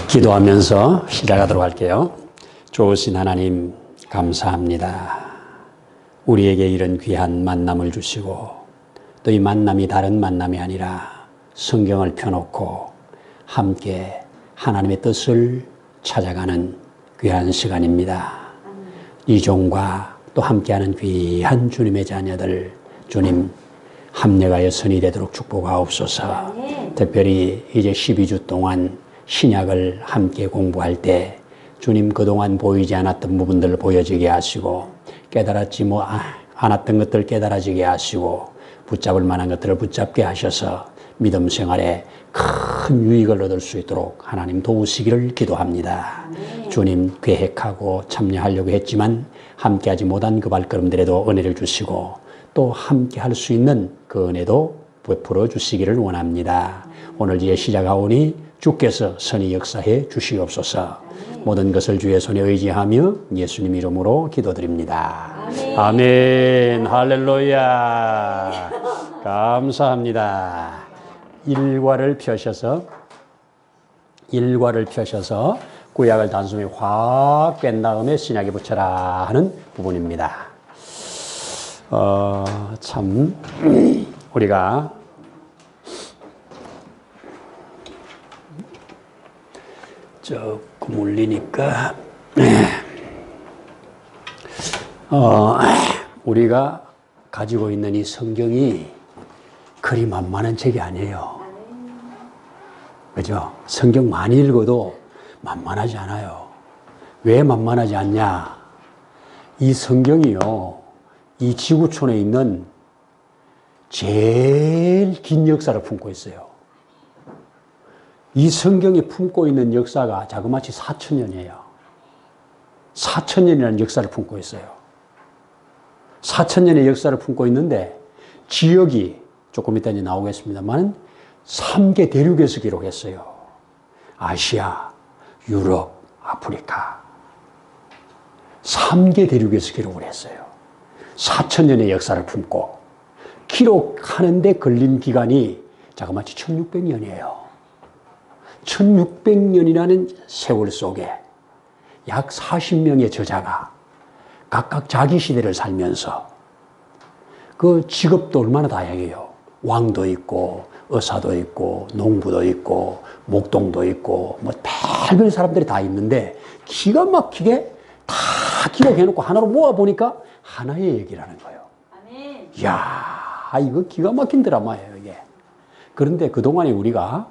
기도하면서 시작하도록 할게요. 좋으신 하나님 감사합니다. 우리에게 이런 귀한 만남을 주시고 또 이 만남이 다른 만남이 아니라 성경을 펴놓고 함께 하나님의 뜻을 찾아가는 귀한 시간입니다. 이종과 또 함께하는 귀한 주님의 자녀들, 주님 합력하여 선이 되도록 축복하옵소서. 특별히 이제 12주 동안 신약을 함께 공부할 때 주님 그동안 보이지 않았던 부분들을 보여지게 하시고 깨달았지 않았던 것들 깨달아지게 하시고 붙잡을 만한 것들을 붙잡게 하셔서 믿음 생활에 큰 유익을 얻을 수 있도록 하나님 도우시기를 기도합니다. 주님 계획하고 참여하려고 했지만 함께하지 못한 그 발걸음들에도 은혜를 주시고 또 함께할 수 있는 그 은혜도 베풀어 주시기를 원합니다. 오늘 이제 시작하오니 주께서 선히 역사해 주시옵소서. 모든 것을 주의 손에 의지하며 예수님 이름으로 기도드립니다. 아멘. 아멘. 할렐루야. 감사합니다. 일과를 펴셔서 구약을 단숨에 확 뺀 다음에 신약에 붙여라 하는 부분입니다. 참 우리가 조금 물리니까 우리가 가지고 있는 이 성경이 그리 만만한 책이 아니에요. 그죠? 성경 많이 읽어도 만만하지 않아요. 왜 만만하지 않냐? 이 성경이요, 이 지구촌에 있는 제일 긴 역사를 품고 있어요. 이 성경이 품고 있는 역사가 자그마치 4,000년이에요. 4,000년이라는 역사를 품고 있어요. 4,000년의 역사를 품고 있는데 지역이 조금 이따 이제 나오겠습니다만 3개 대륙에서 기록했어요. 아시아, 유럽, 아프리카. 3개 대륙에서 기록을 했어요. 4,000년의 역사를 품고 기록하는데 걸린 기간이 자그마치 1600년이에요. 1600년이라는 세월 속에 약 40명의 저자가 각각 자기 시대를 살면서 그 직업도 얼마나 다양해요. 왕도 있고 의사도 있고 농부도 있고 목동도 있고 뭐 별별 사람들이 다 있는데 기가 막히게 다 기록해놓고 하나로 모아보니까 하나의 얘기라는 거예요. 아멘. 이야, 이거 기가 막힌 드라마예요, 이게. 그런데 그동안에 우리가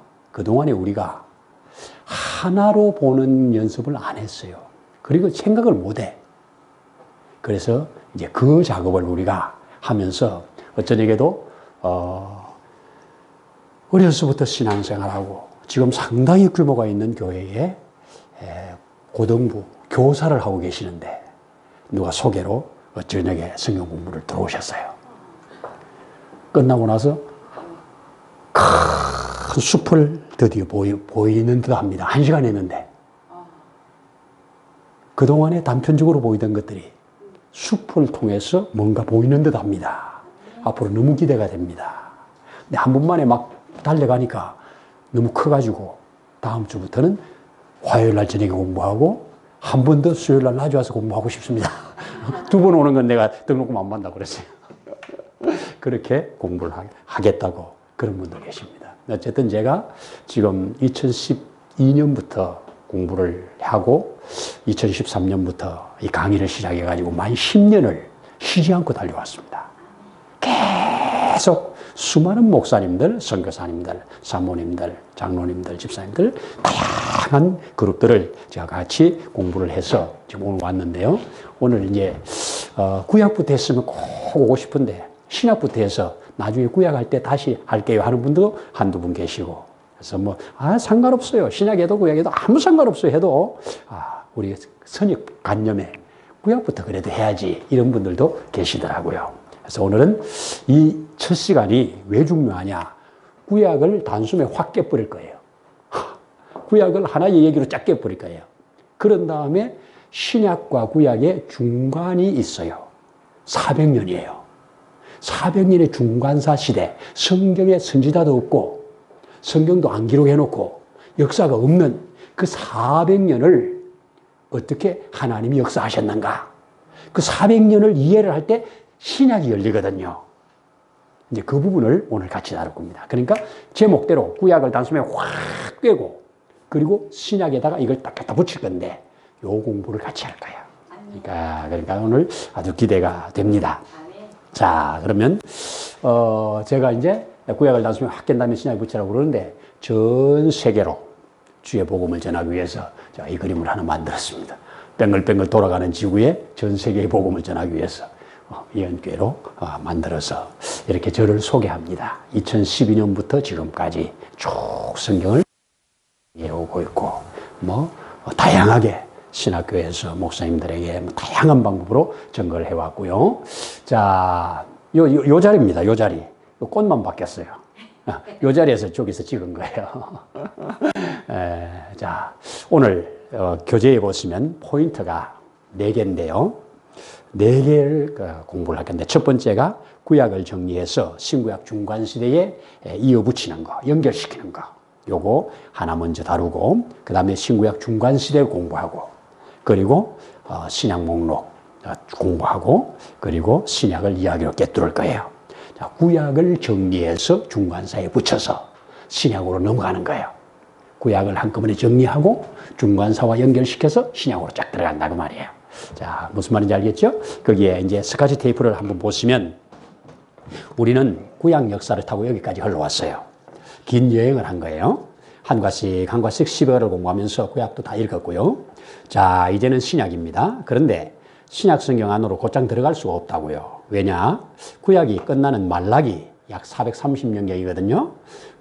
하나로 보는 연습을 안 했어요. 그리고 생각을 못 해. 그래서 이제 그 작업을 우리가 하면서 어쩌냐게도 어려서부터 신앙생활하고 지금 상당히 규모가 있는 교회에 고등부 교사를 하고 계시는데 누가 소개로 저녁에 성경 공부를 들어오셨어요. 끝나고 나서 큰 숲을 드디어 보이는 듯 합니다. 1시간 했는데 그동안에 단편적으로 보이던 것들이 숲을 통해서 뭔가 보이는 듯 합니다. 앞으로 너무 기대가 됩니다. 근데 한 번만에 막 달려가니까 너무 커가지고 다음 주부터는 화요일 날 저녁에 공부하고 한 번 더 수요일 날 낮에 와서 공부하고 싶습니다. 2번 오는 건 내가 등록금 안 받는다고 그랬어요. 그렇게 공부를 하겠다고 그런 분도 계십니다. 어쨌든 제가 지금 2012년부터 공부를 하고 2013년부터 이 강의를 시작해가지고 만 10년을 쉬지 않고 달려왔습니다. 계속 수많은 목사님들, 선교사님들, 사모님들, 장로님들, 집사님들 다양한 그룹들을 제가 같이 공부를 해서 지금 오늘 왔는데요. 오늘 이제 구약부터 했으면 꼭 오고 싶은데 신약부터 해서 나중에 구약할 때 다시 할게요 하는 분도 한두 분 계시고 그래서 상관없어요. 신약에도 구약에도 아무 상관없어요 해도 우리 선입관념에 구약부터 그래도 해야지 이런 분들도 계시더라고요. 그래서 오늘은 이 첫 시간이 왜 중요하냐. 구약을 단숨에 확 깨버릴 거예요. 구약을 하나의 얘기로 쫙 깨버릴 거예요. 그런 다음에 신약과 구약의 중간이 있어요. 400년이에요. 400년의 중간사 시대, 성경에 선지자도 없고 성경도 안 기록해놓고 역사가 없는 그 400년을 어떻게 하나님이 역사하셨는가? 그 400년을 이해를 할 때 신약이 열리거든요. 이제 그 부분을 오늘 같이 다룰 겁니다. 그러니까 제목대로 구약을 단숨에 확 빼고 그리고 신약에다가 이걸 딱 갖다 붙일 건데 요 공부를 같이 할 거예요. 그러니까 오늘 아주 기대가 됩니다. 자, 그러면 제가 이제 구약을 단숨에 확 깬 다음에 신약에 붙이라고 그러는데 전 세계로 주의 복음을 전하기 위해서 제가 이 그림을 하나 만들었습니다. 뱅글뱅글 돌아가는 지구에 전 세계의 복음을 전하기 위해서 예언교회로 만들어서 이렇게 저를 소개합니다. 2012년부터 지금까지 쭉 성경을 이해오고 있고 다양하게 신학교에서 목사님들에게 다양한 방법으로 증거를 해왔고요. 자, 요 자리입니다. 요 자리. 요 꽃만 바뀌었어요. 요 자리에서 저기서 찍은 거예요. 자, 오늘 교재에 보시면 포인트가 4개인데요. 4개를 공부를 할 건데 첫 번째가 구약을 정리해서 신구약 중간시대에 이어붙이는 거, 연결시키는 거. 요거 하나 먼저 다루고 그 다음에 신구약 중간시대 공부하고 그리고 신약 목록 공부하고 그리고 신약을 이야기로 꿰뚫을 거예요. 자, 구약을 정리해서 중간사에 붙여서 신약으로 넘어가는 거예요. 구약을 한꺼번에 정리하고 중간사와 연결시켜서 신약으로 쫙 들어간다 그 말이에요. 자, 무슨 말인지 알겠죠? 거기에 이제 스카치 테이프를 한번 보시면 우리는 구약 역사를 타고 여기까지 흘러왔어요. 긴 여행을 한 거예요. 한 과씩 10여를 공부하면서 구약도 다 읽었고요. 자, 이제는 신약입니다. 그런데 신약 성경 안으로 곧장 들어갈 수가 없다고요. 왜냐? 구약이 끝나는 말라기 약 430년경이거든요.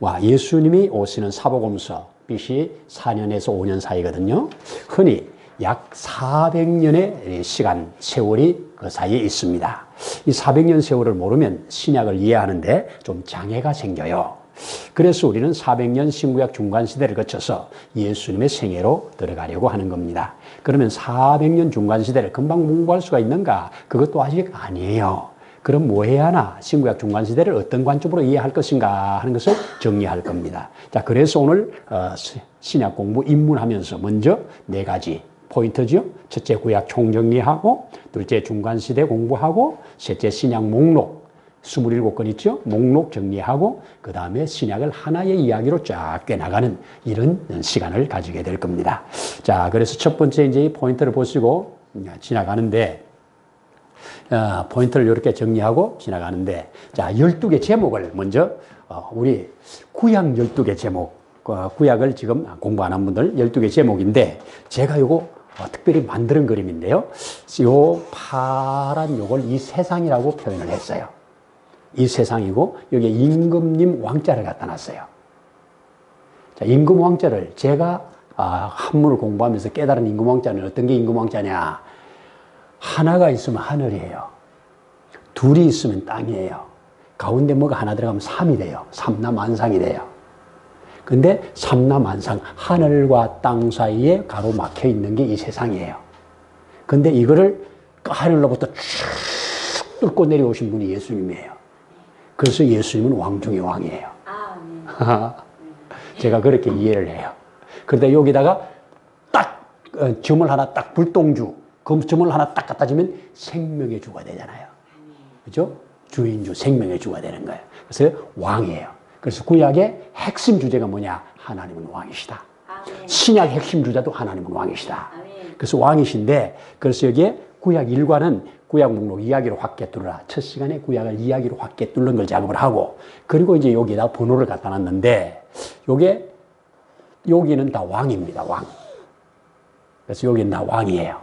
와, 예수님이 오시는 사복음서 BC 4년에서 5년 사이거든요. 흔히 약 400년의 시간, 세월이 그 사이에 있습니다. 이 400년 세월을 모르면 신약을 이해하는데 좀 장애가 생겨요. 그래서 우리는 400년 신구약 중간시대를 거쳐서 예수님의 생애로 들어가려고 하는 겁니다. 그러면 400년 중간시대를 금방 공부할 수가 있는가? 그것도 아직 아니에요. 그럼 뭐 해야 하나? 신구약 중간시대를 어떤 관점으로 이해할 것인가 하는 것을 정리할 겁니다. 자, 그래서 오늘 신약 공부 입문하면서 먼저 4가지 포인트죠. 첫째 구약 총정리하고 둘째 중간시대 공부하고 셋째 신약 목록 27권 있죠. 목록 정리하고 그 다음에 신약을 하나의 이야기로 쫙 꿰나가는 이런 시간을 가지게 될 겁니다. 자, 그래서 첫 번째 이제 이 포인트를 보시고 지나가는데 포인트를 이렇게 정리하고 지나가는데 자, 12개 제목을 먼저 우리 구약 12개 제목 구약을 지금 공부 안 한 분들 12개 제목인데 제가 요거 특별히 만드는 그림인데요. 요 파란 요걸 이 세상이라고 표현을 했어요. 이 세상이고 여기에 임금님 왕자를 갖다 놨어요. 자, 임금 왕자를 제가 한문을 공부하면서 깨달은 임금 왕자는 어떤 게 임금 왕자냐? 하나가 있으면 하늘이에요. 둘이 있으면 땅이에요. 가운데 뭐가 하나 들어가면 삼이 돼요. 삼라만상이 돼요. 근데 삼라만상, 하늘과 땅 사이에 가로막혀 있는 게 이 세상이에요. 근데 이거를 하늘로부터 쭉 뚫고 내려오신 분이 예수님이에요. 그래서 예수님은 왕 중의 왕이에요. 제가 그렇게 이해를 해요. 그런데 여기다가 딱 점을 하나 딱 불똥주, 그 점을 하나 딱 갖다 주면 생명의 주가 되잖아요. 그죠? 주인주, 생명의 주가 되는 거예요. 그래서 왕이에요. 그래서 구약의 핵심 주제가 뭐냐? 하나님은 왕이시다. 신약의 핵심 주자도 하나님은 왕이시다. 그래서 왕이신데, 그래서 여기에 구약 1과는 구약 목록 이야기로 확 꿰뚫으라. 첫 시간에 구약을 이야기로 확 꿰뚫는 걸 작업을 하고, 그리고 이제 여기에다 번호를 갖다 놨는데, 여기는 다 왕입니다, 왕. 그래서 여기는 다 왕이에요.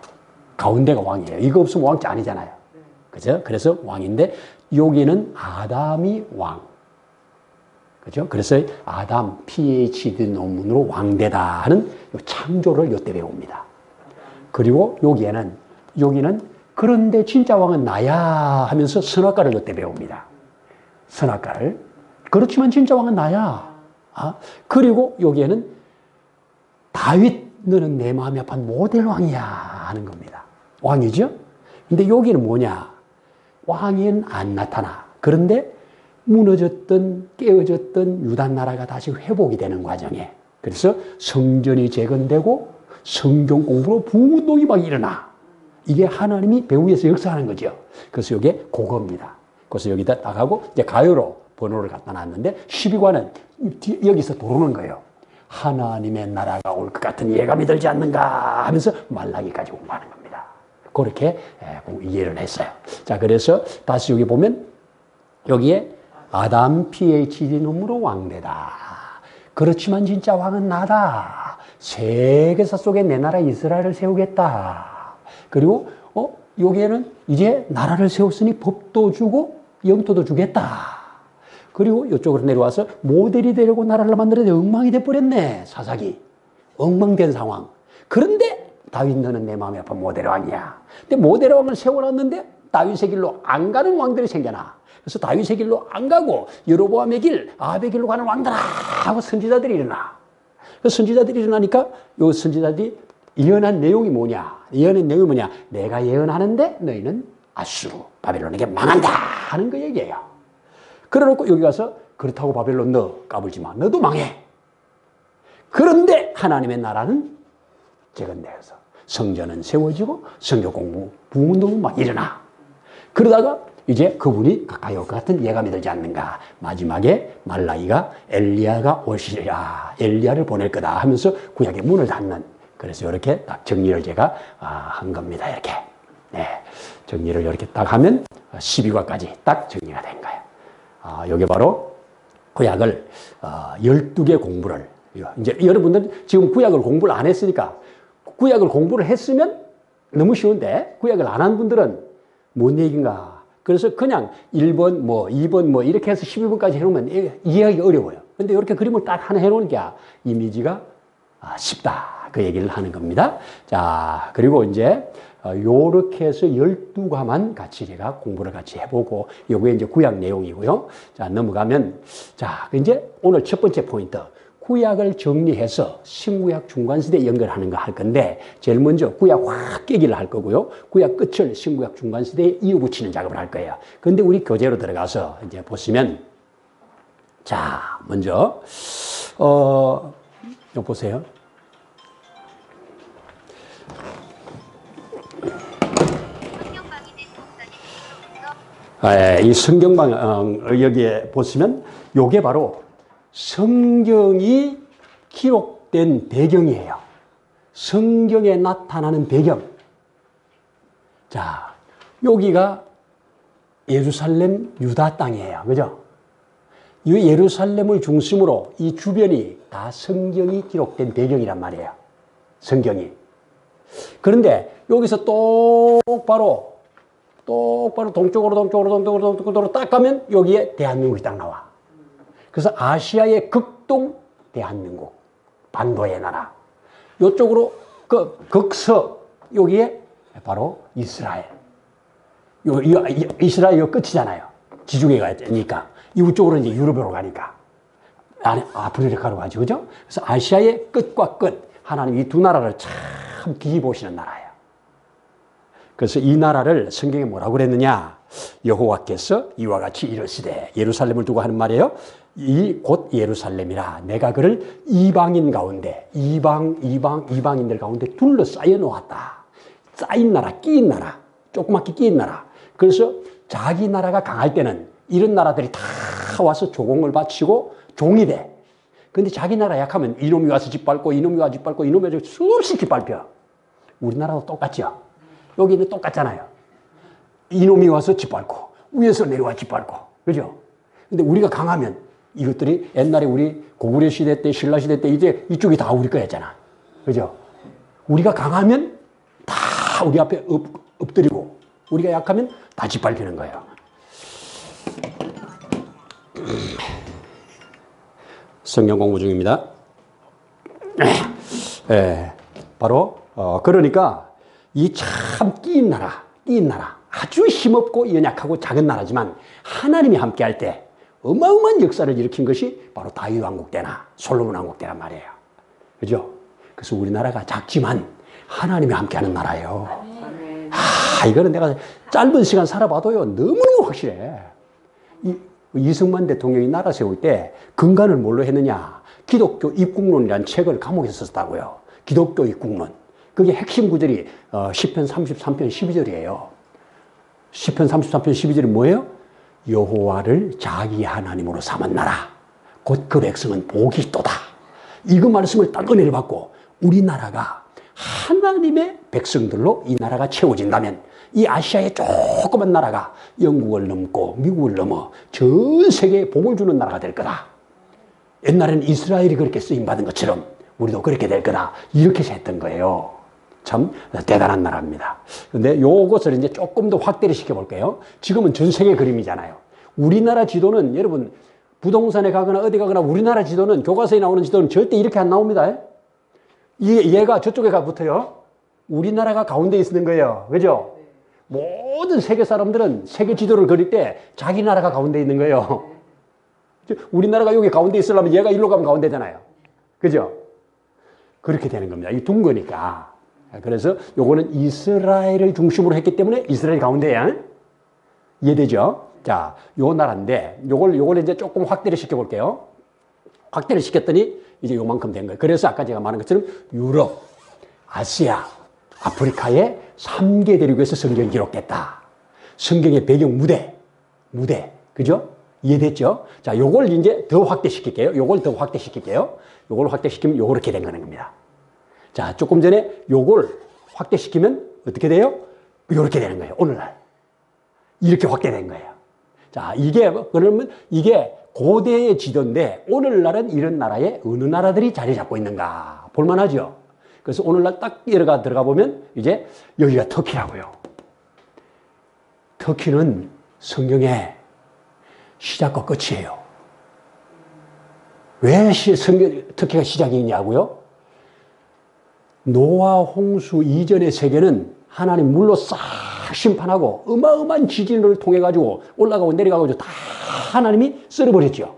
가운데가 왕이에요. 이거 없으면 왕자 아니잖아요. 그죠? 그래서 왕인데, 여기는 아담이 왕. 그죠? 그래서 아담, PhD 논문으로 왕되다 하는 창조를 이때 배웁니다. 그리고 여기는 그런데 진짜 왕은 나야 하면서 선악과를 이때 배웁니다. 선악과를. 그렇지만 진짜 왕은 나야. 그리고 여기에는 다윗, 너는 내 마음이 아픈 모델 왕이야 하는 겁니다. 왕이죠? 근데 여기는 뭐냐? 왕은 안 나타나. 그런데 무너졌던 깨어졌던 유다 나라가 다시 회복이 되는 과정에 그래서 성전이 재건되고 성경 공부로 부흥운동이 막 일어나. 이게 하나님이 배후에서 역사하는 거죠. 그래서 이게 그겁니다. 그래서 여기다 딱 하고 이제 가요로 번호를 갖다 놨는데 12관은 여기서 도르는 거예요. 하나님의 나라가 올 것 같은 예감이 들지 않는가 하면서 말라기까지 공부하는 겁니다. 그렇게 이해를 했어요. 자, 그래서 다시 여기 보면 여기에 아담 PhD 놈으로 왕되다. 그렇지만 진짜 왕은 나다. 세계사 속에 내 나라 이스라엘을 세우겠다. 그리고 여기에는 이제 나라를 세웠으니 법도 주고 영토도 주겠다. 그리고 이쪽으로 내려와서 모델이 되려고 나라를 만들었는데 엉망이 돼버렸네. 사사기. 엉망된 상황. 그런데 다윗 너는 내 마음이 아파 모델 왕이야. 근데 모델 왕을 세워놨는데 다윗의 길로 안 가는 왕들이 생겨나. 그래서 다윗의 길로 안 가고 여로보암의 길, 아합의 길로 가는 왕들아 하고 선지자들이 일어나. 그 선지자들이 일어나니까 요 선지자들이 예언한 내용이 뭐냐? 예언의 내용이 뭐냐? 내가 예언하는데 너희는 아수르, 바벨론에게 망한다 하는 거 얘기예요. 그래놓고 여기 가서 그렇다고 바벨론 너 까불지 마. 너도 망해. 그런데 하나님의 나라는 재건되어서 성전은 세워지고 성경 공부, 부흥운동은 막 일어나. 그러다가 이제 그분이 가까이 올 것 같은 예감이 들지 않는가. 마지막에 말라기가 엘리야가 오시리라. 엘리야를 보낼 거다 하면서 구약의 문을 닫는. 그래서 이렇게 딱 정리를 제가 한 겁니다. 이렇게. 네. 정리를 이렇게 딱 하면 12과까지 딱 정리가 된 거예요. 여기 바로 구약을 12개 공부를 이제 여러분들 지금 구약을 공부를 안 했으니까 구약을 공부를 했으면 너무 쉬운데 구약을 안 한 분들은 뭔 얘기인가. 그래서 그냥 1번 뭐 2번 뭐 이렇게 해서 12번까지 해놓으면 이해하기 어려워요. 근데 이렇게 그림을 딱 하나 해놓으니까 이미지가 쉽다. 그 얘기를 하는 겁니다. 자, 그리고 이제 요렇게 해서 12과만 같이 제가 공부를 같이 해보고, 요게 이제 구약 내용이고요. 자, 넘어가면, 자, 이제 오늘 첫 번째 포인트. 구약을 정리해서 신구약 중간시대에 연결하는 거 할 건데, 제일 먼저 구약 확 깨기를 할 거고요. 구약 끝을 신구약 중간시대에 이어붙이는 작업을 할 거예요. 근데 우리 교재로 들어가서 이제 보시면, 자, 먼저, 이거 보세요. 이 성경방 여기에 보시면 요게 바로 성경이 기록된 배경이에요. 성경에 나타나는 배경. 자, 여기가 예루살렘 유다 땅이에요. 그죠? 이 예루살렘을 중심으로 이 주변이 다 성경이 기록된 배경이란 말이에요. 성경이. 그런데 여기서 똑바로 동쪽으로 딱 가면 여기에 대한민국이 딱 나와. 그래서 아시아의 극동 대한민국, 반도의 나라. 이쪽으로 극서 여기에 바로 이스라엘. 이스라엘 요 끝이잖아요. 지중해 가니까. 이쪽으로 이제 유럽으로 가니까. 아프리카로 가죠. 그죠? 그래서 아시아의 끝과 끝. 하나님 이 두 나라를 참 기이 보시는 나라예요. 그래서 이 나라를 성경에 뭐라고 그랬느냐? 여호와께서 이와 같이 이르시되, 예루살렘을 두고 하는 말이에요. 이 곧 예루살렘이라 내가 그를 이방인 가운데, 이방인들 가운데 둘러싸여 놓았다. 쌓인 나라, 끼인 나라, 조그맣게 끼인 나라. 그래서 자기 나라가 강할 때는 이런 나라들이 다 와서 조공을 바치고 종이 돼. 근데 자기 나라 약하면 이놈이 와서 짓밟고, 이놈이 와서 짓밟고, 이놈이 와서 수없이 짓밟혀. 우리나라도 똑같죠? 여기는 똑같잖아요. 이놈이 와서 짓밟고, 위에서 내려와 짓밟고. 그죠? 근데 우리가 강하면 이것들이 옛날에 우리 고구려 시대 때, 신라 시대 때 이제 이쪽이 다 우리 거였잖아. 그죠? 우리가 강하면 다 우리 앞에 엎드리고, 우리가 약하면 다 짓밟히는 거예요. 성경 공부 중입니다. 바로, 그러니까 이 참 끼인 나라, 아주 힘없고 연약하고 작은 나라지만 하나님이 함께할 때 어마어마한 역사를 일으킨 것이 바로 다윗 왕국 때나 솔로몬 왕국 때란 말이에요. 그죠? 그래서 우리나라가 작지만 하나님이 함께하는 나라예요. 이거는 내가 짧은 시간 살아봐도요, 너무너무 확실해. 이승만 대통령이 나라 세울 때 근간을 뭘로 했느냐? 기독교 입국론이라는 책을 감옥에서 썼다고요. 기독교 입국론. 그게 핵심 구절이 시편 33편 12절이에요. 시편 33편 12절이 뭐예요? 여호와를 자기 하나님으로 삼았나라. 곧 그 백성은 복이 있도다. 이거 말씀을 딱 은혜를 받고 우리나라가 하나님의 백성들로 이 나라가 채워진다면 이 아시아의 조그만 나라가 영국을 넘고 미국을 넘어 전 세계에 복을 주는 나라가 될 거다. 옛날에는 이스라엘이 그렇게 쓰임받은 것처럼 우리도 그렇게 될 거다. 이렇게 했던 거예요. 참 대단한 나라입니다. 그런데 요것을 이제 조금 더 확대를 시켜볼게요. 지금은 전 세계 그림이잖아요. 우리나라 지도는 여러분 부동산에 가거나 어디 가거나 우리나라 지도는 교과서에 나오는 지도는 절대 이렇게 안 나옵니다. 얘가 저쪽에 가 붙어요. 우리나라가 가운데 있는 거예요. 그죠? 모든 세계 사람들은 세계 지도를 그릴 때 자기 나라가 가운데 있는 거예요. 우리나라가 여기 가운데 있으려면 얘가 일로 가면 가운데잖아요. 그죠? 그렇게 되는 겁니다. 이 둔 거니까. 그래서 요거는 이스라엘을 중심으로 했기 때문에 이스라엘 가운데야. 이해되죠? 자, 요 나라인데 요걸 이제 조금 확대를 시켜볼게요. 확대를 시켰더니 이제 요만큼 된 거예요. 그래서 아까 제가 말한 것처럼 유럽, 아시아, 아프리카의 3개 대륙에서 성경이 기록됐다. 성경의 배경 무대. 그죠? 이해됐죠? 자, 요걸 이제 더 확대시킬게요. 요걸 확대시키면 요렇게 된 거는 겁니다. 자, 조금 전에 요걸 확대시키면 어떻게 돼요? 요렇게 되는 거예요. 오늘날. 이렇게 확대된 거예요. 자, 그러면 이게 고대의 지도인데 오늘날은 이런 나라에 어느 나라들이 자리 잡고 있는가 볼만하죠. 그래서 오늘날 딱 들어가 보면 이제 여기가 터키라고요. 터키는 성경의 시작과 끝이에요. 왜 터키가 시작이 있냐고요? 노아 홍수 이전의 세계는 하나님 물로 싹 심판하고 어마어마한 지진을 통해 가지고 올라가고 내려가고 다 하나님이 썰어버렸죠.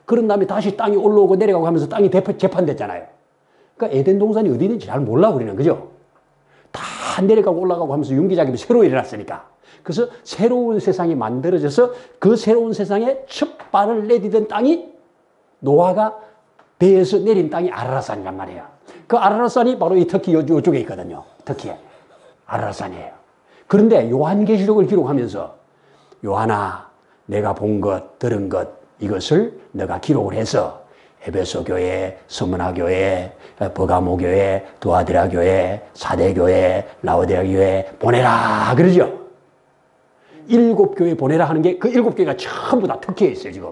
그런 다음에 다시 땅이 올라오고 내려가고 하면서 땅이 재판됐잖아요. 그러니까 에덴 동산이 어디 있는지 잘 몰라 우리는. 그죠? 다 내려가고 올라가고 하면서 융기작용이 새로 일어났으니까. 그래서 새로운 세상이 만들어져서 그 새로운 세상에 첫 발을 내디던 땅이 노아가 배에서 내린 땅이 아라라산이란 말이에요. 그 아라라산이 바로 이 터키 요쪽에 있거든요. 터키에. 아라라산이에요. 그런데 요한계시록을 기록하면서 요한아 내가 본 것, 들은 것 이것을 너가 기록을 해서 에베소 교회, 스무나 교회, 버가모 교회, 두아디라 교회, 사대 교회, 라오디아 교회 보내라 그러죠. 7교회 보내라 하는 게 그 7교회가 전부 다 터키에 있어요 지금.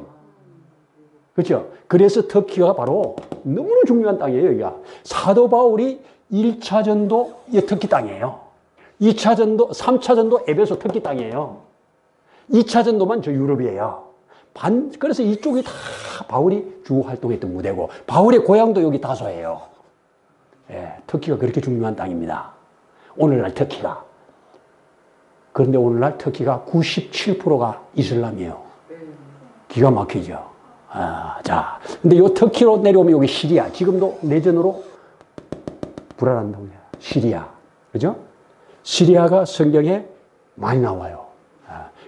그렇죠? 그래서 터키가 바로 너무나 중요한 땅이에요 여기가. 사도 바울이 1차 전도 터키 땅이에요. 2차 전도, 3차 전도 에베소 터키 땅이에요. 2차 전도만 저 유럽이에요. 그래서 이쪽이 다 바울이 주 활동했던 무대고 바울의 고향도 여기 다소예요. 예, 터키가 그렇게 중요한 땅입니다. 오늘날 터키가. 그런데 오늘날 터키가 97%가 이슬람이에요. 기가 막히죠. 자, 근데 요 터키로 내려오면 여기 시리아. 지금도 내전으로 불안한 동네야. 시리아. 그죠? 시리아가 성경에 많이 나와요.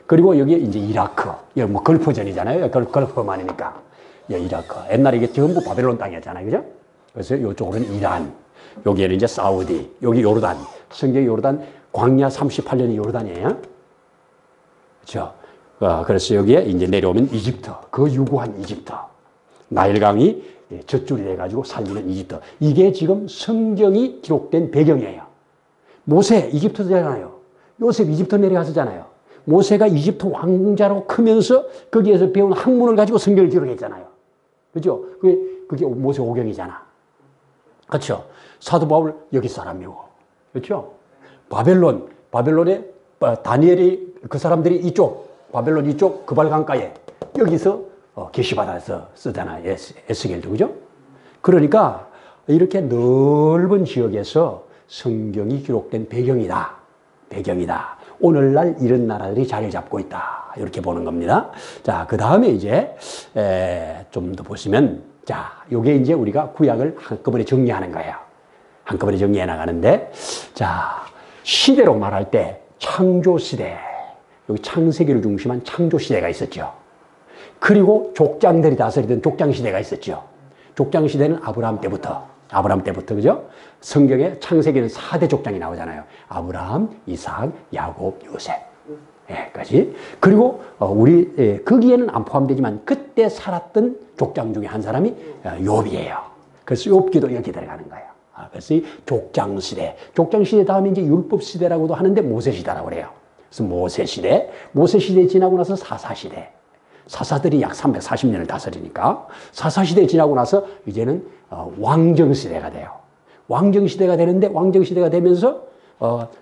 그리고 여기 이제 이라크. 여기 뭐 걸프전이잖아요. 걸프만이니까. 이라크. 옛날에 이게 전부 바벨론 땅이었잖아요. 그죠? 그래서 이쪽으로는 이란. 여기에는 이제 사우디. 여기 요르단. 성경 요르단. 광야 38년이 요르단이에요. 그렇죠? 그래서 여기에 이제 내려오면 이집트. 그 유구한 이집트. 나일강이 젖줄이 돼가지고 살리는 이집트. 이게 지금 성경이 기록된 배경이에요. 모세 이집트잖아요. 요셉 이집트 내려갔었잖아요. 모세가 이집트 왕자로 크면서 거기에서 배운 학문을 가지고 성경을 기록했잖아요. 그죠? 그게 모세 오경이잖아. 그렇죠? 사도 바울 여기 사람이고. 그렇죠? 바벨론에 다니엘이 그 사람들이 이쪽, 바벨론 이쪽 그발강가에 여기서 계시받아서 쓰잖아. 에스겔도. 그죠? 그러니까 이렇게 넓은 지역에서 성경이 기록된 배경이다. 오늘날 이런 나라들이 자리를 잡고 있다. 이렇게 보는 겁니다. 자, 그 다음에 이제, 좀 더 보시면, 자, 요게 이제 우리가 구약을 한꺼번에 정리하는 거예요. 한꺼번에 정리해 나가는데, 자, 시대로 말할 때 창조시대, 여기 창세기를 중심한 창조시대가 있었죠. 그리고 족장들이 다스리던 족장시대가 있었죠. 족장 시대는 아브라함 때부터, 그죠? 성경에 창세기는 4대 족장이 나오잖아요. 아브라함, 이삭, 야곱, 요셉. 예, 까지. 그리고, 거기에는 안 포함되지만, 그때 살았던 족장 중에 한 사람이 욥이에요. 그래서 욥기도 여기 들어가는 거예요. 그래서 이 족장 시대 다음에 이제 율법 시대라고도 하는데 모세 시대라고 그래요. 그래서 모세 시대 지나고 나서 사사 시대. 사사들이 약 340년을 다스리니까 사사 시대 지나고 나서 이제는 왕정 시대가 돼요. 왕정 시대가 되는데 왕정 시대가 되면서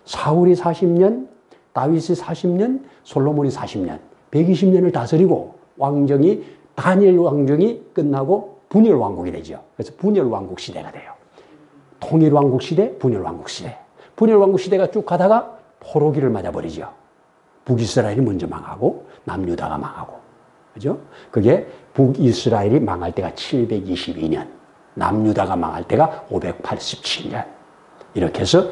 사울이 40년, 다윗이 40년, 솔로몬이 40년, 120년을 다스리고 다니엘 왕정이 끝나고 분열 왕국이 되죠. 그래서 분열 왕국 시대가 돼요. 통일 왕국 시대, 분열 왕국 시대. 분열 왕국 시대가 쭉 가다가 포로기를 맞아버리죠. 북이스라엘이 먼저 망하고 남유다가 망하고. 그죠? 그게 북이스라엘이 망할 때가 722년, 남유다가 망할 때가 587년. 이렇게 해서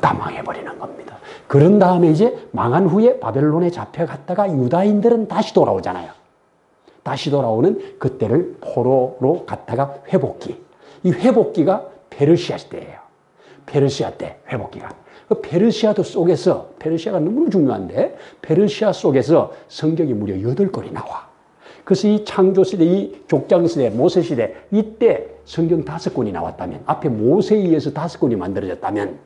다 망해버리는 겁니다. 그런 다음에 이제 망한 후에 바벨론에 잡혀갔다가 유다인들은 다시 돌아오잖아요. 다시 돌아오는 그때를 포로로 갔다가 회복기. 이 회복기가 페르시아 시대예요. 페르시아 때 회복기가. 그 페르시아도 속에서, 페르시아가 너무 중요한데, 페르시아 속에서 성경이 무려 8권이 나와. 그래서 이 창조시대, 이 족장시대, 모세시대, 이때 성경 5권이 나왔다면, 앞에 모세에 의해서 5권이 만들어졌다면,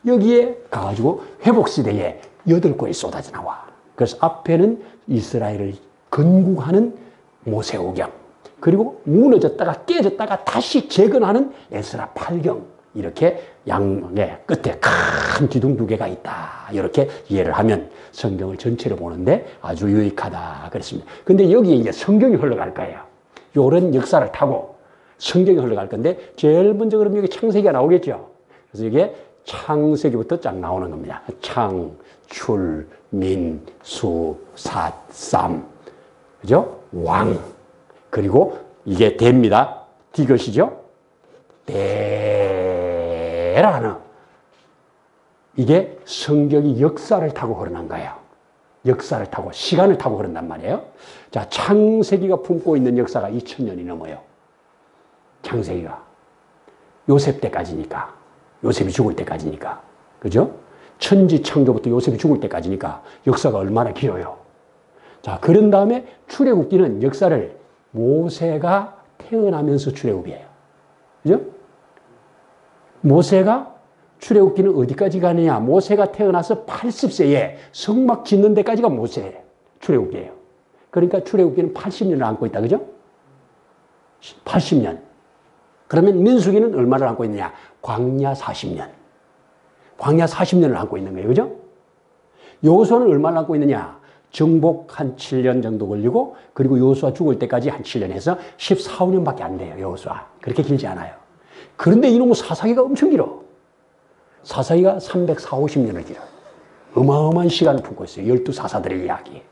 여기에 가가지고 회복시대에 8권이 쏟아져 나와. 그래서 앞에는 이스라엘을 건국하는 모세오경, 그리고 무너졌다가 깨졌다가 다시 재건하는 에스라 8경, 이렇게 양의 끝에 큰 기둥 2개가 있다. 이렇게 이해를 하면 성경을 전체로 보는데 아주 유익하다 그랬습니다. 근데 여기에 이제 성경이 흘러갈 거예요. 이런 역사를 타고 성경이 흘러갈 건데 제일 먼저 그럼 여기 창세기가 나오겠죠. 그래서 이게 창세기부터 쫙 나오는 겁니다. 창, 출, 민, 수, 삿, 쌈, 그죠? 왕. 그리고 이게 대입니다. 디귿이죠? 대라는 이게 성경이 역사를 타고 흐르는 거예요. 역사를 타고 시간을 타고 흐른단 말이에요. 자, 창세기가 품고 있는 역사가 2000년이 넘어요. 창세기가 요셉 때까지니까, 요셉이 죽을 때까지니까, 그죠? 천지 창조부터 요셉이 죽을 때까지니까 역사가 얼마나 길어요. 자, 그런 다음에 출애굽기는 역사를 모세가 태어나면서 출애굽이에요. 그죠? 모세가 출애굽기는 어디까지 가느냐? 모세가 태어나서 80세에 성막 짓는 데까지가 모세 출애굽기예요. 그러니까 출애굽기는 80년을 안고 있다. 그죠? 80년. 그러면 민수기는 얼마를 안고 있느냐? 광야 40년. 광야 40년을 안고 있는 거예요. 그죠? 여호수아는 얼마를 안고 있느냐? 정복 한 7년 정도 걸리고, 그리고 여호수아 죽을 때까지 한 7년 해서 14, 15년밖에 안 돼요. 여호수아. 그렇게 길지 않아요. 그런데 이놈의 사사기가 엄청 길어. 사사기가 340~50년을 길어. 어마어마한 시간을 품고 있어요. 12사사들의 이야기.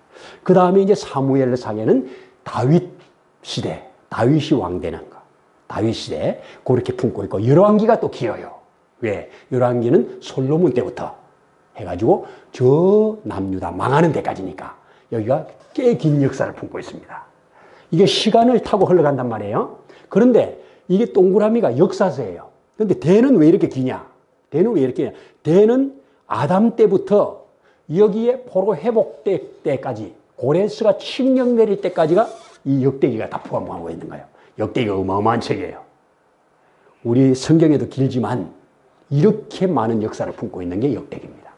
그 다음에 이제 사무엘 사기는 다윗 시대, 다윗이 왕되는 거. 다윗 시대, 그렇게 품고 있고, 열왕기가 또 길어요. 왜? 열왕기는 솔로몬 때부터 해가지고 저 남유다 망하는 데까지니까 여기가 꽤 긴 역사를 품고 있습니다. 이게 시간을 타고 흘러간단 말이에요. 그런데 이게 동그라미가 역사서예요. 그런데 대는 왜 이렇게 기냐? 대는 왜 이렇게 기냐? 대는 아담 때부터 여기에 포로 회복 때까지, 고레스가 칙령 내릴 때까지가 이 역대기가 다 포함하고 있는 거예요. 역대기가 어마어마한 책이에요. 우리 성경에도 길지만 이렇게 많은 역사를 품고 있는 게 역대기입니다.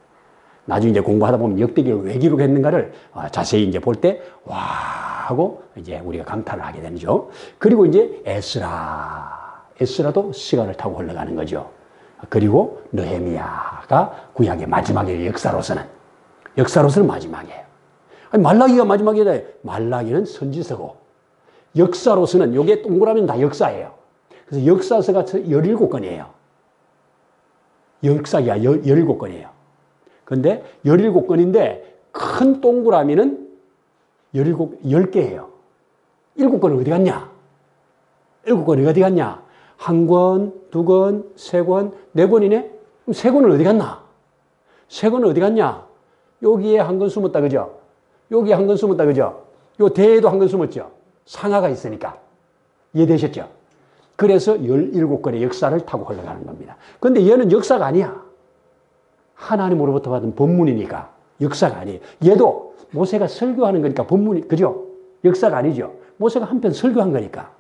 나중에 이제 공부하다 보면 역대기를 왜 기록했는가를 자세히 이제 볼 때, 와, 하고 이제 우리가 감탄을 하게 되죠. 그리고 이제 에스라도 시간을 타고 흘러가는 거죠. 그리고 느헤미야가 구약의 마지막에 역사로서는 마지막이에요. 아니, 말라기가 마지막이라. 말라기는 선지서고, 역사로서는 요게 동그라미는 다 역사예요. 그래서 역사서가 17권이에요. 역사기가 17권이에요. 근데 17권인데 큰 동그라미는 10개예요. 7권은 어디 갔냐? 7권이 어디 갔냐? 1권, 2권, 3권, 4권이네? 그럼 3권은 어디 갔나? 3권은 어디 갔냐? 여기에 1권 숨었다, 그죠? 여기에 1권 숨었다, 그죠? 요 대에도 1권 숨었죠? 상하가 있으니까. 이해되셨죠? 그래서 17권의 역사를 타고 흘러가는 겁니다. 그런데 얘는 역사가 아니야. 하나님으로부터 받은 법문이니까 역사가 아니에요. 얘도 모세가 설교하는 거니까 법문이, 그죠? 역사가 아니죠. 모세가 한편 설교한 거니까.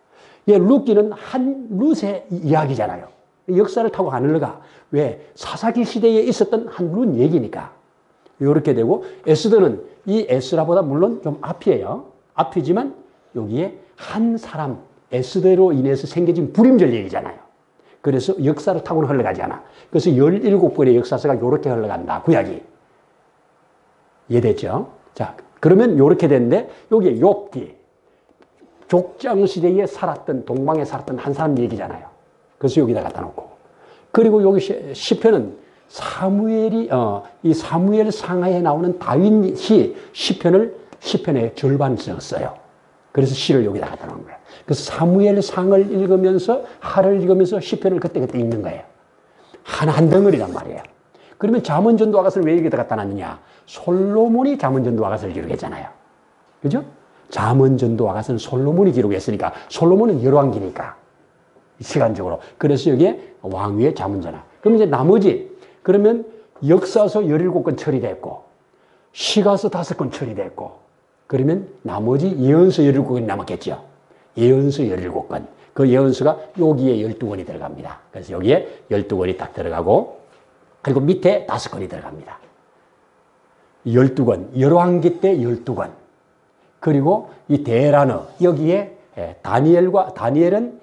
얘 룻기는 한 룻의 이야기잖아요. 역사를 타고 안 흘러가. 왜? 사사기 시대에 있었던 한 룻 얘기니까. 이렇게 되고, 에스더는 이 에스라보다 물론 좀 앞이에요. 앞이지만 여기에 한 사람, 에스더로 인해서 생겨진 불임절 얘기잖아요. 그래서 역사를 타고는 흘러가지 않아. 그래서 17권의 역사서가 이렇게 흘러간다. 구약이. 이해됐죠? 자, 그러면 이렇게 됐는데, 여기에 욥기. 족장시대에 살았던, 동방에 살았던 한 사람 얘기잖아요. 그래서 여기다 갖다 놓고. 그리고 여기 시편은 사무엘이, 이 사무엘 상하에 나오는 다윗이 시편의 절반 썼어요. 그래서 시를 여기다 갖다 놓은 거예요. 그래서 사무엘 상을 읽으면서, 하를 읽으면서 시편을 그때그때 읽는 거예요. 한 덩어리란 말이에요. 그러면 잠언전도 아가서를 왜 여기다 갖다 놨느냐? 솔로몬이 잠언전도 아가서를 기록했잖아요. 그죠? 잠언전도 아가서는 솔로몬이 기록했으니까, 솔로몬은 열왕기니까. 시간적으로. 그래서 여기에 왕위의 잠언전하. 그럼 이제 나머지, 그러면 역사서 17권 처리됐고, 시가서 5권 처리됐고, 그러면 나머지 예언서 17권이 남았겠죠. 예언서 17권. 그 예언서가 여기에 12권이 들어갑니다. 그래서 여기에 12권이 딱 들어가고, 그리고 밑에 5권이 들어갑니다. 12권. 열왕기 때 12권. 그리고 이 대라너, 여기에 다니엘은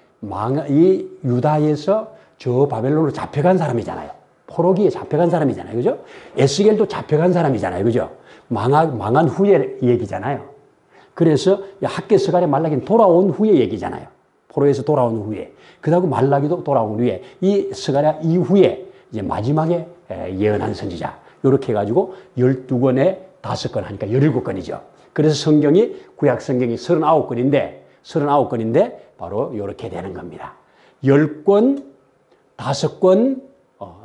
이 유다에서 저 바벨론으로 잡혀간 사람이잖아요. 포로기에 잡혀간 사람이잖아요. 그죠? 에스겔도 잡혀간 사람이잖아요. 그죠? 망한 후의 얘기잖아요. 그래서 학개서갈의 말라기는 돌아온 후의 얘기잖아요. 포로에서 돌아온 후에. 그 다음 말라기도 돌아온 후에. 이 스가랴 이후에 이제 마지막에 예언한 선지자. 이렇게 해가지고 12권에 5권 하니까 17권이죠. 그래서 성경이, 구약 성경이 39권인데 바로 이렇게 되는 겁니다. 10권, 5권,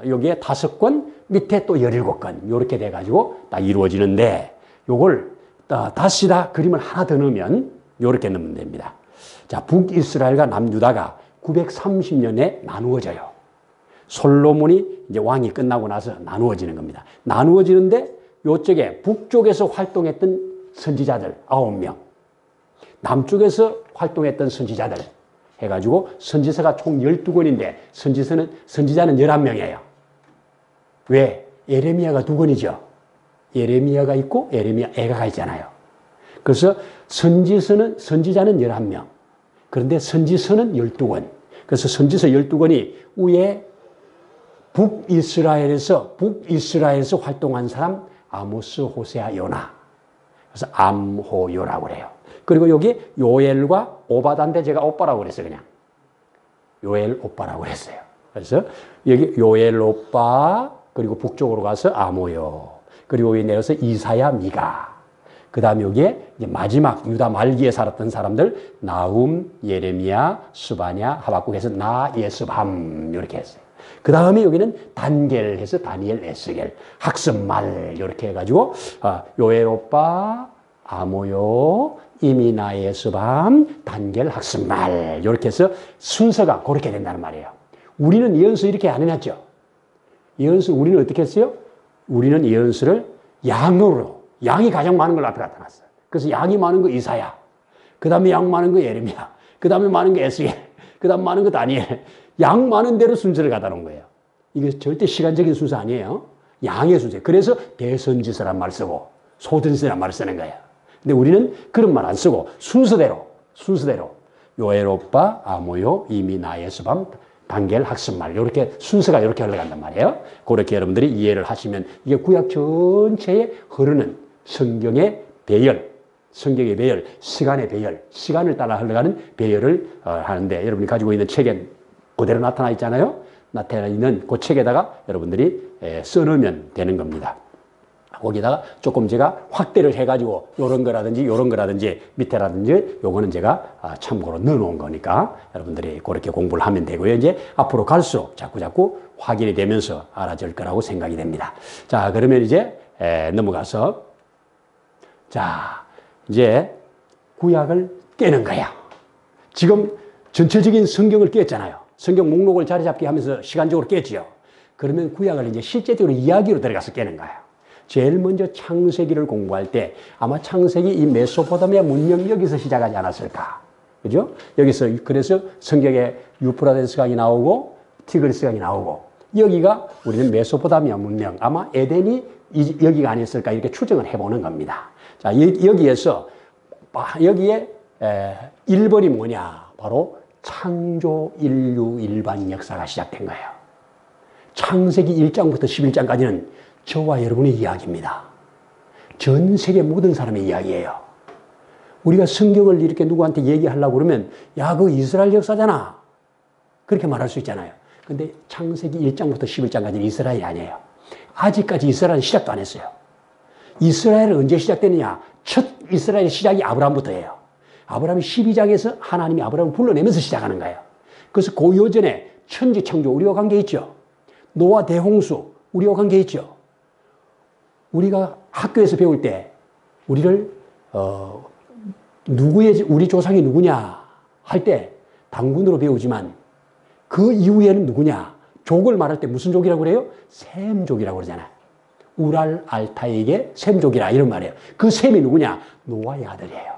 여기에 5권, 밑에 또 17권. 이렇게 돼가지고 딱 이루어지는데, 요걸 다시 다 그림을 하나 더 넣으면 이렇게 넣으면 됩니다. 자, 북이스라엘과 남유다가 930년에 나누어져요. 솔로몬이 이제 왕이 끝나고 나서 나누어지는 겁니다. 나누어지는데 요쪽에 북쪽에서 활동했던 선지자들 9명, 남쪽에서 활동했던 선지자들 해가지고 선지서가 총 12권인데 선지자는 11명이에요. 왜? 예레미야가 2권이죠. 예레미야가 있고 예레미야 애가가 있잖아요. 그래서 선지자는 11명. 그런데 선지서는 12권. 그래서 선지서 12권이 위에 북이스라엘에서 활동한 사람 아모스, 호세아, 요나. 그래서 암호요라고 그래요. 그리고 여기 요엘과 오바다인데 제가 오빠라고 그랬어요. 그냥 요엘 오빠라고 그랬어요. 그래서 여기 요엘 오빠, 그리고 북쪽으로 가서 아모요, 그리고 여기 내려서 이사야, 미가, 그 다음에 여기에 이제 마지막 유다 말기에 살았던 사람들 나훔, 예레미야, 스바냐, 하박국 해서 나, 예스밤 이렇게 했어요. 그 다음에 여기는 단겔 해서 다니엘, 에스겔, 학습말 이렇게 해가지고 요엘 오빠, 아모요, 이미나, 예스밤, 단겔, 학습말 이렇게 해서 순서가 그렇게 된다는 말이에요. 우리는 예언서 이렇게 안 해놨죠. 예언서 우리는 어떻게 했어요? 우리는 예언서를 양이 가장 많은 걸 앞에 갖다 놨어요. 그래서 양이 많은 거 이사야, 그 다음에 양 많은 거 예레미야, 그 다음에 많은 거 에스겔, 그 다음 많은 거 다니엘. 양 많은 대로 순서를 갖다 놓은 거예요. 이게 절대 시간적인 순서 아니에요. 양의 순서. 그래서 대선지서란 말 쓰고 소선지서란 말을 쓰는 거예요. 근데 우리는 그런 말 안 쓰고 순서대로 요엘 오빠, 아모요, 이미나, 예스밤, 단겔, 학습말 이렇게 순서가 이렇게 흘러간단 말이에요. 그렇게 여러분들이 이해를 하시면 이게 구약 전체에 흐르는 성경의 배열, 시간의 배열, 시간을 따라 흘러가는 배열을 하는데, 여러분이 가지고 있는 책에 그대로 나타나 있잖아요. 나타나 있는 그 책에다가 여러분들이 써놓으면 되는 겁니다. 거기다가 조금 제가 확대를 해가지고 요런 거라든지 밑에라든지 요거는 제가 참고로 넣어놓은 거니까 여러분들이 그렇게 공부를 하면 되고요. 이제 앞으로 갈수록 자꾸 확인이 되면서 알아질 거라고 생각이 됩니다. 자, 그러면 이제 넘어가서 이제 구약을 깨는 거야. 지금 전체적인 성경을 깼잖아요. 성경 목록을 자리 잡게 하면서 시간적으로 깼지요. 그러면 구약을 이제 실제적으로 이야기로 들어가서 깨는 거예요. 제일 먼저 창세기를 공부할 때 아마 창세기 이 메소포타미아 문명 여기서 시작하지 않았을까. 그죠? 여기서 그래서 성경에 유프라데스 강이 나오고 티그리스 강이 나오고 여기가 우리는 메소포타미아 문명 아마 에덴이 여기가 아니었을까 이렇게 추정을 해보는 겁니다. 자, 여기에서 여기에 1번이 뭐냐? 바로 창조 인류 일반 역사가 시작된 거예요. 창세기 1장부터 11장까지는 저와 여러분의 이야기입니다. 전 세계 모든 사람의 이야기예요. 우리가 성경을 이렇게 누구한테 얘기하려고 그러면 야, 그거 이스라엘 역사잖아. 그렇게 말할 수 있잖아요. 근데 창세기 1장부터 11장까지는 이스라엘이 아니에요. 아직까지 이스라엘은 시작도 안 했어요. 이스라엘은 언제 시작되느냐? 첫 이스라엘의 시작이 아브라함부터예요. 아브라함이 12장에서 하나님이 아브라함을 불러내면서 시작하는 거예요. 그래서 그 이전에 천지 창조 우리와 관계 있죠. 노아 대홍수 우리와 관계 있죠. 우리가 학교에서 배울 때 우리를 우리 조상이 누구냐 할 때 단군으로 배우지만 그 이후에는 누구냐? 족을 말할 때 무슨 족이라고 그래요? 셈족이라고 그러잖아요. 우랄 알타에게 셈족이라 이런 말이에요. 그 셈이 누구냐? 노아의 아들이에요.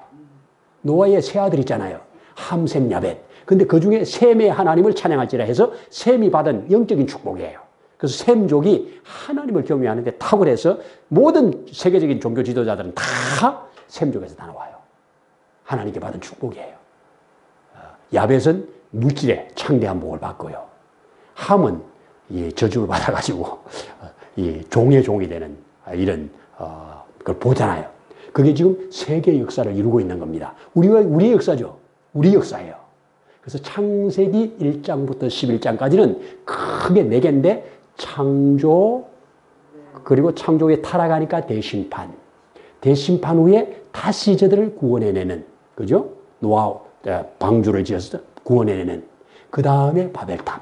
노아의 세 아들 있잖아요. 함, 셈, 야벳. 근데 그 중에 셈의 하나님을 찬양할지라 해서 셈이 받은 영적인 축복이에요. 그래서 셈족이 하나님을 경외하는데 탁월해서 모든 세계적인 종교 지도자들은 다 셈족에서 다 나와요. 하나님께 받은 축복이에요. 야벳은 물질에 창대한 복을 받고요. 함은 저주를 받아가지고 종의 종이 되는 이런 걸 보잖아요. 그게 지금 세계 역사를 이루고 있는 겁니다. 우리의 역사죠. 우리 역사예요. 그래서 창세기 1장부터 11장까지는 크게 4개인데 창조, 그리고 창조에 타락하니까 대심판. 대심판 후에 다시 저들을 구원해내는, 그죠? 노아 방주를 지어서 구원해내는. 그 다음에 바벨탑.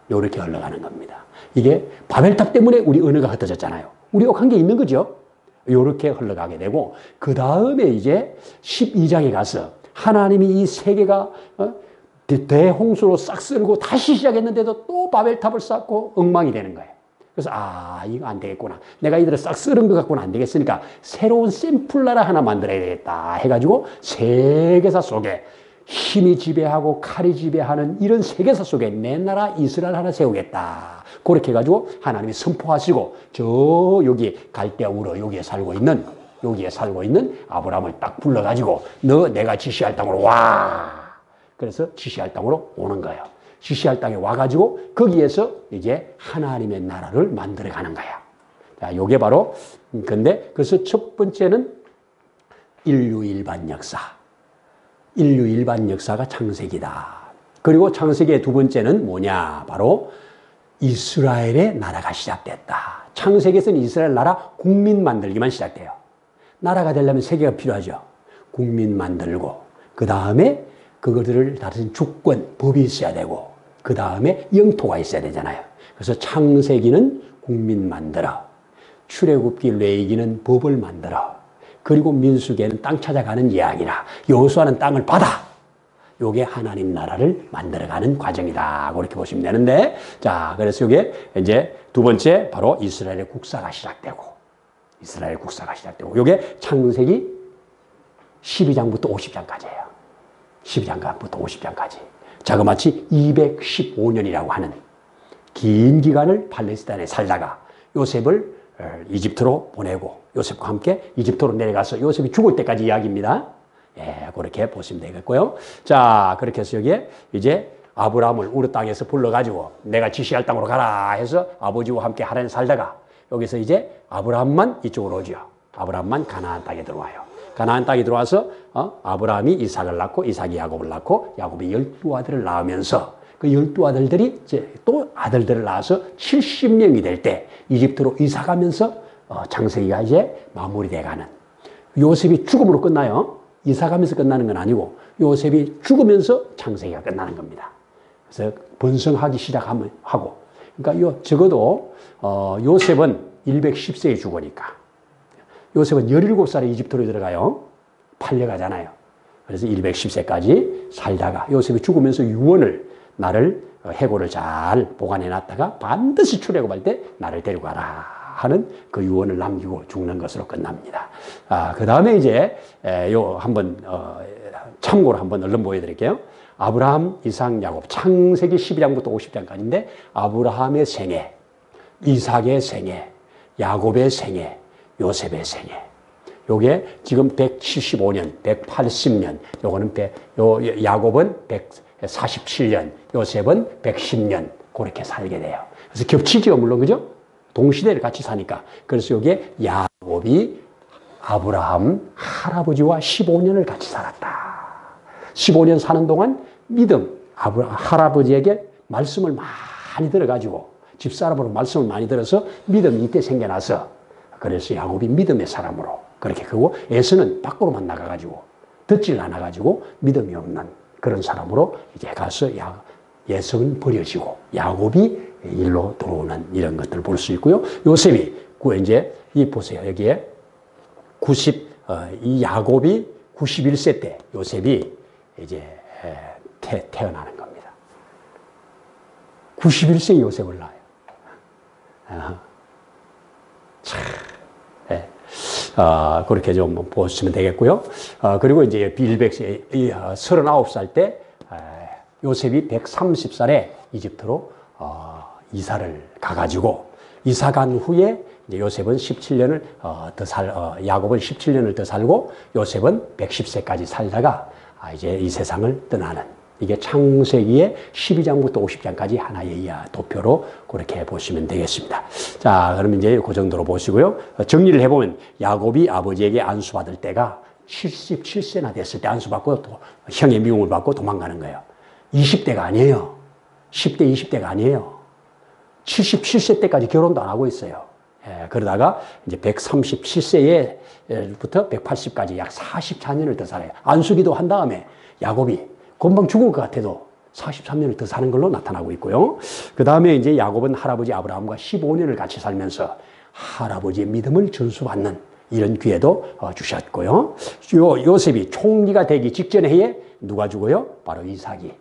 이렇게 흘러가는 겁니다. 이게 바벨탑 때문에 우리 언어가 흩어졌잖아요. 우리와 관계 있는 거죠. 이렇게 흘러가게 되고, 그 다음에 이제 12장에 가서 하나님이 이 세계가 대홍수로 싹 쓸고 다시 시작했는데도 또 바벨탑을 쌓고 엉망이 되는 거예요. 그래서 이거 안 되겠구나. 내가 이들을 싹 쓸은 것 갖고는 안 되겠으니까 새로운 샘플 나라 하나 만들어야 되겠다 해가지고 세계사 속에 힘이 지배하고 칼이 지배하는 이런 세계사 속에 내 나라 이스라엘 하나 세우겠다. 그렇게 해가지고 하나님이 선포하시고 여기 갈대우로 여기에 살고 있는 아브라함을 딱 불러가지고 너 내가 지시할 땅으로 와. 그래서 지시할 땅으로 오는 거예요. 지시할 땅에 와가지고 거기에서 이제 하나님의 나라를 만들어가는 거야. 자, 요게 바로 근데 그래서 첫 번째는 인류 일반 역사. 인류 일반 역사가 창세기다. 그리고 창세기의 두 번째는 뭐냐? 바로 이스라엘의 나라가 시작됐다. 창세기에서는 이스라엘 나라 국민 만들기만 시작돼요. 나라가 되려면 세계가 필요하죠. 국민 만들고 그 다음에 그것들을 다른 주권, 법이 있어야 되고 그 다음에 영토가 있어야 되잖아요. 그래서 창세기는 국민 만들어, 출애굽기, 레위기는 법을 만들어, 그리고 민수기에는 땅 찾아가는 이야기라, 여호수아는 땅을 받아. 요게 하나님 나라를 만들어가는 과정이다. 그렇게 보시면 되는데, 자, 그래서 요게 이제 두 번째 바로 이스라엘의 국사가 시작되고, 요게 창세기 12장부터 50장까지예요. 12장부터 50장까지. 자그마치 215년이라고 하는 긴 기간을 팔레스타인에 살다가 요셉을 이집트로 보내고 요셉과 함께 이집트로 내려가서 요셉이 죽을 때까지 이야기입니다. 예, 그렇게 보시면 되겠고요. 자, 그렇게 해서 여기에 이제 아브라함을 우르 땅에서 불러가지고 내가 지시할 땅으로 가라 해서 아버지와 함께 하란에 살다가 여기서 이제 아브라함만 이쪽으로 오죠. 아브라함만 가나안 땅에 들어와요. 가나안 땅에 들어와서 아브라함이 이삭을 낳고 이삭이 야곱을 낳고 야곱이 12아들을 낳으면서 그 12아들들이 이제 또 아들들을 낳아서 70명이 될 때 이집트로 이사가면서 창세기가 이제 마무리돼가는. 요셉이 죽음으로 끝나요. 이사가면서 끝나는 건 아니고 요셉이 죽으면서 창세기가 끝나는 겁니다. 그래서 번성하기 시작하면 하고. 그러니까 적어도 요셉은 110세에 죽으니까. 요셉은 17살에 이집트로 들어가요. 팔려가잖아요. 그래서 110세까지 살다가 요셉이 죽으면서 유언을 나를 해골을 잘 보관해 놨다가 반드시 출애굽할 때 나를 데리고 가라 하는 그 유언을 남기고 죽는 것으로 끝납니다. 그 다음에 이제 요 한번 참고로 한번 얼른 보여드릴게요. 아브라함, 이삭, 야곱 창세기 12장부터 50장까지인데 아브라함의 생애, 이삭의 생애, 야곱의 생애, 요셉의 생애. 요게 지금 175년, 180년, 요거는 야곱은 147년, 요셉은 110년, 그렇게 살게 돼요. 그래서 겹치죠, 물론, 그죠? 동시대를 같이 사니까. 그래서 요게 야곱이 아브라함 할아버지와 15년을 같이 살았다. 15년 사는 동안 믿음, 할아버지에게 말씀을 많이 들어가지고, 집사람으로 말씀을 많이 들어서 믿음이 이때 생겨나서, 그래서 야곱이 믿음의 사람으로, 그렇게 크고, 에서는 밖으로만 나가가지고, 듣질 않아가지고, 믿음이 없는 그런 사람으로 이제 가서 예성은 버려지고, 야곱이 일로 들어오는 이런 것들을 볼 수 있고요. 요셉이, 이제, 보세요. 여기에 이 야곱이 91세 때 요셉이 이제 태어나는 겁니다. 91세에 요셉을 낳아요. 참. 그렇게 좀 보시면 되겠고요. 그리고 이제 39살 때 요셉이 130살에 이집트로 이사를 가가지고 이사 간 후에 이제 요셉은 17년을 야곱은 17년을 더 살고 요셉은 110세까지 살다가 이제 이 세상을 떠나는 이게 창세기의 12장부터 50장까지 하나의 도표로 그렇게 보시면 되겠습니다. 자, 그러면 이제 그 정도로 보시고요. 정리를 해보면 야곱이 아버지에게 안수받을 때가 77세나 됐을 때 안수받고 또 형의 미움을 받고 도망가는 거예요. 20대가 아니에요. 10대, 20대가 아니에요. 77세 때까지 결혼도 안 하고 있어요. 그러다가 이제 137세부터 180까지 약 44년을 더 살아요. 안수기도 한 다음에 야곱이 금방 죽을 것 같아도 43년을 더 사는 걸로 나타나고 있고요. 그 다음에 이제 야곱은 할아버지 아브라함과 15년을 같이 살면서 할아버지의 믿음을 전수받는 이런 기회도 주셨고요. 요셉이 총리가 되기 직전의 해에 누가 죽어요? 바로 이삭이.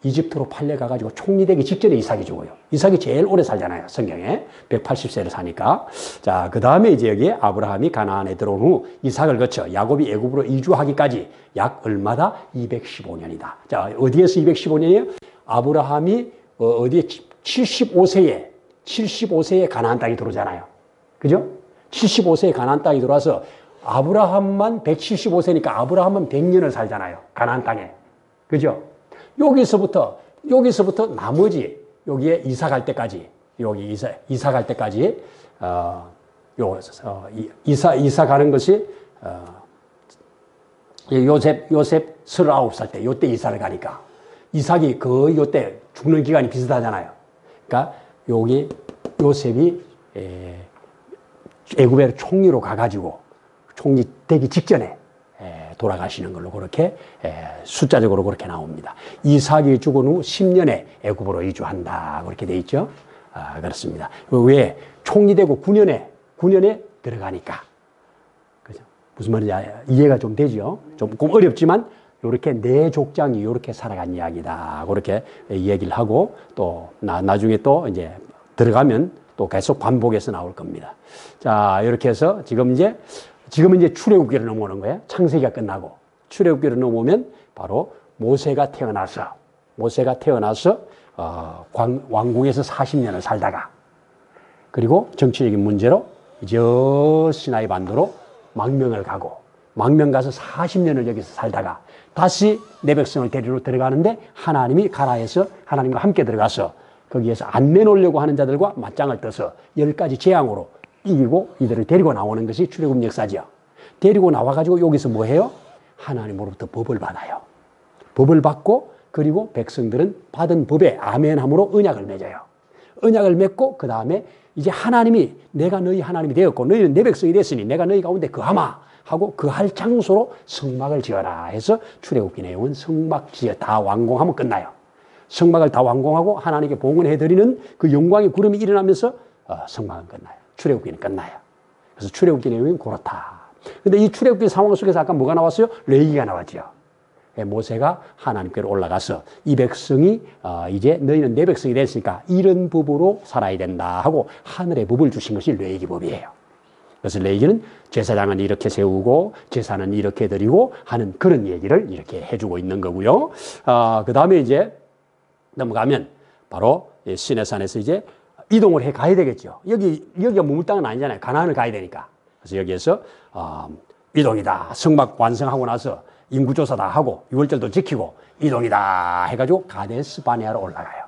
이집트로 팔려가가지고 총리 되기 직전에 이삭이 죽어요. 이삭이 제일 오래 살잖아요, 성경에. 180세를 사니까. 자, 그 다음에 이제 여기에 아브라함이 가나안에 들어온 후 이삭을 거쳐 야곱이 애굽으로 이주하기까지 약 얼마다? 215년이다. 자, 어디에서 215년이에요? 아브라함이 어디에 75세에 가나안 땅에 들어오잖아요. 그죠? 75세에 가나안 땅에 들어와서 아브라함만 175세니까 아브라함은 100년을 살잖아요. 가나안 땅에. 그죠? 여기서부터 나머지 여기에 이사 갈 때까지 이사 갈 때까지 이사 가는 것이 요셉 39살 때 요때 이사를 가니까 이삭이 거의 요때 죽는 기간이 비슷하잖아요. 그러니까 여기 요셉이 애굽의 총리로 가가지고 총리 되기 직전에 돌아가시는 걸로 그렇게 숫자적으로 그렇게 나옵니다. 이삭이 죽은 후 10년에 애굽으로 이주한다 그렇게 돼 있죠. 그렇습니다. 왜 총리 되고 9년에 들어가니까. 그죠? 무슨 말인지 이해가 좀 되죠. 조금 어렵지만 이렇게 내 족장이 이렇게 살아간 이야기다 그렇게 얘기를 하고 또 나중에 또 이제 들어가면 또 계속 반복해서 나올 겁니다. 자, 이렇게 해서 지금은 이제 출애굽기로 넘어오는 거예요. 창세기가 끝나고 출애굽기로 넘어오면 바로 모세가 태어나서 왕궁에서 40년을 살다가 그리고 정치적인 문제로 저 시나이 반도로 망명 가서 40년을 여기서 살다가 다시 내 백성을 데리러 들어가는데 하나님이 가라해서 하나님과 함께 들어가서 거기에서 안 내놓으려고 하는 자들과 맞짱을 떠서 10가지 재앙으로 이기고 이들을 데리고 나오는 것이 출애굽 역사죠. 데리고 나와가지고 여기서 뭐 해요? 하나님으로부터 법을 받아요. 법을 받고 그리고 백성들은 받은 법에 아멘함으로 언약을 맺어요. 언약을 맺고 그 다음에 이제 하나님이 내가 너희 하나님이 되었고 너희는 내 백성이 됐으니 내가 너희 가운데 거하마 하고 거할 장소로 성막을 지어라 해서 출애굽기 내용은 성막 지어 다 완공하면 끝나요. 성막을 다 완공하고 하나님께 봉헌해드리는 그 영광의 구름이 일어나면서 성막은 끝나요. 출애굽기는 끝나요. 그래서 출애굽기 내용은 그렇다. 근데 이 출애굽기 상황 속에서 아까 뭐가 나왔어요? 레위기가 나왔죠. 모세가 하나님께로 올라가서 이 백성이 이제 너희는 내 백성이 됐으니까 이런 법으로 살아야 된다 하고 하늘의 법을 주신 것이 레위기법이에요. 그래서 레위기는 제사장은 이렇게 세우고 제사는 이렇게 드리고 하는 그런 얘기를 이렇게 해주고 있는 거고요. 그 다음에 이제 넘어가면 바로 시내산에서 이제 이동을 해 가야 되겠죠. 여기가 머물 땅은 아니잖아요. 가나안을 가야 되니까. 그래서 여기에서 이동이다. 성막 완성하고 나서 인구조사다 하고 6월절도 지키고 이동이다 해가지고 가데스 바네아로 올라가요.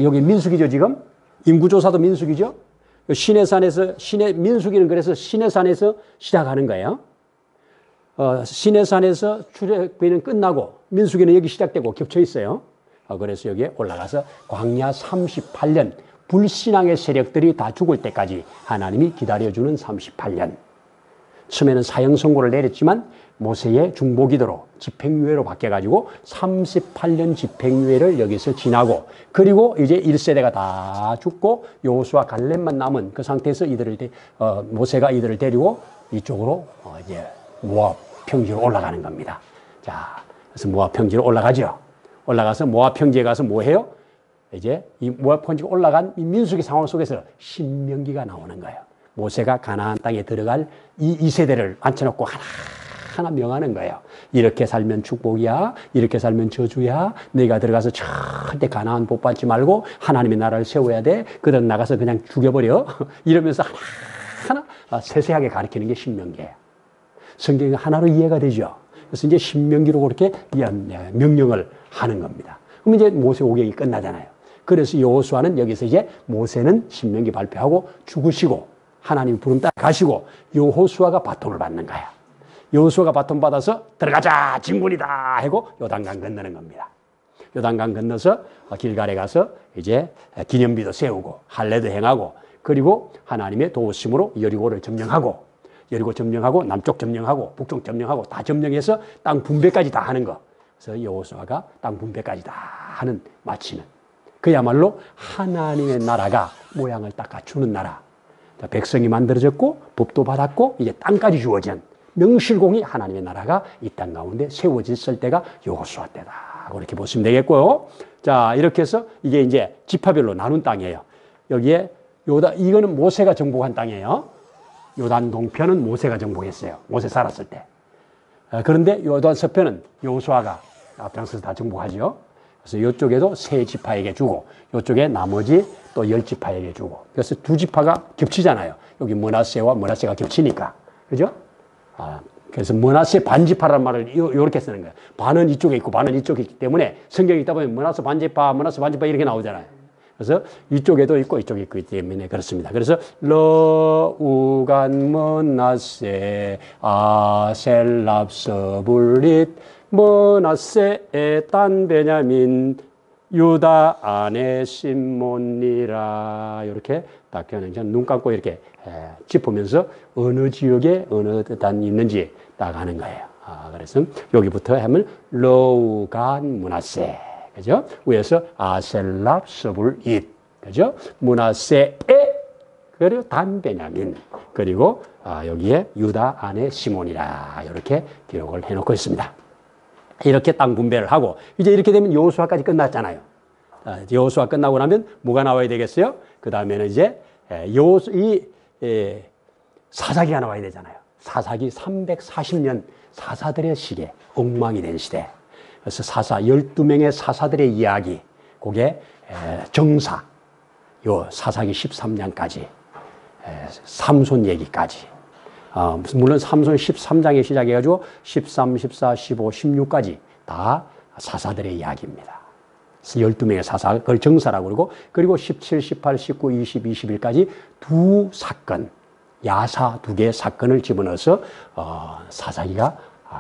여기 민수기죠, 지금? 인구조사도 민수기죠? 시내산에서, 민수기는 그래서 시내산에서 시작하는 거예요. 시내산에서 출애굽기는 끝나고 민수기는 여기 시작되고 겹쳐 있어요. 그래서 여기에 올라가서 광야 38년 불신앙의 세력들이 다 죽을 때까지 하나님이 기다려주는 38년. 처음에는 사형 선고를 내렸지만 모세의 중보기도로 집행유예로 바뀌어가지고 38년 집행유예를 여기서 지나고 그리고 이제 1세대가 다 죽고 여호수아 갈렙만 남은 그 상태에서 모세가 이들을 데리고 이쪽으로 이제 모압 평지로 올라가는 겁니다. 자, 그래서 모압 평지로 올라가죠. 올라가서 모압 평지에 가서 뭐 해요? 이제 이 모압 평지가 올라간 이 민수기 상황 속에서 신명기가 나오는 거예요. 모세가 가나안 땅에 들어갈 이 세대를 앉혀놓고 하나 명하는 거예요. 이렇게 살면 축복이야. 이렇게 살면 저주야. 너희가 들어가서 절대 가나안 복 받지 말고 하나님의 나라를 세워야 돼. 그들 나가서 그냥 죽여버려. 이러면서 하나 세세하게 가르치는 게 신명기예요. 성경이 하나로 이해가 되죠. 그래서 이제 신명기로 그렇게 명령을 하는 겁니다. 그럼 이제 모세 오경이 끝나잖아요. 그래서 여호수아는 여기서 이제 모세는 신명기 발표하고 죽으시고 하나님 부름 따라 가시고 여호수아가 바톤을 받는 거야. 여호수아가 바톤 받아서 들어가자 진군이다 하고 요단강 건너는 겁니다. 요단강 건너서 길갈에 가서 이제 기념비도 세우고 할례도 행하고 그리고 하나님의 도우심으로 여리고를 점령하고 여리고 점령하고 남쪽 점령하고 북쪽 점령하고 다 점령해서 땅 분배까지 다 하는 거. 그래서 여호수아가 땅 분배까지 다 하는 마치는 그야말로 하나님의 나라가 모양을 딱 갖추는 나라. 백성이 만들어졌고 법도 받았고 이제 땅까지 주어진 명실공히 하나님의 나라가 이 땅 가운데 세워졌을 때가 여호수아 때다. 그렇게 보시면 되겠고요. 자, 이렇게 해서 이게 이제 지파별로 나눈 땅이에요. 여기에 이거는 모세가 정복한 땅이에요. 요단 동편은 모세가 정복했어요. 모세 살았을 때. 그런데 요단 서편은 여호수아가 앞장서서 다 정복하죠. 그래서 이쪽에도 세 지파에게 주고 이쪽에 나머지 또 10지파에게 주고 그래서 두 지파가 겹치잖아요. 여기 므낫세와 므낫세가 겹치니까. 그죠? 그래서 므낫세 반지파라는 말을 이렇게 쓰는 거예요. 반은 이쪽에 있고 반은 이쪽에 있기 때문에 성경에 있다 보면 므낫세 반지파 이렇게 나오잖아요. 그래서 이쪽에도 있고 이쪽에 있기 때문에 그렇습니다. 그래서 러우간 므낫세 아셀 랍서불릿 므낫세 단 베냐민 유다 안에 심몬니라 이렇게 딱 눈 감고 이렇게 짚으면서 어느 지역에 어느 단이 있는지 딱 아는 거예요. 그래서 여기부터 하면 러우간 므낫세 그죠? 위에서 아셀랍 서불잇 그죠? 므낫세에 그리고 단 베냐민 그리고 여기에 유다 안에 시몬이라 이렇게 기록을 해놓고 있습니다. 이렇게 땅 분배를 하고 이제 이렇게 되면 여호수아까지 끝났잖아요. 여호수아 끝나고 나면 뭐가 나와야 되겠어요? 그 다음에는 이제 사사기가 나와야 되잖아요. 사사기 340년 사사들의 시대, 엉망이 된 시대. 그래서 12명의 사사들의 이야기, 그게 정사, 요 사사기 13장까지, 삼손 얘기까지. 물론 삼손 13장에 시작해가지고 13, 14, 15, 16까지 다 사사들의 이야기입니다. 12명의 사사, 그걸 정사라고 그러고, 그리고 17, 18, 19, 20, 21까지 두 사건, 야사 두 개의 사건을 집어넣어서 사사기가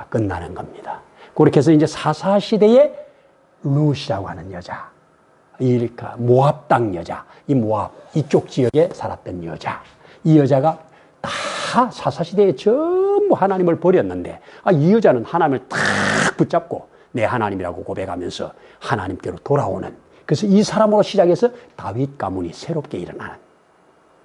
끝나는 겁니다. 그렇게 해서 이제 사사 시대에 룻이라고 하는 여자, 모압 땅 여자, 이 모압 이쪽 지역에 살았던 여자, 이 여자가 다 사사 시대에 전부 하나님을 버렸는데 이 여자는 하나님을 탁 붙잡고 내 하나님이라고 고백하면서 하나님께로 돌아오는, 그래서 이 사람으로 시작해서 다윗 가문이 새롭게 일어나는,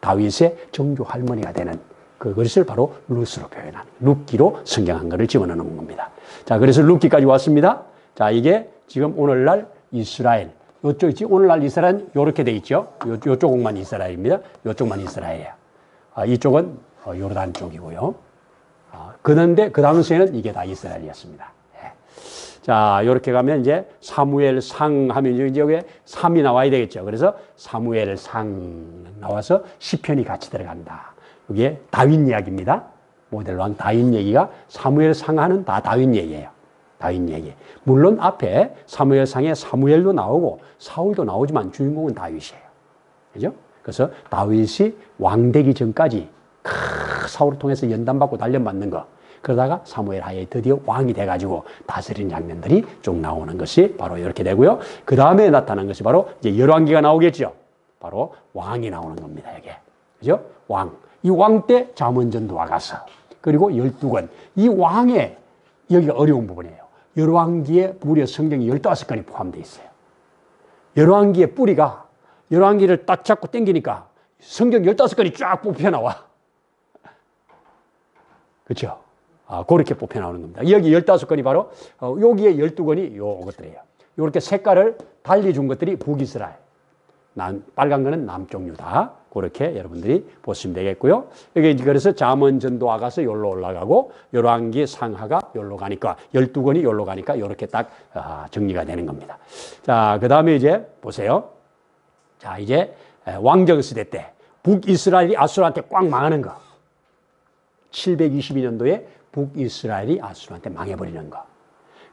다윗의 정조 할머니가 되는 그것을 바로 룻으로 표현하는, 룻기로 성경 한 거를 집어넣는 겁니다. 자, 그래서 룻기까지 왔습니다. 자, 이게 지금 오늘날 이스라엘. 요쪽 있지? 오늘날 이스라엘은 요렇게 돼 있죠. 요쪽만 이스라엘입니다. 요쪽만 이스라엘이에요. 이쪽은 요르단 쪽이고요. 그런데 그 당시에는 이게 다 이스라엘이었습니다. 예. 자, 요렇게 가면 이제 사무엘상 하면 이제 여기에 3이 나와야 되겠죠. 그래서 사무엘상 나와서 시편이 같이 들어간다. 이게 다윗 이야기입니다. 모델왕 다윗 얘기가 사무엘상하는 다 다윗 얘기예요. 다윗 얘기. 물론 앞에 사무엘상에 사무엘도 나오고 사울도 나오지만 주인공은 다윗이에요. 그죠? 그래서 다윗이 왕 되기 전까지 사울을 통해서 연단받고 단련받는 거. 그러다가 사무엘 하에 드디어 왕이 돼가지고 다스리는 장면들이 쭉 나오는 것이 바로 이렇게 되고요. 그 다음에 나타난 것이 바로 이제 열왕기가 나오겠죠. 바로 왕이 나오는 겁니다. 이게. 그죠? 왕. 이 왕 때 잠언전도와 가서 그리고 12권. 이 왕의 여기가 어려운 부분이에요. 열왕기에 무려 성경이 15권이 포함되어 있어요. 열왕기의 뿌리가 열왕기를 딱 잡고 당기니까 성경 15권이 쫙 뽑혀 나와. 그렇죠? 그렇게 뽑혀 나오는 겁니다. 여기 15권이 바로 여기에 12권이 요것들이에요. 이렇게 색깔을 달리 준 것들이 북이스라엘. 빨간 거는 남쪽 유다. 그렇게 여러분들이 보시면 되겠고요. 여기 그래서 잠언전도와 가서 여기로 올라가고 열왕기 상하가 여기로 가니까 12권이 여기로 가니까 이렇게 딱 정리가 되는 겁니다. 자, 그 다음에 이제 보세요. 자, 이제 왕정시대 때 북이스라엘이 아수르한테 꽉 망하는 거. 722년도에 북이스라엘이 아수르한테 망해버리는 거.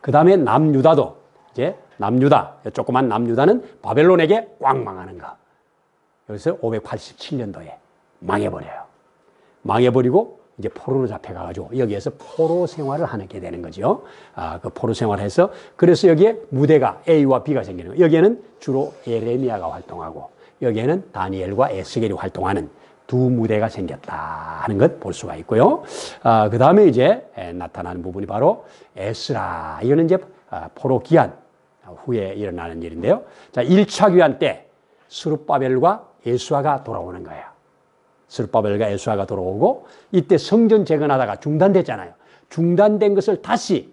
그 다음에 남유다도 이제 남유다, 조그만 남유다는 바벨론에게 꽉 망하는 거. 여기서 587년도에 망해버려요. 망해버리고 이제 포로로 잡혀가가지고 여기에서 포로 생활을 하게 되는 거죠. 그 포로 생활해서 그래서 여기에 무대가 A와 B가 생기는 거예요. 여기에는 주로 예레미야가 활동하고 여기에는 다니엘과 에스겔이 활동하는 두 무대가 생겼다 하는 것 볼 수가 있고요. 그 다음에 이제 나타나는 부분이 바로 에스라. 이거는 이제 포로 기한 후에 일어나는 일인데요. 자, 1차 귀환 때 스룹바벨과 예수아가 돌아오는 거예요. 스룹바벨과 예수아가 돌아오고 이때 성전 재건하다가 중단됐잖아요. 중단된 것을 다시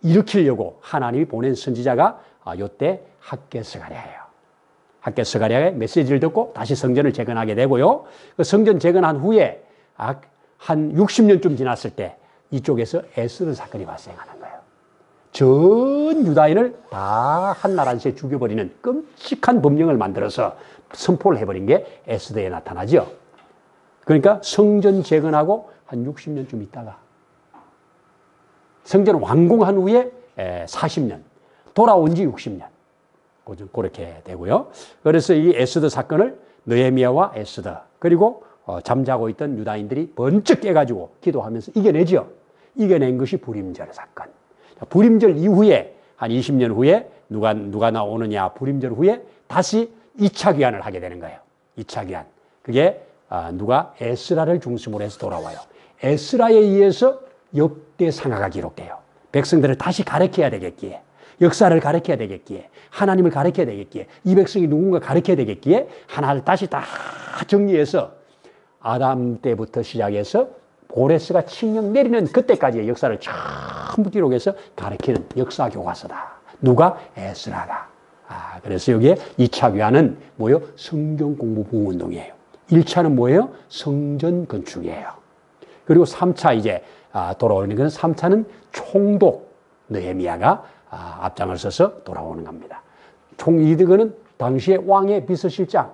일으키려고 하나님이 보낸 선지자가 이때 학개스가랴예요. 학개스가랴의 메시지를 듣고 다시 성전을 재건하게 되고요. 그 성전 재건한 후에 한 60년쯤 지났을 때 이쪽에서 에스더 사건이 발생하는 거예요. 전 유다인을 다 한나라한테 죽여버리는 끔찍한 법령을 만들어서 선포를 해버린 게 에스더에 나타나죠. 그러니까 성전 재건하고 한 60년쯤 있다가 성전 완공한 후에 40년, 돌아온 지 60년. 그렇게 되고요. 그래서 이 에스더 사건을 느헤미야와 에스더 그리고 잠자고 있던 유다인들이 번쩍 깨가지고 기도하면서 이겨내죠. 이겨낸 것이 불임절 사건. 불임절 이후에 한 20년 후에 누가 나오느냐 불임절 후에 다시 2차 귀환을 하게 되는 거예요. 2차 귀환. 그게 누가 에스라를 중심으로 해서 돌아와요. 에스라에 의해서 역대 상하가 기록돼요. 백성들을 다시 가르쳐야 되겠기에 역사를 가르쳐야 되겠기에 하나님을 가르쳐야 되겠기에 이 백성이 누군가 가르쳐야 되겠기에 하나를 다시 다 정리해서 아담 때부터 시작해서 고레스가 칙령 내리는 그때까지의 역사를 전부 기록해서 가르치는 역사 교과서다. 누가? 에스라가. 그래서 여기에 2차 귀환은 뭐예요? 성경 공부 부흥운동이에요. 1차는 뭐예요? 성전 건축이에요. 그리고 3차 이제 돌아오는 것은 3차는 총독 느헤미야가 앞장을 서서 돌아오는 겁니다. 이거는 당시에 왕의 비서실장,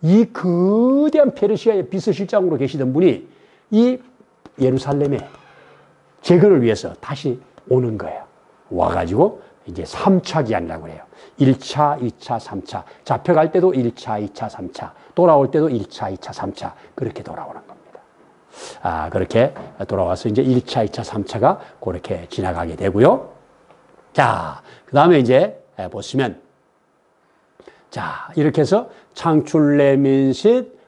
이 거대한 페르시아의 비서실장으로 계시던 분이 이 예루살렘의 재건을 위해서 다시 오는 거예요. 와가지고 이제 3차 기한이라고 그래요. 1차, 2차, 3차. 잡혀갈 때도 1차, 2차, 3차. 돌아올 때도 1차, 2차, 3차. 그렇게 돌아오는 겁니다. 그렇게 돌아와서 이제 1차, 2차, 3차가 그렇게 지나가게 되고요. 자, 그 다음에 이제 보시면 자, 이렇게 해서 창출레민sit,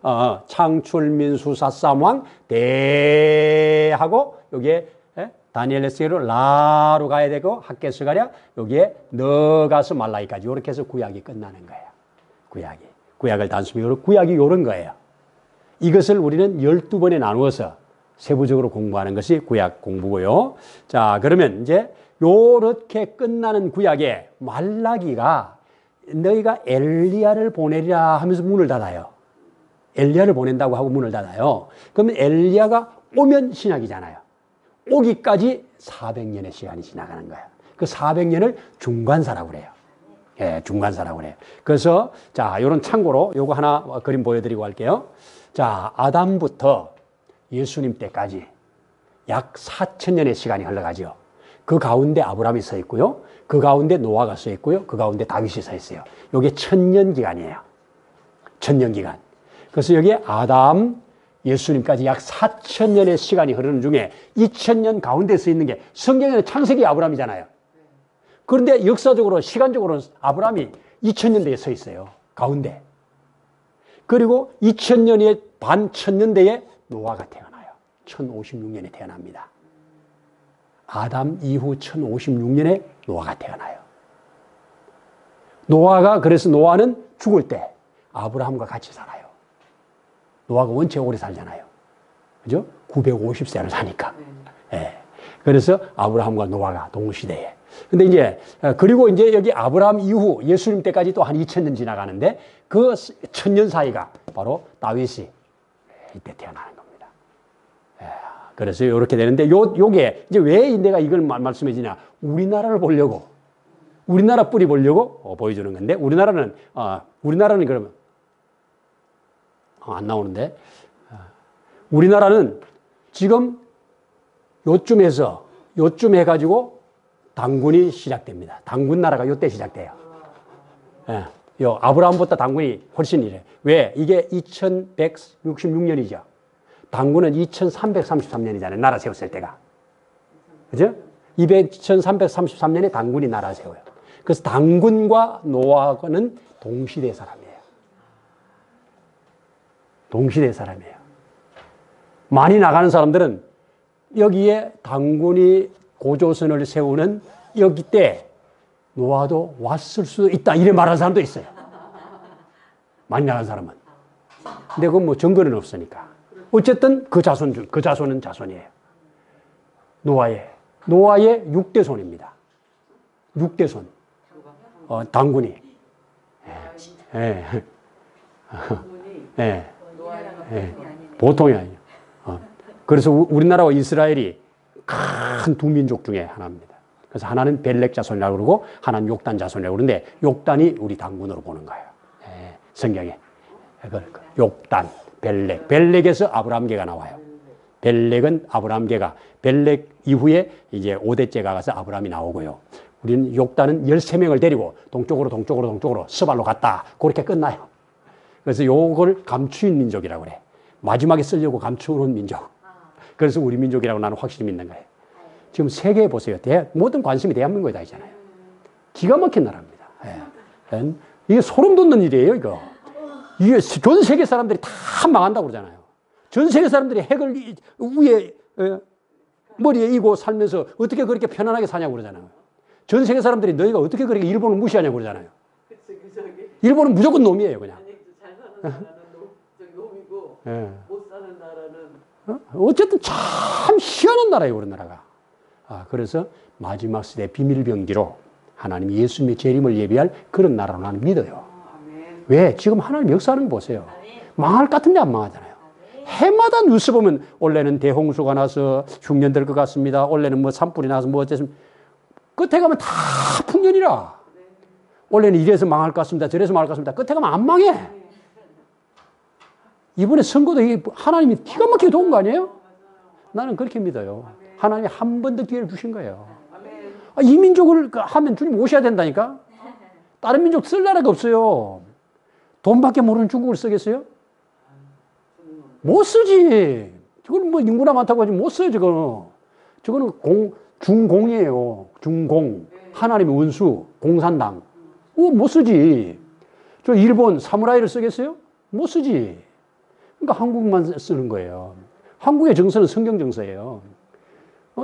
창출민수사삼왕 대하고 여기에 다니엘 에스겔로 라로 가야 되고 학개스가랴 여기에 너 가서 말라기까지 이렇게 해서 구약이 끝나는 거예요. 구약을 단순히 구약이 이런 거예요. 이것을 우리는 12번에 나누어서 세부적으로 공부하는 것이 구약 공부고요. 자, 그러면 이제 요렇게 끝나는 구약에 말라기가 너희가 엘리야를 보내리라 하면서 문을 닫아요. 엘리야를 보낸다고 하고 문을 닫아요. 그러면 엘리야가 오면 신약이잖아요. 오기까지 400년의 시간이 지나가는 거예요. 그 400년을 중간사라고 그래요. 예, 중간사라고 그래요. 그래서 자, 요런 참고로 요거 하나 그림 보여드리고 할게요. 자, 아담부터 예수님 때까지 약 4000년의 시간이 흘러가죠. 그 가운데 아브라함이 서 있고요. 그 가운데 노아가 서 있고요. 그 가운데 다윗이 서 있어요. 요게 1000년 기간이에요. 1000년 기간. 그래서 여기에 아담, 예수님까지 약 4000년의 시간이 흐르는 중에 2000년 가운데 서 있는 게 성경에는 창세기 아브라함이잖아요. 그런데 역사적으로, 시간적으로는 아브라함이 2000년대에 서 있어요. 가운데. 그리고 2000년의 반 1000년대에 노아가 태어나요. 1056년에 태어납니다. 아담 이후 1056년에 노아가 태어나요. 그래서 노아는 죽을 때 아브라함과 같이 살아요. 노아가 원체 오래 살잖아요. 그죠? 950세를 사니까. 예. 그래서 아브라함과 노아가 동시대에. 근데 이제, 그리고 이제 여기 아브라함 이후 예수님 때까지 또 한 2000년 지나가는데 그 1000년 사이가 바로 다윗이 이때 태어나는 겁니다. 예. 그래서 이렇게 되는데 요게 이제 왜 내가 이걸 말씀해 주냐. 우리나라를 보려고, 우리나라 뿌리 보려고 보여주는 건데 우리나라는 그러면 안 나오는데 우리나라는 지금 요쯤 해가지고 당군이 시작됩니다. 당군 나라가 요때 시작돼요. 예, 요 아브라함보다 당군이 훨씬 이래. 왜? 이게 2166년이죠. 당군은 2333년이잖아요. 나라 세웠을 때가. 그죠? 2333년에 당군이 나라 세워요. 그래서 당군과 노아는 동시대 사람이에요. 동시대 사람이에요. 많이 나가는 사람들은 여기에 당군이 고조선을 세우는 여기 때 노아도 왔을 수도 있다. 이래 말하는 사람도 있어요. 많이 나가는 사람은. 근데 그건 뭐 증거는 없으니까. 어쨌든 그 자손은 자손이에요. 노아의 6대손입니다. 6대손. 당군이. 예. 예. 예. 보통이 아니에요. 그래서 우리나라와 이스라엘이 큰 두 민족 중에 하나입니다. 그래서 하나는 벨렉 자손이라고 그러고 하나는 욕단 자손이라고 그러는데 욕단이 우리 당군으로 보는 거예요. 예. 성경에. 욕단, 벨렉에서 아브라함계가 나와요. 벨렉은 아브라함계가, 벨렉 이후에 이제 5대째가 가서 아브라함이 나오고요. 우리는 욕단은 13명을 데리고 동쪽으로 스발로 갔다. 그렇게 끝나요. 그래서 요걸 감추인 민족이라고 그래. 마지막에 쓰려고 감추는 민족. 그래서 우리 민족이라고 나는 확실히 믿는 거예요. 지금 세계에 보세요. 모든 관심이 대한민국에 다 있잖아요. 기가 막힌 나라입니다. 예. 이게 소름 돋는 일이에요, 이거. 이게 전 세계 사람들이 다 망한다고 그러잖아요. 전 세계 사람들이 핵을 위에, 머리에 이고 살면서 어떻게 그렇게 편안하게 사냐고 그러잖아요. 전 세계 사람들이 너희가 어떻게 그렇게 일본을 무시하냐고 그러잖아요. 일본은 무조건 놈이에요, 그냥. 잘 사는 나라는 놈이고, 못 사는 나라는. 어쨌든 참 희한한 나라예요, 우리나라가. 그래서 마지막 시대 비밀병기로 하나님 예수님의 재림을 예비할 그런 나라로 나는 믿어요. 왜? 지금 하나님 역사하는 거 보세요. 망할 것 같은데 안 망하잖아요. 해마다 뉴스 보면 원래는 대홍수가 나서 흉년될 것 같습니다. 원래는 뭐 산불이 나서 뭐 어쨌든 끝에 가면 다 풍년이라. 원래는 이래서 망할 것 같습니다. 저래서 망할 것 같습니다. 끝에 가면 안 망해. 이번에 선거도 하나님이 기가 막히게 도운 거 아니에요? 나는 그렇게 믿어요. 하나님이 한 번 더 기회를 주신 거예요. 이 민족을 하면 주님 오셔야 된다니까? 다른 민족 쓸 나라가 없어요. 돈밖에 모르는 중국을 쓰겠어요? 못 쓰지. 저거는 뭐 인구나 많다고 하지 못 써요, 저거는 중공이에요. 중공. 하나님의 원수, 공산당. 못 쓰지. 저 일본 사무라이를 쓰겠어요? 못 쓰지. 그러니까 한국만 쓰는 거예요. 한국의 정서는 성경 정서예요.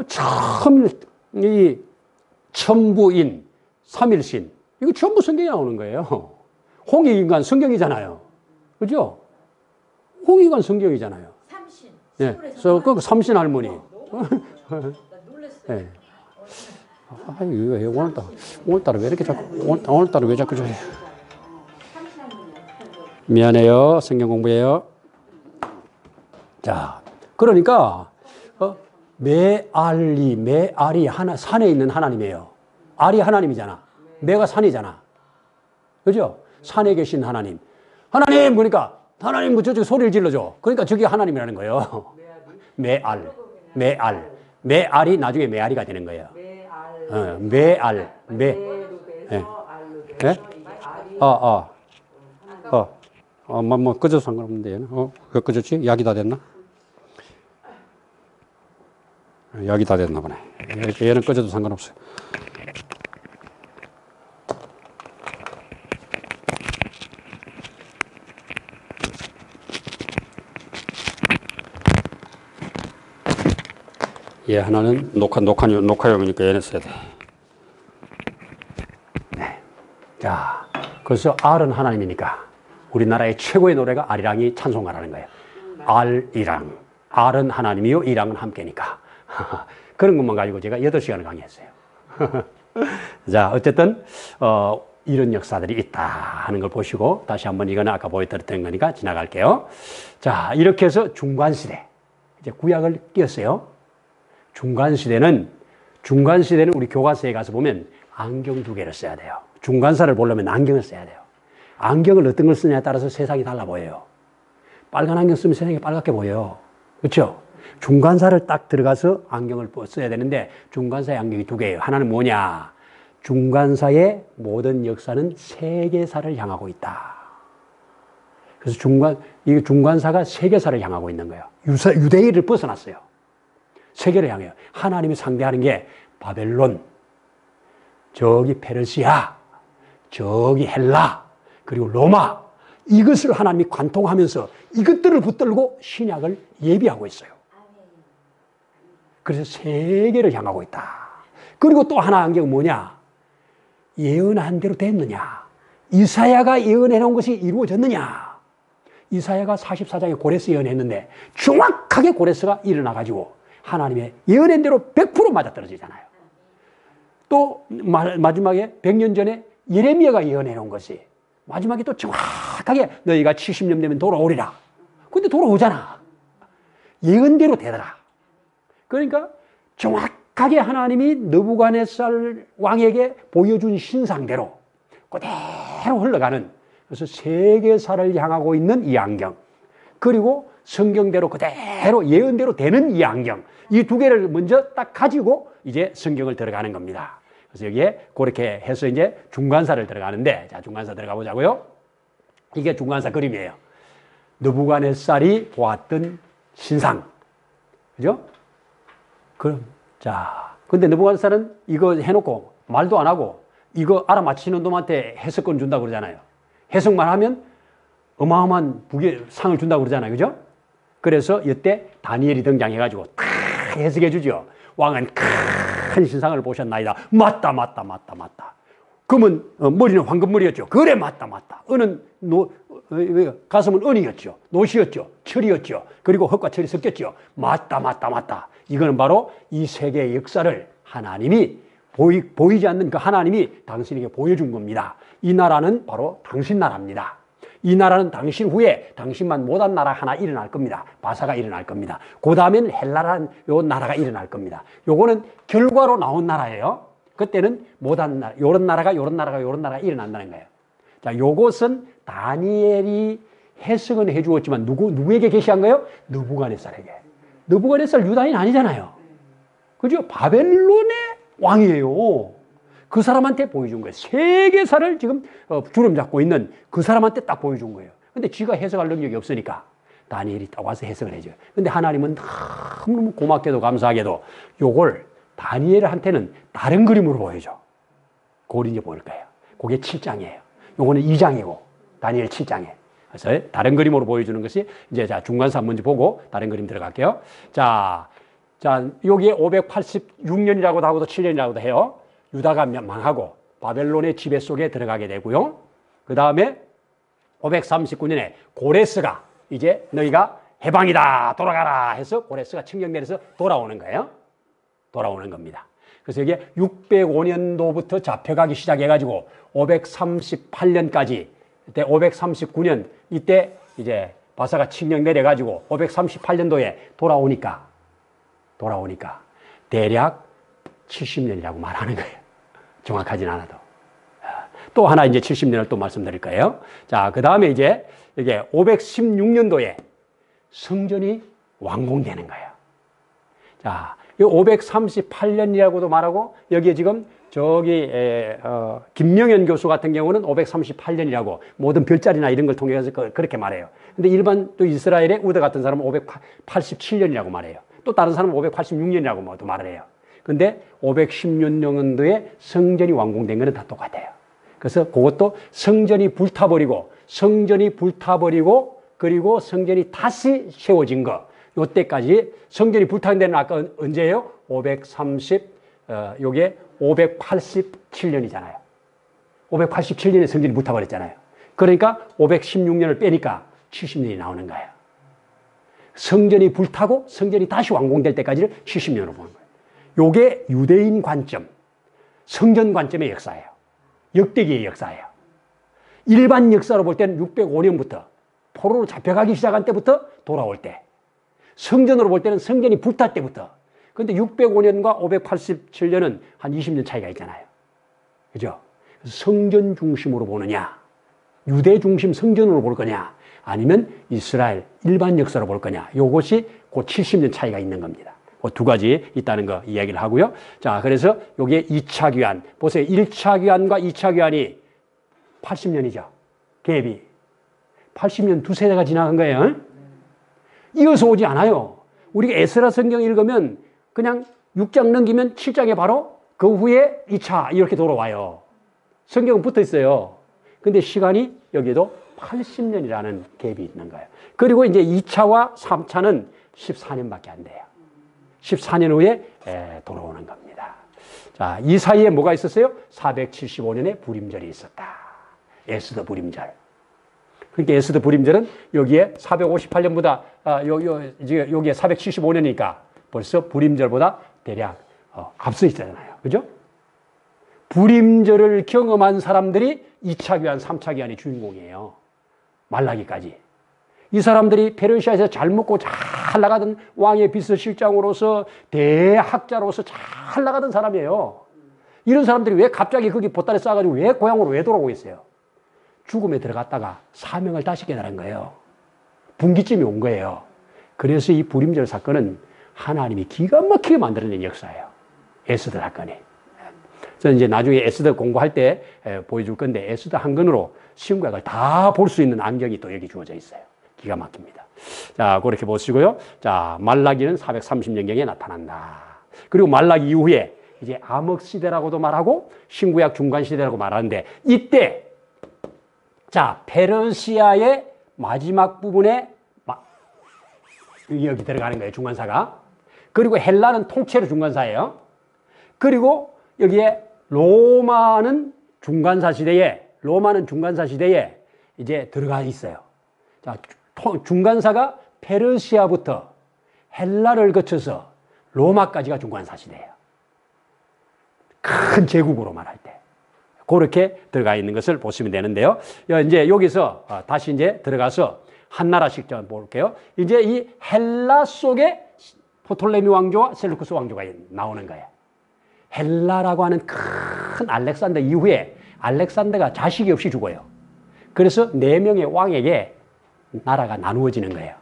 참, 이 천부인, 삼일신. 이거 전부 성경에 나오는 거예요. 홍익인간 성경이잖아요. 그죠? 홍익인간 성경이잖아요. 예, 그 삼신 할머니. 예. 아유, 오늘따라 왜 이렇게 자꾸, 오늘따라 왜 자꾸 저래. 미안해요. 성경 공부해요. 자, 그러니까, 메알이 산에 있는 하나님이에요. 알이 하나님이잖아. 메가 산이잖아. 그죠? 산에 계신 하나님. 하나님! 그러니까, 하나님, 저쪽에 소리를 질러줘. 그러니까 저게 하나님이라는 거예요. 메알이 나중에 메아리가 되는 거예요. 메알. 꺼져서 상관없는데, 얘는. 왜 꺼졌지? 약이 다 됐나? 약이 다 됐나 보네. 얘는 꺼져도 상관없어요. 얘 하나는 녹화용이니까 얘는 써야 돼. 네. 자, 그래서 알은 하나님이니까 우리나라의 최고의 노래가 아리랑이 찬송가라는 거예요. 알이랑. 알은 하나님이요, 이랑은 함께니까. 그런 것만 가지고 제가 8시간을 강의했어요. 자, 어쨌든, 이런 역사들이 있다 하는 걸 보시고, 다시 한번 이거는 아까 보여드렸던 거니까 지나갈게요. 자, 이렇게 해서 중간시대. 이제 구약을 띄었어요. 중간시대는 우리 교과서에 가서 보면 안경 2개를 써야 돼요. 중간사를 보려면 안경을 써야 돼요. 안경을 어떤 걸 쓰냐에 따라서 세상이 달라 보여요. 빨간 안경 쓰면 세상이 빨갛게 보여요. 그렇죠? 중간사를 딱 들어가서 안경을 써야 되는데 중간사의 안경이 2개예요. 하나는 뭐냐? 중간사의 모든 역사는 세계사를 향하고 있다. 그래서 이 중간사가 세계사를 향하고 있는 거예요. 유대인을 벗어났어요. 세계를 향해요. 하나님이 상대하는 게 바벨론, 저기 페르시아, 저기 헬라, 그리고 로마, 이것을 하나님이 관통하면서 이것들을 붙들고 신약을 예비하고 있어요. 그래서 세계를 향하고 있다. 그리고 또 하나 안경은 뭐냐? 예언한 대로 됐느냐? 이사야가 예언해 놓은 것이 이루어졌느냐? 이사야가 44장에 고레스 예언했는데 정확하게 고레스가 일어나가지고 하나님의 예언한 대로 100% 맞아떨어지잖아요. 또 마지막에 100년 전에 예레미야가 예언해 놓은 것이 마지막에 또 정확하게 너희가 70년 되면 돌아오리라. 근데 돌아오잖아. 예언대로 되더라. 그러니까 정확하게 하나님이 느부갓네살 왕에게 보여준 신상대로 그대로 흘러가는, 그래서 세계사를 향하고 있는 이 안경, 그리고 성경대로 그대로 예언대로 되는 이 안경, 이 2개를 먼저 딱 가지고 이제 성경을 들어가는 겁니다. 그래서 여기에 그렇게 해서 이제 중간사를 들어가는데, 자, 중간사 들어가 보자고요. 이게 중간사 그림이에요. 느부갓네살이 보았던 신상. 그죠? 그럼, 자, 근데 느부갓네살은 이거 해놓고 말도 안 하고 이거 알아맞히는 놈한테 해석권 준다고 그러잖아요. 해석만 하면 어마어마한 상을 준다고 그러잖아요. 그죠? 그래서 이때 다니엘이 등장해가지고 다 해석해 주죠. 왕은 큰 신상을 보셨나이다. 맞다. 그러면 머리는 황금머리였죠. 그래, 맞다. 은은 가슴은 은이었죠. 노시였죠. 철이었죠. 그리고 흙과 철이 섞였죠. 맞다. 이거는 바로 이 세계의 역사를 하나님이 보이지 않는 그 하나님이 당신에게 보여준 겁니다. 이 나라는 바로 당신 나라입니다. 이 나라는 당신 후에 당신만 못한 나라 하나 일어날 겁니다. 바사가 일어날 겁니다. 그 다음에는 헬라라는 요 나라가 일어날 겁니다. 요거는 결과로 나온 나라예요. 그때는 못한 나라, 요런 나라가 일어난다는 거예요. 자, 요것은 다니엘이 해석은 해주었지만 누구에게 계시한 거예요? 느부갓네살에게. 느부갓네살 유다인 아니잖아요. 그죠? 바벨론의 왕이에요. 그 사람한테 보여준 거예요. 세계사를 지금 주름 잡고 있는 그 사람한테 딱 보여준 거예요. 근데 지가 해석할 능력이 없으니까 다니엘이 딱 와서 해석을 해줘요. 근데 하나님은 너무 고맙게도 감사하게도 요걸 다니엘한테는 다른 그림으로 보여줘. 그걸 이제 보일 거예요. 그게 7장이에요. 요거는 2장이고 다니엘 7장에. 그래서 다른 그림으로 보여주는 것이 이제 자, 중간사 먼저 보고 다른 그림 들어갈게요. 자, 여기에 586년이라고도 하고도 7년이라고도 해요. 유다가 망하고 바벨론의 지배 속에 들어가게 되고요. 그 다음에 539년에 고레스가 이제 너희가 해방이다, 돌아가라 해서 고레스가 칙령 내려서 돌아오는 거예요. 돌아오는 겁니다. 그래서 이게 605년도부터 잡혀가기 시작해가지고 538년까지, 그때 539년 이때 이제 바사가 칙령 내려가지고 538년도에 돌아오니까 대략 70년이라고 말하는 거예요. 정확하진 않아도. 또 하나 이제 70년을 또 말씀드릴 거예요. 자, 그 다음에 이제 이게 516년도에 성전이 완공되는 거예요. 자, 이 538년이라고도 말하고, 여기에 지금 저기 김명현 교수 같은 경우는 538년이라고 모든 별자리나 이런 걸 통해서 그렇게 말해요. 근데 일반 또 이스라엘의 우드 같은 사람은 587년이라고 말해요. 또 다른 사람은 586년이라고 말을 해요. 근데 516년도에 성전이 완공된 거는 다 똑같아요. 그래서 그것도 성전이 불타버리고 그리고 성전이 다시 세워진 거, 요때까지 성전이 불타는 데는 아까 언제예요? 요게 587년이잖아요. 587년에 성전이 불타버렸잖아요. 그러니까 516년을 빼니까 70년이 나오는 거예요. 성전이 불타고 성전이 다시 완공될 때까지를 70년으로 보는 거예요. 요게 유대인 관점, 성전 관점의 역사예요. 역대기의 역사예요. 일반 역사로 볼 때는 605년부터 포로로 잡혀가기 시작한 때부터 돌아올 때, 성전으로 볼 때는 성전이 불탈 때부터. 그런데 605년과 587년은 한 20년 차이가 있잖아요. 그죠? 그래서 성전 중심으로 보느냐, 유대 중심 성전으로 볼 거냐, 아니면 이스라엘 일반 역사로 볼 거냐, 요것이 그 70년 차이가 있는 겁니다. 그 두 가지 있다는 거 이야기를 하고요. 자, 그래서 요게 2차 귀환. 보세요. 1차 귀환과 2차 귀환이 80년이죠. 갭이. 80년 두 세대가 지나간 거예요. 이어서 오지 않아요. 우리가 에스라 성경 읽으면 그냥 6장 넘기면 7장에 바로 그 후에 2차 이렇게 돌아와요. 성경은 붙어 있어요. 근데 시간이 여기에도 80년이라는 갭이 있는 거예요. 그리고 이제 2차와 3차는 14년밖에 안 돼요. 14년 후에 돌아오는 겁니다. 자, 이 사이에 뭐가 있었어요? 475년에 불임절이 있었다. 에스더 불임절. 그러니까 에스더 불임절은 여기에 458년보다 여기에 475년이니까 벌써 불임절보다 대략 앞서 있잖아요. 그죠? 불임절을 경험한 사람들이 2차 귀환, 3차 귀환의 주인공이에요. 말라기까지. 이 사람들이 페르시아에서 잘 먹고 잘 나가던 왕의 비서실장으로서 대학자로서 잘 나가던 사람이에요. 이런 사람들이 왜 갑자기 거기 보따리 싸가지고 왜 고향으로 왜 돌아오고 있어요? 죽음에 들어갔다가 사명을 다시 깨달은 거예요. 분기점이 온 거예요. 그래서 이 불임절 사건은 하나님이 기가 막히게 만들어낸 역사예요. 에스더 사건이. 저는 이제 나중에 에스더 공부할 때 보여줄 건데, 에스더 한 권으로 신구약을 다 볼 수 있는 안경이 또 여기 주어져 있어요. 기가 막힙니다. 자, 그렇게 보시고요. 자, 말라기는 430년경에 나타난다. 그리고 말라기 이후에 이제 암흑 시대라고도 말하고 신구약 중간 시대라고 말하는데, 이때 자, 페르시아의 마지막 부분에 여기 들어가는 거예요. 중간사가. 그리고 헬라는 통째로 중간사예요. 그리고 여기에 로마는 중간사 시대에 이제 들어가 있어요. 자, 중간사가 페르시아부터 헬라를 거쳐서 로마까지가 중간사 시대예요. 큰 제국으로 말할 때. 그렇게 들어가 있는 것을 보시면 되는데요. 이제 여기서 다시 이제 들어가서 한 나라씩 좀 볼게요. 이제 이 헬라 속에 포톨레미 왕조와 셀루쿠스 왕조가 나오는 거예요. 헬라라고 하는 큰 알렉산더 이후에 알렉산더가 자식이 없이 죽어요. 그래서 4명의 왕에게 나라가 나누어지는 거예요.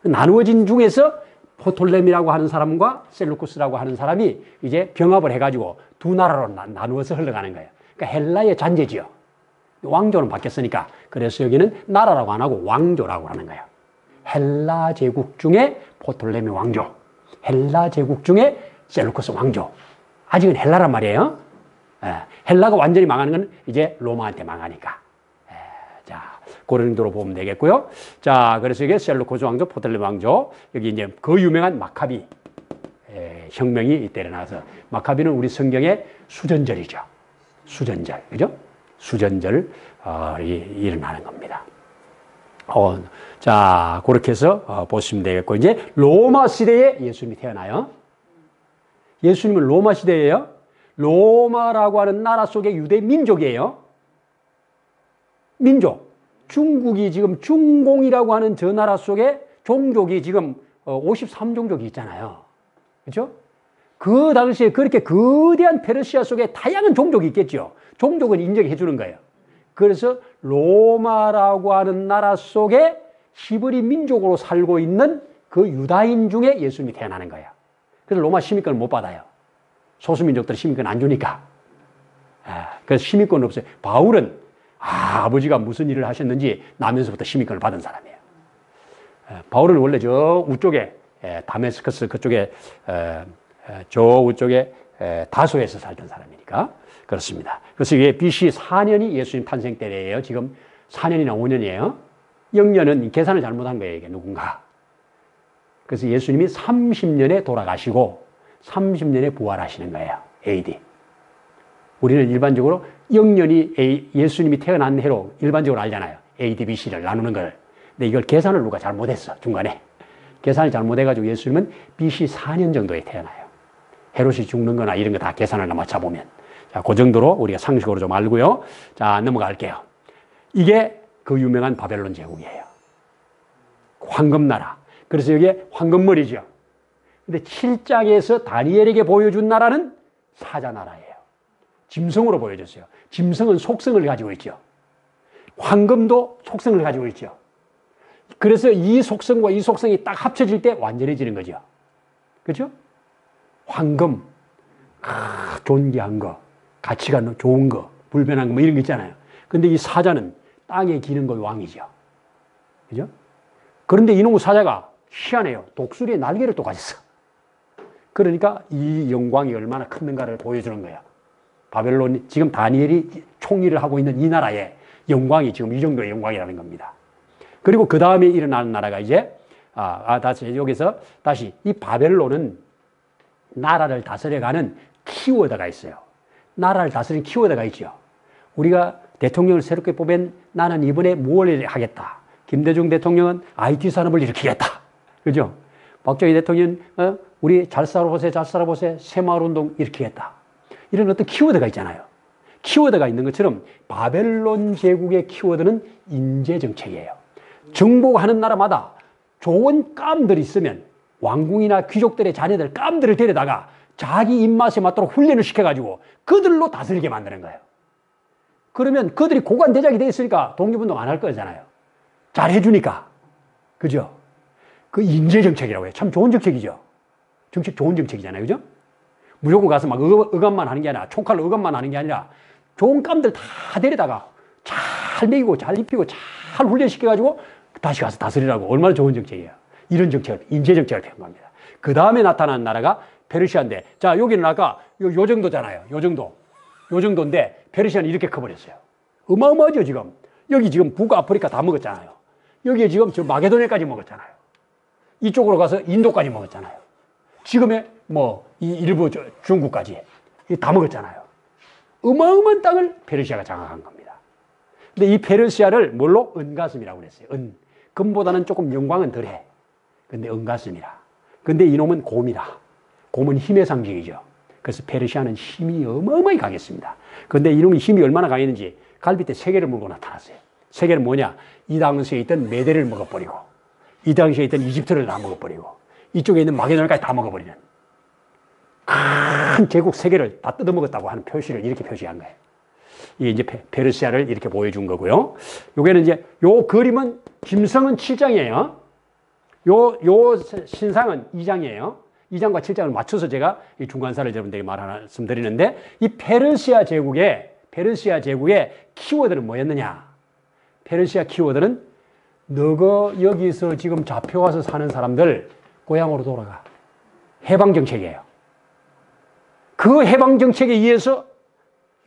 나누어진 중에서 포톨레미라고 하는 사람과 셀루쿠스라고 하는 사람이 이제 병합을 해가지고 두 나라로 나누어서 흘러가는 거예요. 그러니까 헬라의 잔재지요. 왕조는 바뀌었으니까. 그래서 여기는 나라라고 안 하고 왕조라고 하는 거예요. 헬라 제국 중에 포톨레미 왕조, 헬라 제국 중에 셀루쿠스 왕조. 아직은 헬라란 말이에요. 헬라가 완전히 망하는 건 이제 로마한테 망하니까. 자, 그런 정도로 보면 되겠고요. 자, 그래서 이게 셀루쿠스 왕조, 포톨레미 왕조. 여기 이제 그 유명한 마카비 혁명이 이때 일어나서, 마카비는 우리 성경의 수전절이죠. 수전절, 그죠? 수전절 일어나는 겁니다. 자, 그렇게 해서 보시면 되겠고, 이제 로마 시대에 예수님이 태어나요. 예수님은 로마 시대예요. 로마라고 하는 나라 속의 유대 민족이에요. 민족. 중국이 지금 중공이라고 하는 저 나라 속에 종족이 지금 53종족이 있잖아요. 그렇죠? 그 당시에 그렇게 거대한 페르시아 속에 다양한 종족이 있겠죠. 종족은 인정해 주는 거예요. 그래서 로마라고 하는 나라 속에 히브리 민족으로 살고 있는 그 유다인 중에 예수님이 태어나는 거예요. 그래서 로마 시민권을 못 받아요. 소수민족들 시민권 안 주니까. 그래서 시민권은 없어요. 바울은 아버지가 무슨 일을 하셨는지 나면서부터 시민권을 받은 사람이에요. 바울은 원래 저 우쪽에 다메스커스 그쪽에 저 우쪽에 다소에서 살던 사람이니까 그렇습니다. 그래서 이게 BC 4년이 예수님 탄생 때래요. 지금 4년이나 5년이에요. 0년은 계산을 잘못한 거예요. 이게 누군가. 그래서 예수님이 30년에 돌아가시고 30년에 부활하시는 거예요. AD. 우리는 일반적으로 0년이 예수님이 태어난 해로 일반적으로 알잖아요. AD, BC를 나누는 걸. 근데 이걸 계산을 누가 잘못했어. 중간에. 계산을 잘못해가지고 예수님은 BC 4년 정도에 태어나요. 헤롯이 죽는 거나 이런 거 다 계산을 맞춰보면. 자, 그 정도로 우리가 상식으로 좀 알고요. 자, 넘어갈게요. 이게 그 유명한 바벨론 제국이에요. 황금나라. 그래서 이게 황금머리죠. 근데 7장에서 다니엘에게 보여준 나라는 사자나라예요. 짐승으로 보여줬어요. 짐승은 속성을 가지고 있죠. 황금도 속성을 가지고 있죠. 그래서 이 속성과 이 속성이 딱 합쳐질 때 완전해지는 거죠. 그렇죠? 황금, 존귀한 거, 가치가 좋은 거, 불변한 거, 뭐 이런 거 있잖아요. 근데 이 사자는 땅에 기는 거의 왕이죠. 그죠? 그런데 이놈의 사자가 희한해요. 독수리의 날개를 또 가졌어. 그러니까 이 영광이 얼마나 큰가를 보여주는 거예요. 바벨론, 지금 다니엘이 총리를 하고 있는 이 나라의 영광이 지금 이 정도의 영광이라는 겁니다. 그리고 그 다음에 일어나는 나라가 이제, 다시 여기서 다시 이 바벨론은 나라를 다스려가는 키워드가 있어요. 나라를 다스리는 키워드가 있죠. 우리가 대통령을 새롭게 뽑은 나는 이번에 무엇을 하겠다. 김대중 대통령은 IT 산업을 일으키겠다. 그죠? 박정희 대통령은 우리 잘 살아보세, 잘 살아보세, 새마을운동 일으키겠다. 이런 어떤 키워드가 있잖아요. 키워드가 있는 것처럼 바벨론 제국의 키워드는 인재정책이에요. 정복하는 나라마다 좋은 깜들이 있으면 왕궁이나 귀족들의 자녀들 깜들을 데려다가 자기 입맛에 맞도록 훈련을 시켜가지고 그들로 다스리게 만드는 거예요. 그러면 그들이 고관대장이 돼 있으니까 독립운동 안 할 거잖아요. 잘 해주니까. 그죠? 그 인재정책이라고 해요. 참 좋은 정책이죠. 정책 좋은 정책이잖아요. 그죠? 무조건 가서 막 의감만 하는 게 아니라, 총칼로 의감만 하는 게 아니라 좋은 깜들 다 데려다가 잘 먹이고 잘 입히고 잘 훈련시켜가지고 다시 가서 다스리라고. 얼마나 좋은 정책이에요. 이런 정책을, 인재정책을 펴는 겁니다. 그 다음에 나타난 나라가 페르시아인데, 자, 여기는 아까 요 정도잖아요. 요 정도. 요 정도인데 페르시아는 이렇게 커버렸어요. 어마어마하죠, 지금. 여기 지금 북아프리카 다 먹었잖아요. 여기에 지금 저 마게도니아까지 먹었잖아요. 이쪽으로 가서 인도까지 먹었잖아요. 지금의 이 일부 중국까지 다 먹었잖아요. 어마어마한 땅을 페르시아가 장악한 겁니다. 근데 이 페르시아를 뭘로? 은가슴이라고 그랬어요. 금보다는 조금 영광은 덜해. 근데 은가슴이라. 근데 이놈은 곰이라. 곰은 힘의 상징이죠. 그래서 페르시아는 힘이 어마어마히 강했습니다. 근데 이놈이 힘이 얼마나 강했는지 갈빗대 3개를 물고 나타났어요. 3개는 뭐냐? 이 당시에 있던 메대를 먹어버리고, 이 당시에 있던 이집트를 다 먹어버리고, 이쪽에 있는 마게도니아까지 다 먹어버리는 큰 제국 3개를 다 뜯어먹었다고 하는 표시를 이렇게 표시한 거예요. 이게 이제 페르시아를 이렇게 보여준 거고요. 요게는 이제, 요 그림은, 김성은 7장이에요. 요 신상은 2장이에요. 2장과 7장을 맞춰서 제가 이 중간사를 여러분들에게 말씀드리는데, 이 페르시아 제국의 키워드는 뭐였느냐? 페르시아 키워드는, 너가 여기서 지금 잡혀와서 사는 사람들 고향으로 돌아가. 해방정책이에요. 그 해방정책에 의해서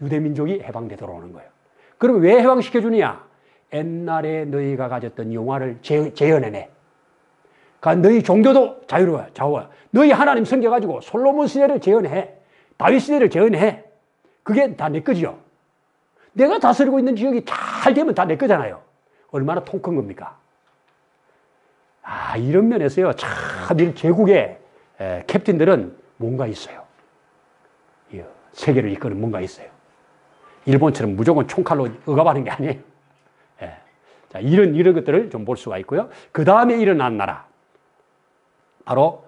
유대민족이 해방되도록 하는 거예요. 그럼 왜 해방시켜주느냐? 옛날에 너희가 가졌던 영화를 재현해내. 그러니까 너희 종교도 자유로워, 좌우야. 너희 하나님 섬겨가지고 솔로몬 시대를 재현해. 다윗 시대를 재현해. 그게 다 내 거지요. 내가 다스리고 있는 지역이 잘 되면 다 내 거잖아요. 얼마나 통 큰 겁니까? 이런 면에서요, 참, 이 제국의 캡틴들은 뭔가 있어요. 세계를 이끄는 뭔가 있어요. 일본처럼 무조건 총칼로 억압하는 게 아니에요. 자, 이런 것들을 좀 볼 수가 있고요. 그 다음에 일어난 나라. 바로,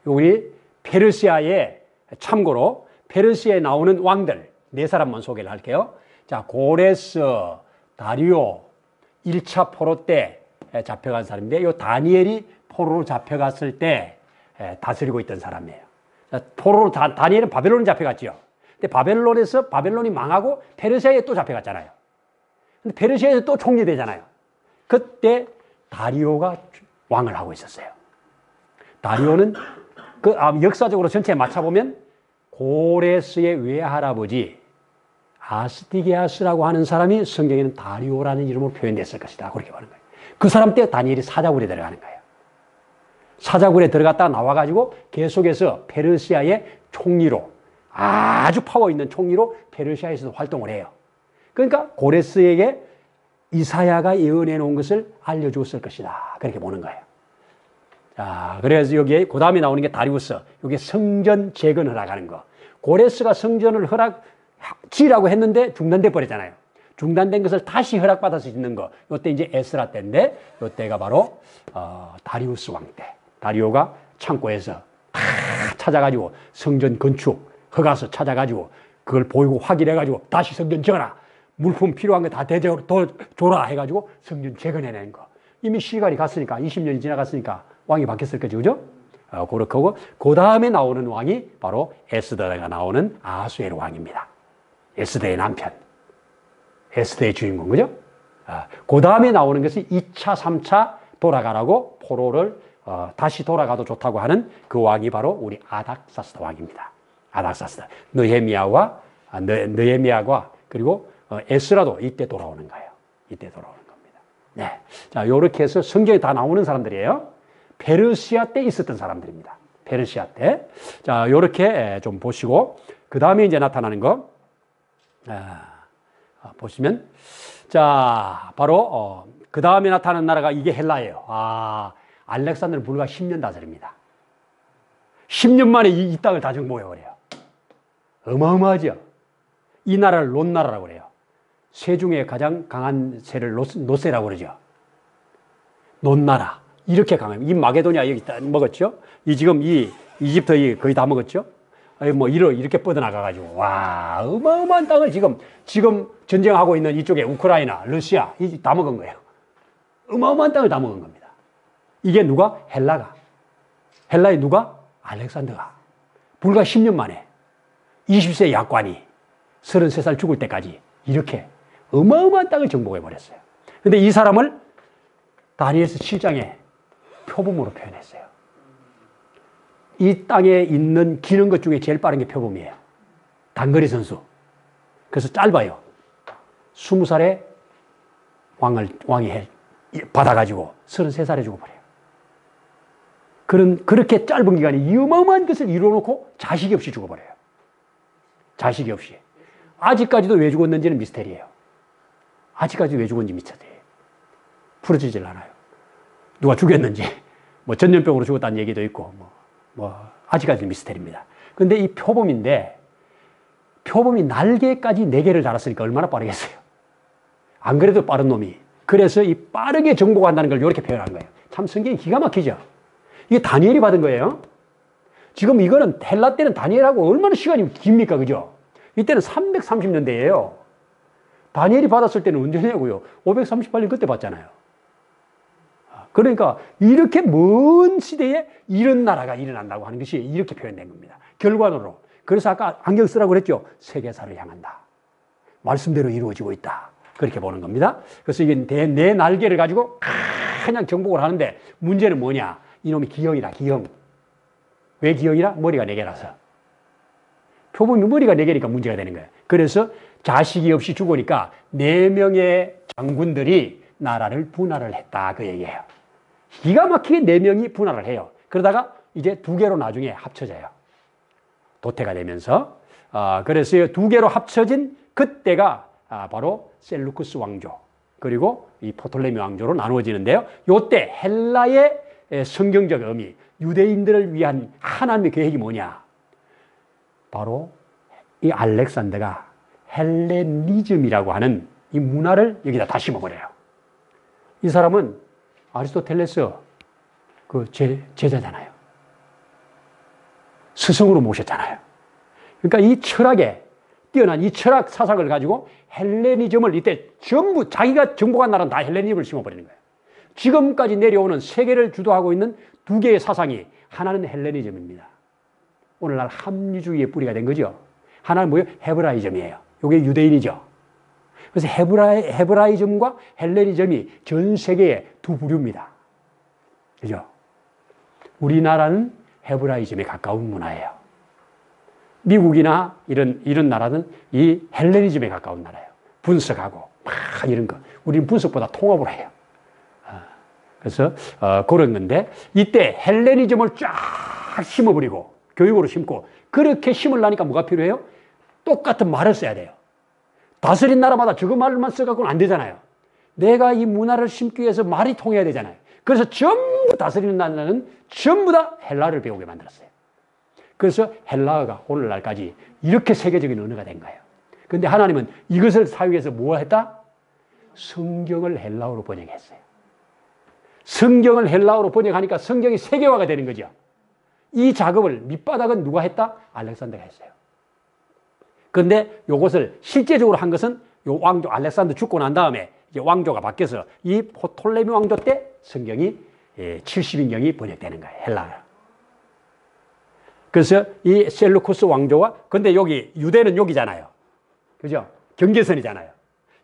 우리 페르시아의, 참고로, 페르시아에 나오는 왕들, 네 사람만 소개를 할게요. 자, 고레스, 다리오, 1차 포로 때 잡혀간 사람인데, 이 다니엘이 포로로 잡혀갔을 때 다스리고 있던 사람이에요. 자, 포로로 다니엘은 바벨론에 잡혀갔죠. 근데 바벨론이 망하고 페르시아에 또 잡혀갔잖아요. 근데 페르시아에서 또 총리되잖아요. 그때 다리오가 왕을 하고 있었어요. 다리오는 역사적으로 전체에 맞춰보면 고레스의 외할아버지 아스티게아스라고 하는 사람이 성경에는 다리오라는 이름으로 표현됐을 것이다. 그렇게 보는 거예요. 그 사람 때 다니엘이 사자굴에 들어가는 거예요. 사자굴에 들어갔다가 나와가지고 계속해서 페르시아의 총리로, 아주 파워 있는 총리로 페르시아에서도 활동을 해요. 그러니까 고레스에게 이사야가 예언해 놓은 것을 알려주었을 것이다. 그렇게 보는 거예요. 자, 그래서 여기에 그 다음에 나오는 게 다리우스. 여기 성전 재건 허락하는 거. 고레스가 성전을 지으라고 했는데 중단돼 버렸잖아요. 중단된 것을 다시 허락받아서 짓는 거. 이때 이제 에스라 때인데, 이때가 바로 다리우스 왕 때. 다리오가 창고에서 다 찾아가지고 성전 건축 허가서 찾아가지고 그걸 보이고 확인해가지고 다시 성전 지어라. 물품 필요한 거 다 대대로 줘라 해가지고 성전 재건해낸 거. 이미 시간이 갔으니까 20년이 지나갔으니까 왕이 바뀌었을 거죠. 그죠? 그렇게 하고 그 다음에 나오는 왕이 바로 에스더가 나오는 아하수에르 왕입니다. 에스더의 남편. 에스더의 주인공. 그죠? 그 다음에 나오는 것이 2차, 3차 돌아가라고 포로를 다시 돌아가도 좋다고 하는 그 왕이 바로 우리 아닥사스다 왕입니다. 아닥사스다. 느헤미야와 그리고 에스라도 이때 돌아오는 거예요. 이때 돌아오는 겁니다. 네. 자, 요렇게 해서 성경에 다 나오는 사람들이에요. 페르시아 때 있었던 사람들입니다. 페르시아 때. 자, 요렇게 좀 보시고, 그 다음에 이제 나타나는 거, 보시면, 자, 바로, 그 다음에 나타나는 나라가 이게 헬라예요. 알렉산더는 불과 10년 다스립니다. 10년 만에 이 땅을 다 정복해버려요. 어마어마하죠? 이 나라를 롯나라라고 그래요. 세 중에 가장 강한 세를 노세라고 그러죠. 롯나라. 이렇게 강합니다. 이 마게도니아 여기 먹었죠? 지금 이집트 거의 다 먹었죠? 뭐 이렇게 뻗어나가가지고 와 어마어마한 땅을 지금 전쟁하고 있는 이쪽에 우크라이나, 러시아 다 먹은 거예요. 어마어마한 땅을 다 먹은 겁니다. 이게 누가? 헬라의 누가? 알렉산더가 불과 10년 만에 20세 약관이 33살 죽을 때까지 이렇게 어마어마한 땅을 정복해 버렸어요. 근데 이 사람을 다니엘서 7장에 표범으로 표현했어요. 이 땅에 있는 기는 것 중에 제일 빠른 게 표범이에요. 단거리 선수. 그래서 짧아요. 20살에 왕이 받아가지고 33살에 죽어버려요. 그렇게 짧은 기간에 이 어마어마한 것을 이루어놓고 자식이 없이 죽어버려요. 자식이 없이. 아직까지도 왜 죽었는지는 미스테리예요. 아직까지 왜 죽었는지 미스테리예요. 풀어지질 않아요. 누가 죽였는지, 뭐 전염병으로 죽었다는 얘기도 있고, 아직까지 미스테리입니다. 근데 이 표범인데, 표범이 날개까지 4개를 달았으니까 얼마나 빠르겠어요. 안 그래도 빠른 놈이. 그래서 이 빠르게 정복한다는 걸 이렇게 표현한 거예요. 참 성경이 기가 막히죠. 이게 다니엘이 받은 거예요. 지금 이거는 헬라 때는 다니엘하고 얼마나 시간이 깁니까? 그죠? 이때는 330년대예요. 다니엘이 받았을 때는 언제냐고요? 538년 그때 받잖아요. 그러니까 이렇게 먼 시대에 이런 나라가 일어난다고 하는 것이 이렇게 표현된 겁니다. 결과론으로. 그래서 아까 안경 쓰라고 그랬죠. 세계사를 향한다. 말씀대로 이루어지고 있다. 그렇게 보는 겁니다. 그래서 이게 내 날개를 가지고 그냥 정복을 하는데 문제는 뭐냐? 이놈이 기형이다. 기형. 왜 기형이라? 머리가 4개라서. 표범이 머리가 4개니까 문제가 되는 거예요. 그래서 자식이 없이 죽으니까 4명의 장군들이 나라를 분할을 했다. 그 얘기예요. 기가 막히게 4명이 분할을 해요. 그러다가 이제 2개로 나중에 합쳐져요. 도태가 되면서. 그래서 2개로 합쳐진 그때가 바로 셀루쿠스 왕조. 그리고 이 포톨레미 왕조로 나누어지는데요. 이때 헬라의 성경적 의미, 유대인들을 위한 하나님의 계획이 뭐냐? 바로 이 알렉산더가 헬레니즘이라고 하는 이 문화를 여기다 다 심어버려요. 이 사람은 아리스토텔레스 그 제자잖아요. 스승으로 모셨잖아요. 그러니까 이 철학에 뛰어난 이 철학 사상을 가지고 헬레니즘을 이때 전부 자기가 정복한 나라는 다 헬레니즘을 심어버리는 거예요. 지금까지 내려오는 세계를 주도하고 있는 두 개의 사상이 하나는 헬레니즘입니다. 오늘날 합리주의의 뿌리가 된 거죠. 하나는 뭐예요? 헤브라이즘이에요. 이게 유대인이죠. 그래서 헤브라이즘과 헬레니즘이 전 세계의 두 부류입니다. 그죠? 우리나라는 헤브라이즘에 가까운 문화예요. 미국이나 이런 나라는 이 헬레니즘에 가까운 나라예요. 분석하고 막 이런 거. 우리는 분석보다 통합을 해요. 그래서 그런 건데 이때 헬레니즘을 쫙 심어버리고 교육으로 심고 그렇게 심으려니까 뭐가 필요해요? 똑같은 말을 써야 돼요. 다스린 나라마다 저거 말만 써갖고는 안 되잖아요. 내가 이 문화를 심기 위해서 말이 통해야 되잖아요. 그래서 전부 다스리는 나라는 전부 다 헬라어를 배우게 만들었어요. 그래서 헬라어가 오늘날까지 이렇게 세계적인 언어가 된 거예요. 그런데 하나님은 이것을 사용해서 뭐 했다? 성경을 헬라어로 번역했어요. 성경을 헬라어로 번역하니까 성경이 세계화가 되는 거죠. 이 작업을 밑바닥은 누가 했다? 알렉산더가 했어요. 그런데 이것을 실제적으로 한 것은 요 왕조 알렉산더 죽고 난 다음에 이제 왕조가 바뀌어서 이 포톨레미 왕조 때 성경이 70인경이 번역되는 거예요. 헬라어. 그래서 이 셀루쿠스 왕조와 근데 여기 유대는 여기잖아요. 그죠? 경계선이잖아요.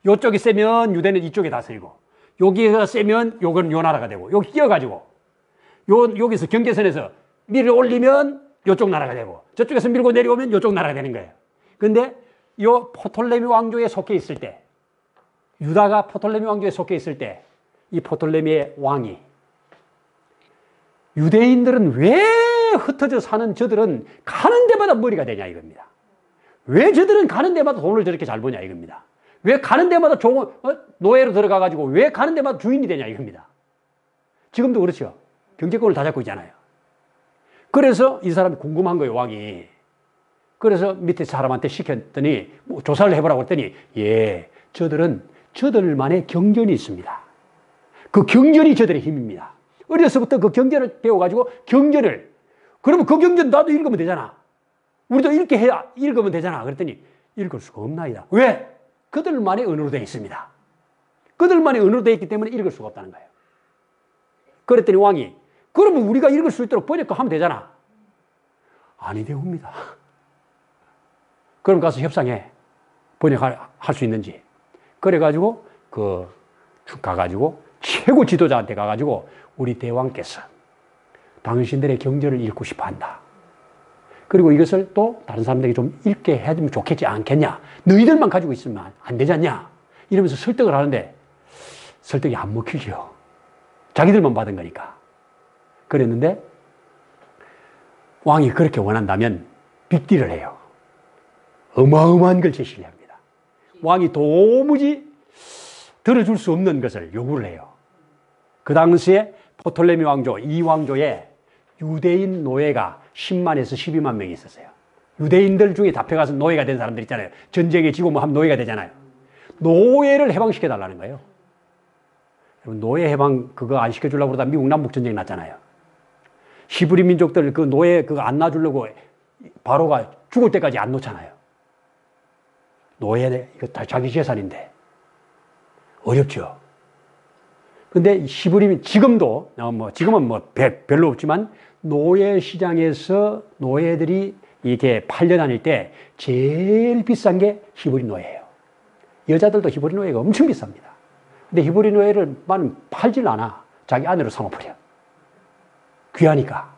요쪽이 세면 유대는 이쪽에 다스리고 여기가 세면 요건 요 나라가 되고 여기 끼어가지고 여기서 경계선에서 밀어 올리면 요쪽 나라가 되고 저쪽에서 밀고 내려오면 요쪽 나라가 되는 거예요. 근데 요 포톨레미 왕조에 속해 있을 때 유다가 포톨레미 왕조에 속해 있을 때 이 포톨레미의 왕이 유대인들은 왜 흩어져 사는 저들은 가는 데마다 머리가 되냐 이겁니다. 왜 저들은 가는 데마다 돈을 저렇게 잘 버냐 이겁니다. 왜 가는 데마다 노예로 들어가가지고 왜 가는 데마다 주인이 되냐 이겁니다. 지금도 그렇죠. 경제권을 다 잡고 있잖아요. 그래서 이 사람이 궁금한 거예요, 왕이. 그래서 밑에 사람한테 시켰더니 뭐 조사를 해보라고 했더니 저들은 저들만의 경전이 있습니다. 그 경전이 저들의 힘입니다. 어려서부터 그 경전을 배워가지고 경전을 그러면 그 경전 나도 읽으면 되잖아. 우리도 읽으면 되잖아. 그랬더니 읽을 수가 없나이다. 왜? 그들만의 언어로 되어 있습니다. 그들만의 언어로 되어 있기 때문에 읽을 수가 없다는 거예요. 그랬더니 왕이 그러면 우리가 읽을 수 있도록 번역하면 되잖아. 아니 되옵니다. 그럼 가서 협상해. 번역할 수 있는지. 그래가지고 가가지고 최고 지도자한테 가가지고 우리 대왕께서 당신들의 경전을 읽고 싶어 한다. 그리고 이것을 또 다른 사람들에게 좀 읽게 해주면 좋겠지 않겠냐. 너희들만 가지고 있으면 안 되지 않냐. 이러면서 설득을 하는데 설득이 안 먹히죠. 자기들만 받은 거니까. 그랬는데 왕이 그렇게 원한다면 빅딜을 해요. 어마어마한 걸 제시를 합니다. 왕이 도무지 들어줄 수 없는 것을 요구를 해요. 그 당시에 포톨레미 왕조, 이 왕조에 유대인 노예가 10만에서 12만 명이 있었어요. 유대인들 중에 잡혀가서 노예가 된 사람들 있잖아요. 전쟁에 지고 뭐 하면 노예가 되잖아요. 노예를 해방시켜 달라는 거예요. 여러분, 노예 해방 그거 안 시켜주려고 그러다 미국 남북전쟁 났잖아요. 히브리 민족들 그 노예 그거 안 놔주려고 바로가 죽을 때까지 안 놓잖아요. 노예, 이거 다 자기 재산인데. 어렵죠. 근데 지금도, 지금은 별로 없지만, 노예 시장에서 노예들이 이렇게 팔려다닐 때 제일 비싼 게 히브리 노예예요. 여자들도 히브리 노예가 엄청 비쌉니다. 근데 히브리 노예를 팔질 않아. 자기 아내로 삼아버려. 귀하니까.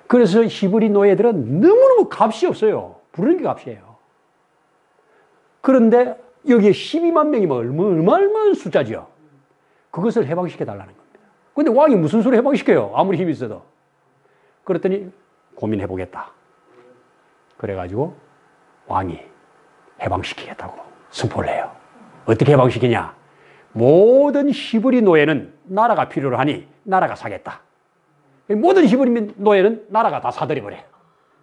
그래서 히브리 노예들은 너무너무 값이 없어요. 부르는 게 값이에요. 그런데 여기에 12만 명이면 얼마나 숫자죠. 그것을 해방시켜 달라는 겁니다. 근데 왕이 무슨 소리 해방시켜요? 아무리 힘이 있어도. 그랬더니 고민해 보겠다. 그래가지고 왕이 해방시키겠다고 선포를 해요. 어떻게 해방시키냐? 모든 히브리 노예는 나라가 필요로 하니 나라가 사겠다. 모든 히브리 노예는 나라가 다 사들여버려요.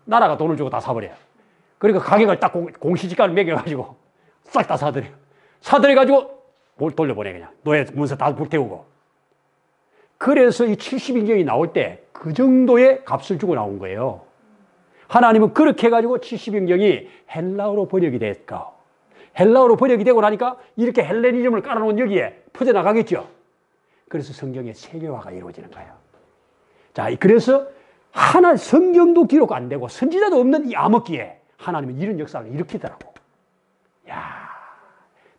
나라가 돈을 주고 다 사버려요. 그러니까 가격을 딱 공시지가를 매겨가지고 싹 다 사들여요. 사들여가지고 뭘 돌려보내 그냥. 노예 문서 다 불태우고. 그래서 이 70인경이 나올 때 그 정도의 값을 주고 나온 거예요. 하나님은 그렇게 해가지고 70인경이 헬라어로 번역이 됐고, 헬라어로 번역이 되고 나니까 이렇게 헬레니즘을 깔아놓은 여기에 퍼져나가겠죠. 그래서 성경의 세계화가 이루어지는 거예요. 자, 그래서 성경도 기록 안 되고 선지자도 없는 이 암흑기에 하나님은 이런 역사를 일으키더라고. 야,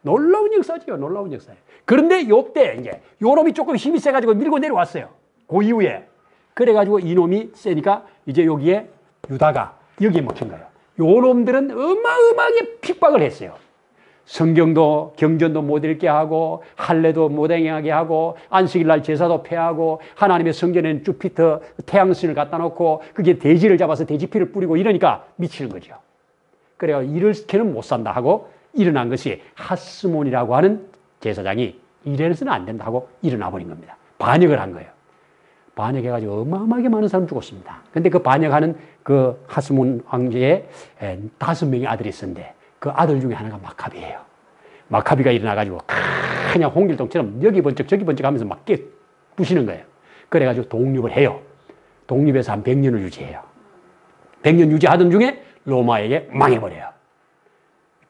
놀라운 역사지요. 놀라운 역사예요. 그런데 요때 이제 요놈이 조금 힘이 세가지고 밀고 내려왔어요. 그 이후에. 그래가지고 이놈이 세니까 이제 여기에 유다가 여기에 먹힌 거예요. 요놈들은 어마어마하게 핍박을 했어요. 성경도 경전도 못 읽게 하고 할례도 못 행하게 하고 안식일날 제사도 폐하고 하나님의 성전에는 주피터 태양신을 갖다 놓고 그게 돼지를 잡아서 돼지피를 뿌리고 이러니까 미치는 거죠. 그래요. 이렇게는 못 산다 하고 일어난 것이 하스몬이라고 하는 제사장이 이래서는 안 된다고 일어나 버린 겁니다. 반역을 한 거예요. 반역해가지고 어마어마하게 많은 사람 죽었습니다. 근데 그 반역하는 그 하스몬 왕제에 5명의 아들이 있었는데 그 아들 중에 하나가 마카비예요. 마카비가 일어나가지고 그냥 홍길동처럼 여기 번쩍 저기 번쩍 하면서 막 부시는 거예요. 그래가지고 독립을 해요. 독립해서 한 100년을 유지해요. 100년 유지하던 중에 로마에게 망해버려요.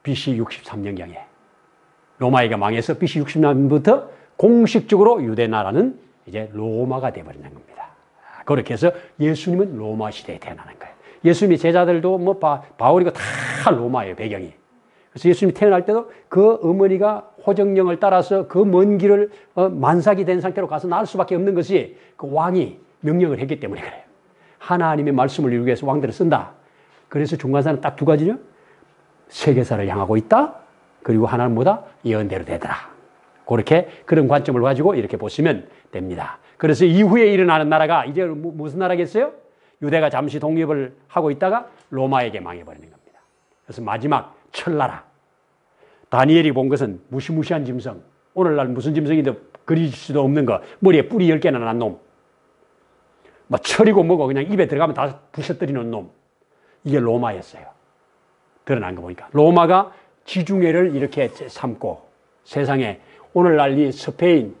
BC 63년경에. 로마에게 망해서 BC 60년부터 공식적으로 유대 나라는 이제 로마가 되어버리는 겁니다. 그렇게 해서 예수님은 로마 시대에 태어나는 거예요. 예수님의 제자들도 뭐 바울이고 다 로마예요, 배경이. 그래서 예수님이 태어날 때도 그 어머니가 호정령을 따라서 그 먼 길을 만삭이 된 상태로 가서 나을 수밖에 없는 것이 그 왕이 명령을 했기 때문에 그래요. 하나님의 말씀을 이루기 위해서 왕들을 쓴다. 그래서 중간사는 딱 2가지죠. 세계사를 향하고 있다. 그리고 하나는 뭐다? 예언대로 되더라. 그렇게 그런 관점을 가지고 이렇게 보시면 됩니다. 그래서 이후에 일어나는 나라가 이제 무슨 나라겠어요? 유대가 잠시 독립을 하고 있다가 로마에게 망해버리는 겁니다. 그래서 마지막 철나라. 다니엘이 본 것은 무시무시한 짐승. 오늘날 무슨 짐승인데 그릴 수도 없는 거. 머리에 뿔이 10개나 난 놈. 뭐 철이고 뭐고 그냥 입에 들어가면 다 부셔뜨리는 놈. 이게 로마였어요. 드러난 거 보니까. 로마가 지중해를 이렇게 삼고 세상에 오늘날 이 스페인,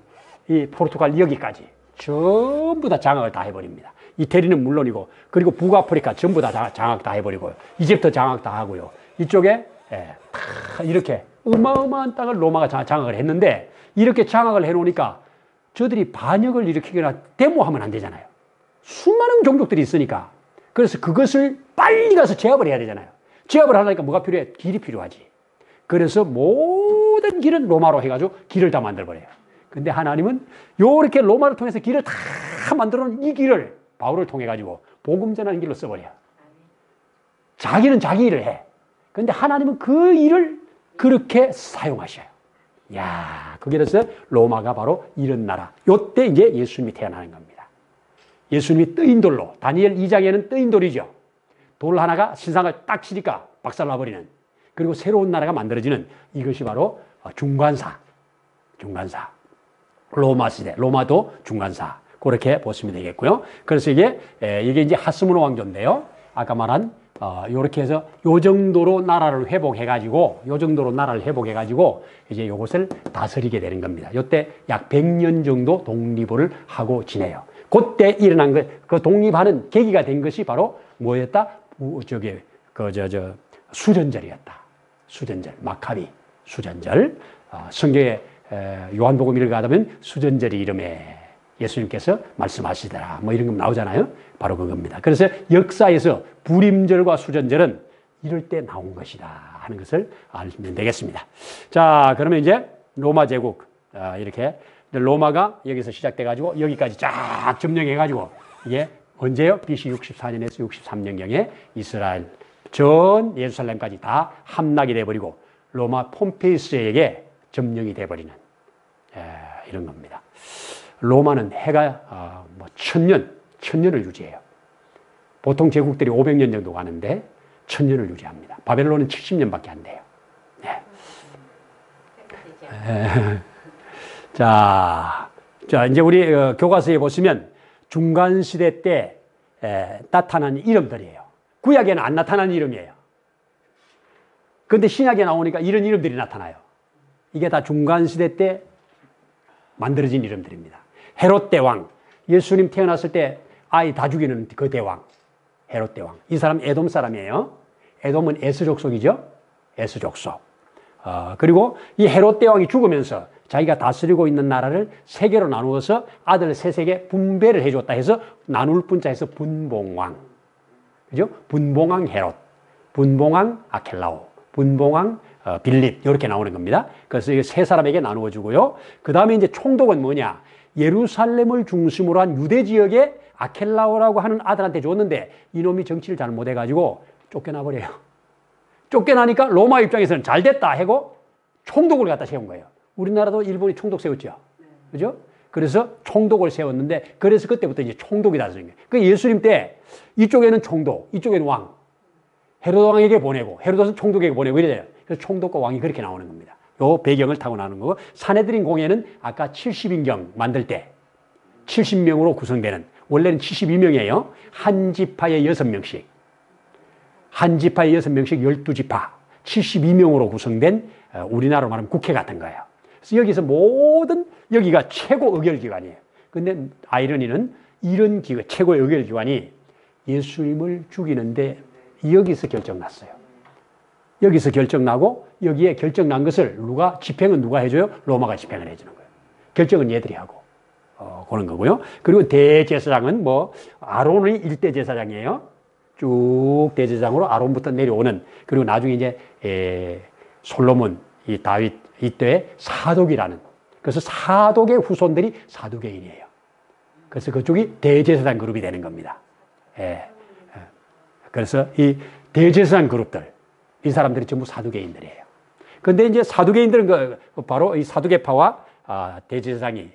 이 포르투갈 여기까지 전부 다 장악을 다 해버립니다. 이태리는 물론이고, 그리고 북아프리카 전부 다 장악 다 해버리고요. 이집트 장악 다 하고요. 이쪽에 다 이렇게 어마어마한 땅을 로마가 장악을 했는데, 이렇게 장악을 해놓으니까 저들이 반역을 일으키거나 데모하면 안 되잖아요. 수많은 종족들이 있으니까. 그래서 그것을 빨리 가서 제압을 해야 되잖아요. 제압을 하려니까 뭐가 필요해? 길이 필요하지. 그래서 모든 길은 로마로 해가지고 길을 다 만들어버려요. 근데 하나님은 요렇게 로마를 통해서 길을 다 만들어 놓은 이 길을 바울을 통해가지고 복음 전하는 길로 써버려요. 자기는 자기 일을 해. 근데 하나님은 그 일을 그렇게 사용하셔요. 야, 그래서 로마가 바로 이런 나라. 요때 이제 예수님이 태어나는 겁니다. 예수님이 뜨인 돌로, 다니엘 2장에는 뜨인 돌이죠. 돌 하나가 신상을 딱 치니까 박살나버리는. 그리고 새로운 나라가 만들어지는 이것이 바로 중간사. 로마 시대, 로마도 중간사. 그렇게 보시면 되겠고요. 그래서 이게 이제 하스몬 왕조인데요. 아까 말한 요렇게 해서 요 정도로 나라를 회복해가지고 이제 요것을 다스리게 되는 겁니다. 요때 약 100년 정도 독립을 하고 지내요. 그때 일어난 그 독립하는 계기가 된 것이 바로 뭐였다? 수전절이었다. 수전절, 마카비 수전절. 성경에 요한복음 읽어가면 수전절이 이름에 예수님께서 말씀하시더라. 뭐 이런 거 나오잖아요. 바로 그겁니다. 그래서 역사에서 불임절과 수전절은 이럴 때 나온 것이다 하는 것을 알면 되겠습니다. 자, 그러면 이제 로마 제국 이렇게 로마가 여기서 시작돼가지고 여기까지 쫙 점령해가지고 이게 언제요? BC 64년에서 63년경에 이스라엘 전 예루살렘까지 다 함락이 돼버리고 로마 폼페이스에게 점령이 돼버리는 이런 겁니다. 로마는 해가 1000년을 유지해요. 보통 제국들이 500년 정도 가는데 1000년을 유지합니다. 바벨론은 70년밖에 안 돼요. 네. 자, 이제 우리 교과서에 보시면 중간시대 때 나타난 이름들이에요. 구약에는 안 나타난 이름이에요. 그런데 신약에 나오니까 이런 이름들이 나타나요. 이게 다 중간시대 때 만들어진 이름들입니다. 헤롯 대왕, 예수님 태어났을 때 아이 다 죽이는 그 대왕, 헤롯 대왕. 이 사람 에돔 사람이에요. 에돔은 에스 족속이죠. 에스 족속. 그리고 이 헤롯 대왕이 죽으면서 자기가 다스리고 있는 나라를 세 개로 나누어서 아들 셋에게 분배를 해줬다 해서 나눌 분자에서 분봉왕. 그죠? 분봉왕 헤롯, 분봉왕 아켈라오, 분봉왕 빌립 이렇게 나오는 겁니다. 그래서 이 세 사람에게 나누어 주고요. 그 다음에 이제 총독은 뭐냐? 예루살렘을 중심으로 한 유대 지역에 아켈라오라고 하는 아들한테 줬는데 이놈이 정치를 잘 못해가지고 쫓겨나 버려요. 쫓겨나니까 로마 입장에서는 잘 됐다 하고 총독을 갖다 세운 거예요. 우리나라도 일본이 총독 세웠죠. 그죠? 그래서 총독을 세웠는데 그래서 그때부터 이제 총독이 다스린 거예요. 그 예수님 때 이쪽에는 총독, 이쪽에는 왕. 헤롯 왕에게 보내고 헤롯은 총독에게 보내고 이래요. 그래서 총독과 왕이 그렇게 나오는 겁니다. 요 배경을 타고 나오는 거고 산헤드린 공회는 아까 70인경 만들 때 70명으로 구성되는 원래는 72명이에요. 한 지파에 6명씩. 한 지파에 6명씩 12지파. 72명으로 구성된 우리나라로 말하면 국회 같은 거예요. 그래서 여기서 모든 여기가 최고 의결기관이에요. 근데 아이러니는 이런 최고의 의결기관이 예수님을 죽이는데 여기서 결정났어요. 여기서 결정나고 여기에 결정난 것을 집행은 누가 해줘요? 로마가 집행을 해주는 거예요. 결정은 얘들이 하고 그런 거고요. 그리고 대제사장은 아론의 일대 제사장이에요. 쭉 대제사장으로 아론부터 내려오는 그리고 나중에 이제 솔로몬, 이 다윗 이때의 사독이라는 그래서 사독의 후손들이 사두개인이에요. 그래서 그쪽이 대제사장 그룹이 되는 겁니다. 그래서 이 대제사장 그룹들 이 사람들이 전부 사두개인들이에요. 그런데 이제 사두개인들은 바로 이 사두개파와 대제사장이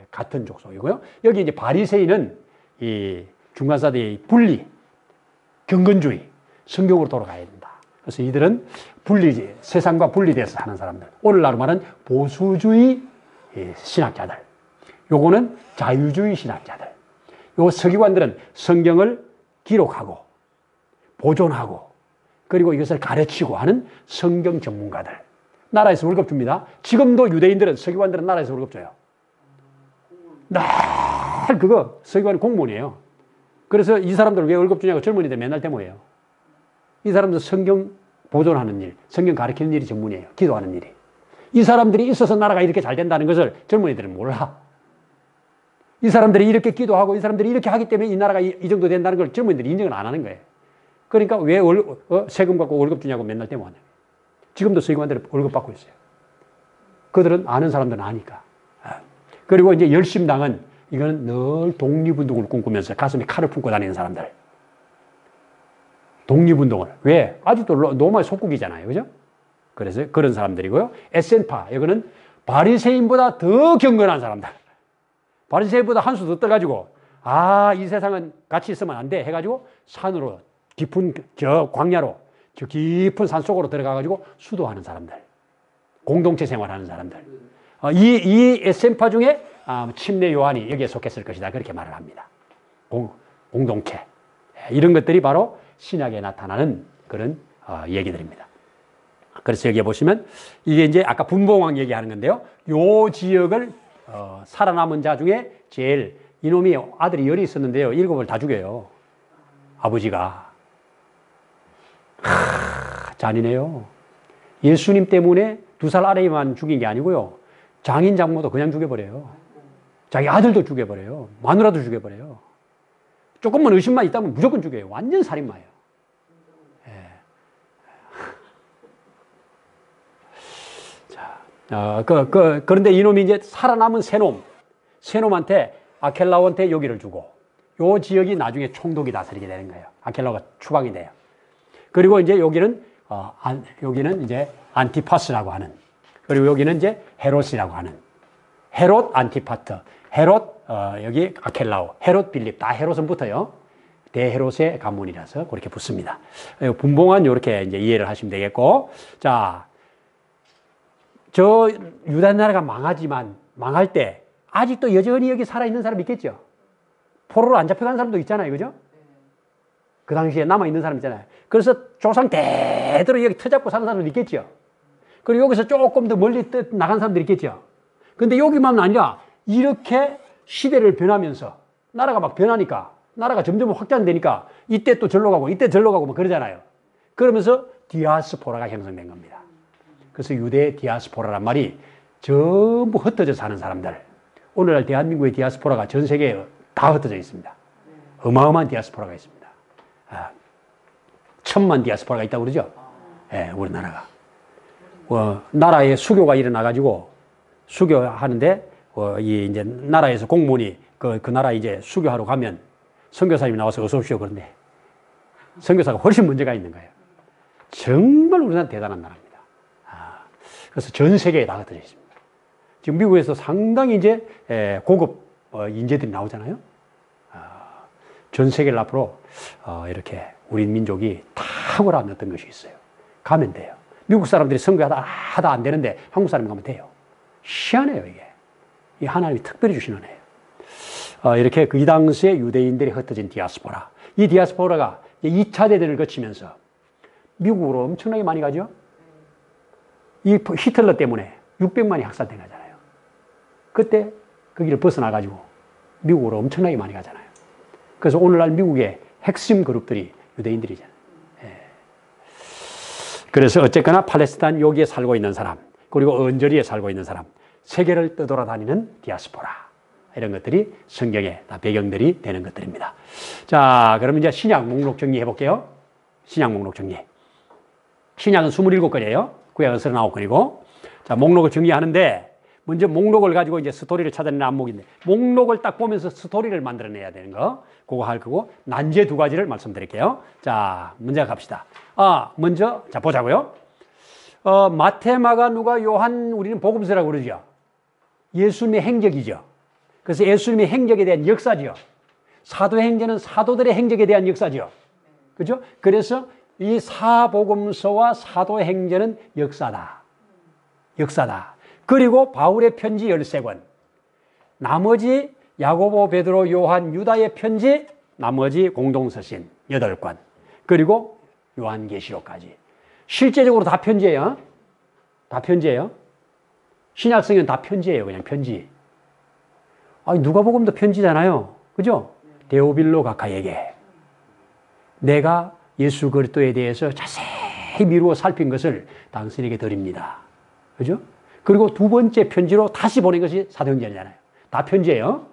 같은 족속이고요. 여기 이제 바리새인은 이 중간사대의 분리, 경건주의, 성경으로 돌아가야 된다. 그래서 이들은 세상과 분리돼서 사는 사람들. 오늘날로 말하는 보수주의 신학자들. 요거는 자유주의 신학자들. 요 서기관들은 성경을 기록하고 보존하고 그리고 이것을 가르치고 하는 성경 전문가들. 나라에서 월급 줍니다. 지금도 유대인들은 서기관들은 나라에서 월급 줘요. 날 서기관 공무원이에요. 그래서 이 사람들 왜 월급 주냐고 젊은이들 맨날 데모해요. 이 사람들 성경 보존하는 일, 성경 가르치는 일이 전문이에요. 기도하는 일이. 이 사람들이 있어서 나라가 이렇게 잘 된다는 것을 젊은이들은 몰라. 이 사람들이 이렇게 기도하고 이 사람들이 이렇게 하기 때문에 이 나라가 이 정도 된다는 걸 젊은이들이 인정을 안 하는 거예요. 그러니까 왜 세금 받고 월급 주냐고 맨날 데모하냐. 지금도 서기관들은 월급 받고 있어요. 그들은 아는 사람들은 아니까. 그리고 이제 열심당은 이거는 늘 독립운동을 꿈꾸면서 가슴에 칼을 품고 다니는 사람들. 독립운동을. 왜? 아직도 로마의 속국이잖아요. 그죠? 그래서 그런 사람들이고요. 에센파. 이거는 바리새인보다 더 경건한 사람들. 바리새인보다 한 수 더 떠가지고 이 세상은 같이 있으면 안 돼 해가지고 산으로 깊은 광야로 깊은 산 속으로 들어가가지고 수도하는 사람들. 공동체 생활하는 사람들. 이 에센파 중에 침례 요한이 여기에 속했을 것이다. 그렇게 말을 합니다. 공동체. 이런 것들이 바로 신약에 나타나는 그런 얘기들입니다. 그래서 여기에 보시면 이게 이제 아까 분봉왕 얘기하는 건데요. 요 지역을 살아남은 자 중에 제일 이놈이 아들이 10이 있었는데요. 7을 다 죽여요. 아버지가. 잔인해요. 예수님 때문에 2살 아래만 죽인 게 아니고요. 장인 장모도 그냥 죽여버려요. 자기 아들도 죽여버려요. 마누라도 죽여버려요. 조금만 의심만 있다면 무조건 죽여요. 완전 살인마예요. 자, 그런데 이놈이 이제 살아남은 새놈한테 아켈라오한테 여기를 주고 요 지역이 나중에 총독이 다스리게 되는 거예요. 아켈라오가 추방이 돼요. 그리고 이제 여기는 이제 안티파스라고 하는 그리고 여기는 이제 헤롯이라고 하는 헤롯 안티파트 헤롯 여기 아켈라오 헤롯 빌립 다 헤롯은 붙어요. 대헤롯의 가문이라서 그렇게 붙습니다. 분봉은 이렇게 이제 이해를 하시면 되겠고 자, 저 유다 나라가 망하지만 망할 때 아직도 여전히 여기 살아있는 사람 있겠죠. 포로로 안 잡혀간 사람도 있잖아요. 그죠? 그 당시에 남아있는 사람 있잖아요. 그래서 조상 대대로 여기 터잡고 사는 사람도 있겠죠. 그리고 여기서 조금 더 멀리 나간 사람도 있겠죠. 근데 여기만 아니라 이렇게 시대를 변하면서 나라가 막 변하니까 나라가 점점 확장되니까 이때 또 절로 가고 이때 절로 가고 뭐 그러잖아요. 그러면서 디아스포라가 형성된 겁니다. 그래서 유대 디아스포라란 말이 전부 흩어져 사는 사람들. 오늘날 대한민국의 디아스포라가 전 세계에 다 흩어져 있습니다. 어마어마한 디아스포라가 있습니다. 1000만 디아스포라가 있다고 그러죠. 예, 우리나라가. 나라에 수교가 일어나가지고 수교하는데 이 이제 나라에서 공무원이 그 나라 이제 수교하러 가면 선교사님이 나와서 어서 오십시오 그런데 선교사가 훨씬 문제가 있는 거예요. 정말 우리나라 대단한 나라입니다. 그래서 전 세계에 다 흩어져 있습니다. 지금 미국에서 상당히 이제 고급 인재들이 나오잖아요. 전 세계를 앞으로 이렇게 우리 민족이 탁월한 어떤 것이 있어요. 가면 돼요. 미국 사람들이 선교하다 안 되는데 한국 사람이 가면 돼요. 희한해요, 이게. 이 하나님이 특별히 주신 은혜예요. 이렇게 이 당시에 유대인들이 흩어진 디아스포라. 이 디아스포라가 2차 대전을 거치면서 미국으로 엄청나게 많이 가죠. 이 히틀러 때문에 600만이 학살된 거잖아요. 그때 거기를 벗어나가지고 미국으로 엄청나게 많이 가잖아요. 그래서 오늘날 미국의 핵심 그룹들이 유대인들이잖아요. 그래서 어쨌거나 팔레스타인 여기에 살고 있는 사람, 그리고 언저리에 살고 있는 사람, 세계를 떠돌아다니는 디아스포라. 이런 것들이 성경의 다 배경들이 되는 것들입니다. 자, 그러면 이제 신약 목록 정리해 볼게요. 신약 목록 정리. 신약은 27권이에요. 구약은 39권이고. 자, 목록을 정리하는데, 먼저 목록을 가지고 이제 스토리를 찾아내는 안목인데, 목록을 딱 보면서 스토리를 만들어내야 되는 거, 그거 할 거고, 난제 2가지를 말씀드릴게요. 자, 먼저 갑시다. 먼저, 자, 보자고요. 마태, 마가, 누가, 요한, 우리는 복음서라고 그러죠. 예수님의 행적이죠. 그래서 예수님의 행적에 대한 역사죠. 사도행전은 사도들의 행적에 대한 역사죠. 그죠? 그래서 이 사복음서와 사도행전은 역사다. 역사다. 그리고 바울의 편지 13권. 나머지 야고보, 베드로, 요한, 유다의 편지, 나머지 공동서신 8권. 그리고 요한계시록까지. 실제적으로 다 편지예요. 다 편지예요. 신약성경은 다 편지예요. 그냥 편지. 누가복음도 편지잖아요. 그죠? 데오빌로 가카에게 내가 예수 그리스도에 대해서 자세히 미루어 살핀 것을 당신에게 드립니다. 그죠? 그리고 두 번째 편지로 다시 보낸 것이 사도행전이잖아요. 다 편지예요.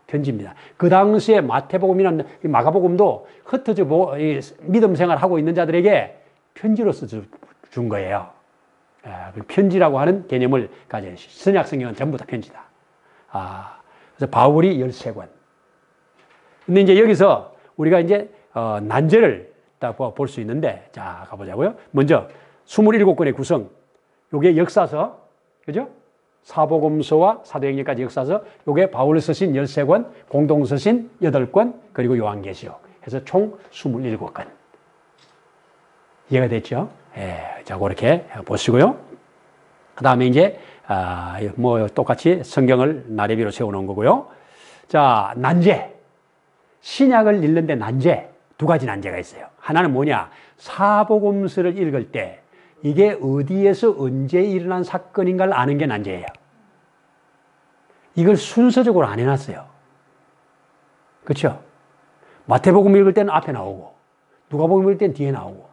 편지입니다. 그 당시에 마태복음이나 마가복음도 흩어져 믿음 생활하고 있는 자들에게 편지로서 준 거예요. 편지라고 하는 개념을 가져요. 신약성경은 전부 다 편지다. 그래서 바울이 13권. 근데 이제 여기서 우리가 이제 난제를 딱 볼 수 있는데, 자, 가보자고요. 먼저 27권의 구성. 요게 역사서, 그죠? 사복음서와 사도행전까지 역사서, 요게 바울 서신 13권, 공동서신 8권, 그리고 요한계시록. 해서 총 27권. 이해가 됐죠? 자, 그렇게 보시고요. 그 다음에 이제, 똑같이 성경을 나래비로 세워놓은 거고요. 자, 난제. 신약을 읽는데 난제. 2가지 난제가 있어요. 하나는 뭐냐? 사복음서를 읽을 때 이게 어디에서 언제 일어난 사건인가를 아는 게 난제예요. 이걸 순서적으로 안 해놨어요. 그렇죠? 마태복음 읽을 때는 앞에 나오고 누가복음 읽을 때는 뒤에 나오고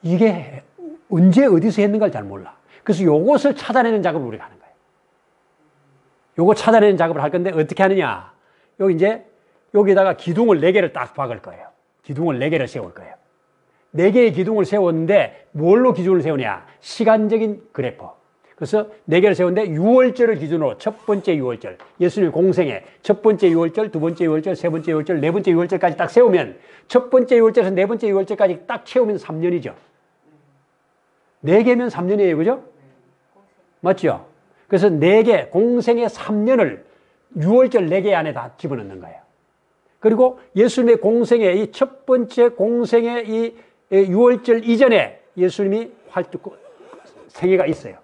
이게 언제 어디서 했는가를 잘 몰라. 그래서 요것을 찾아내는 작업을 우리가 하는 거예요. 요거 찾아내는 작업을 할 건데 어떻게 하느냐? 여기 이제 여기다가 기둥을 4개를 딱 박을 거예요. 기둥을 4개를 세울 거예요. 4개의 기둥을 세웠는데 뭘로 기준을 세우냐? 시간적인 그래프. 그래서 4개를 세웠는데 6월절을 기준으로 첫 번째 6월절, 예수님의 공생애 첫 번째 6월절, 두 번째 6월절, 세 번째 6월절, 네 번째 6월절까지 딱 세우면 첫 번째 6월절에서 네 번째 6월절까지 딱 채우면 3년이죠. 4개면 3년이에요. 그죠? 맞죠? 그래서 4개, 공생의 3년을 6월절 4개 안에 다 집어넣는 거예요. 그리고 예수님의 공생의 이 첫 번째 공생의 이 6월절 이전에 예수님이 생애가 있어요.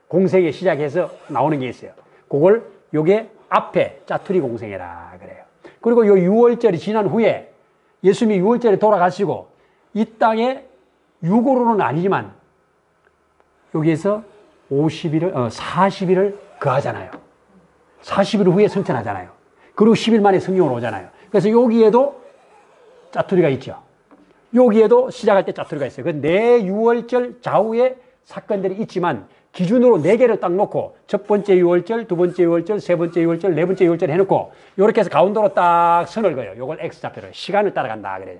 공생에 시작해서 나오는 게 있어요. 그걸 요게 앞에 짜투리 공생애라 그래요. 그리고 요 6월절이 지난 후에 예수님이 6월절에 돌아가시고 이 땅에 육으로는 아니지만 여기에서 40일을 거하잖아요. 40일 후에 승천하잖아요. 그리고 10일 만에 성령으로 오잖아요. 그래서 여기에도 짜투리가 있죠. 여기에도 시작할 때 짜투리가 있어요. 그 내 6월절 좌우에 사건들이 있지만 기준으로 4개를 딱 놓고 첫 번째 6월절, 두 번째 6월절, 세 번째 6월절, 네 번째 6월절 해놓고 이렇게 해서 가운데로 딱 선을 그어요. 요걸 X좌표로 시간을 따라간다 그래요.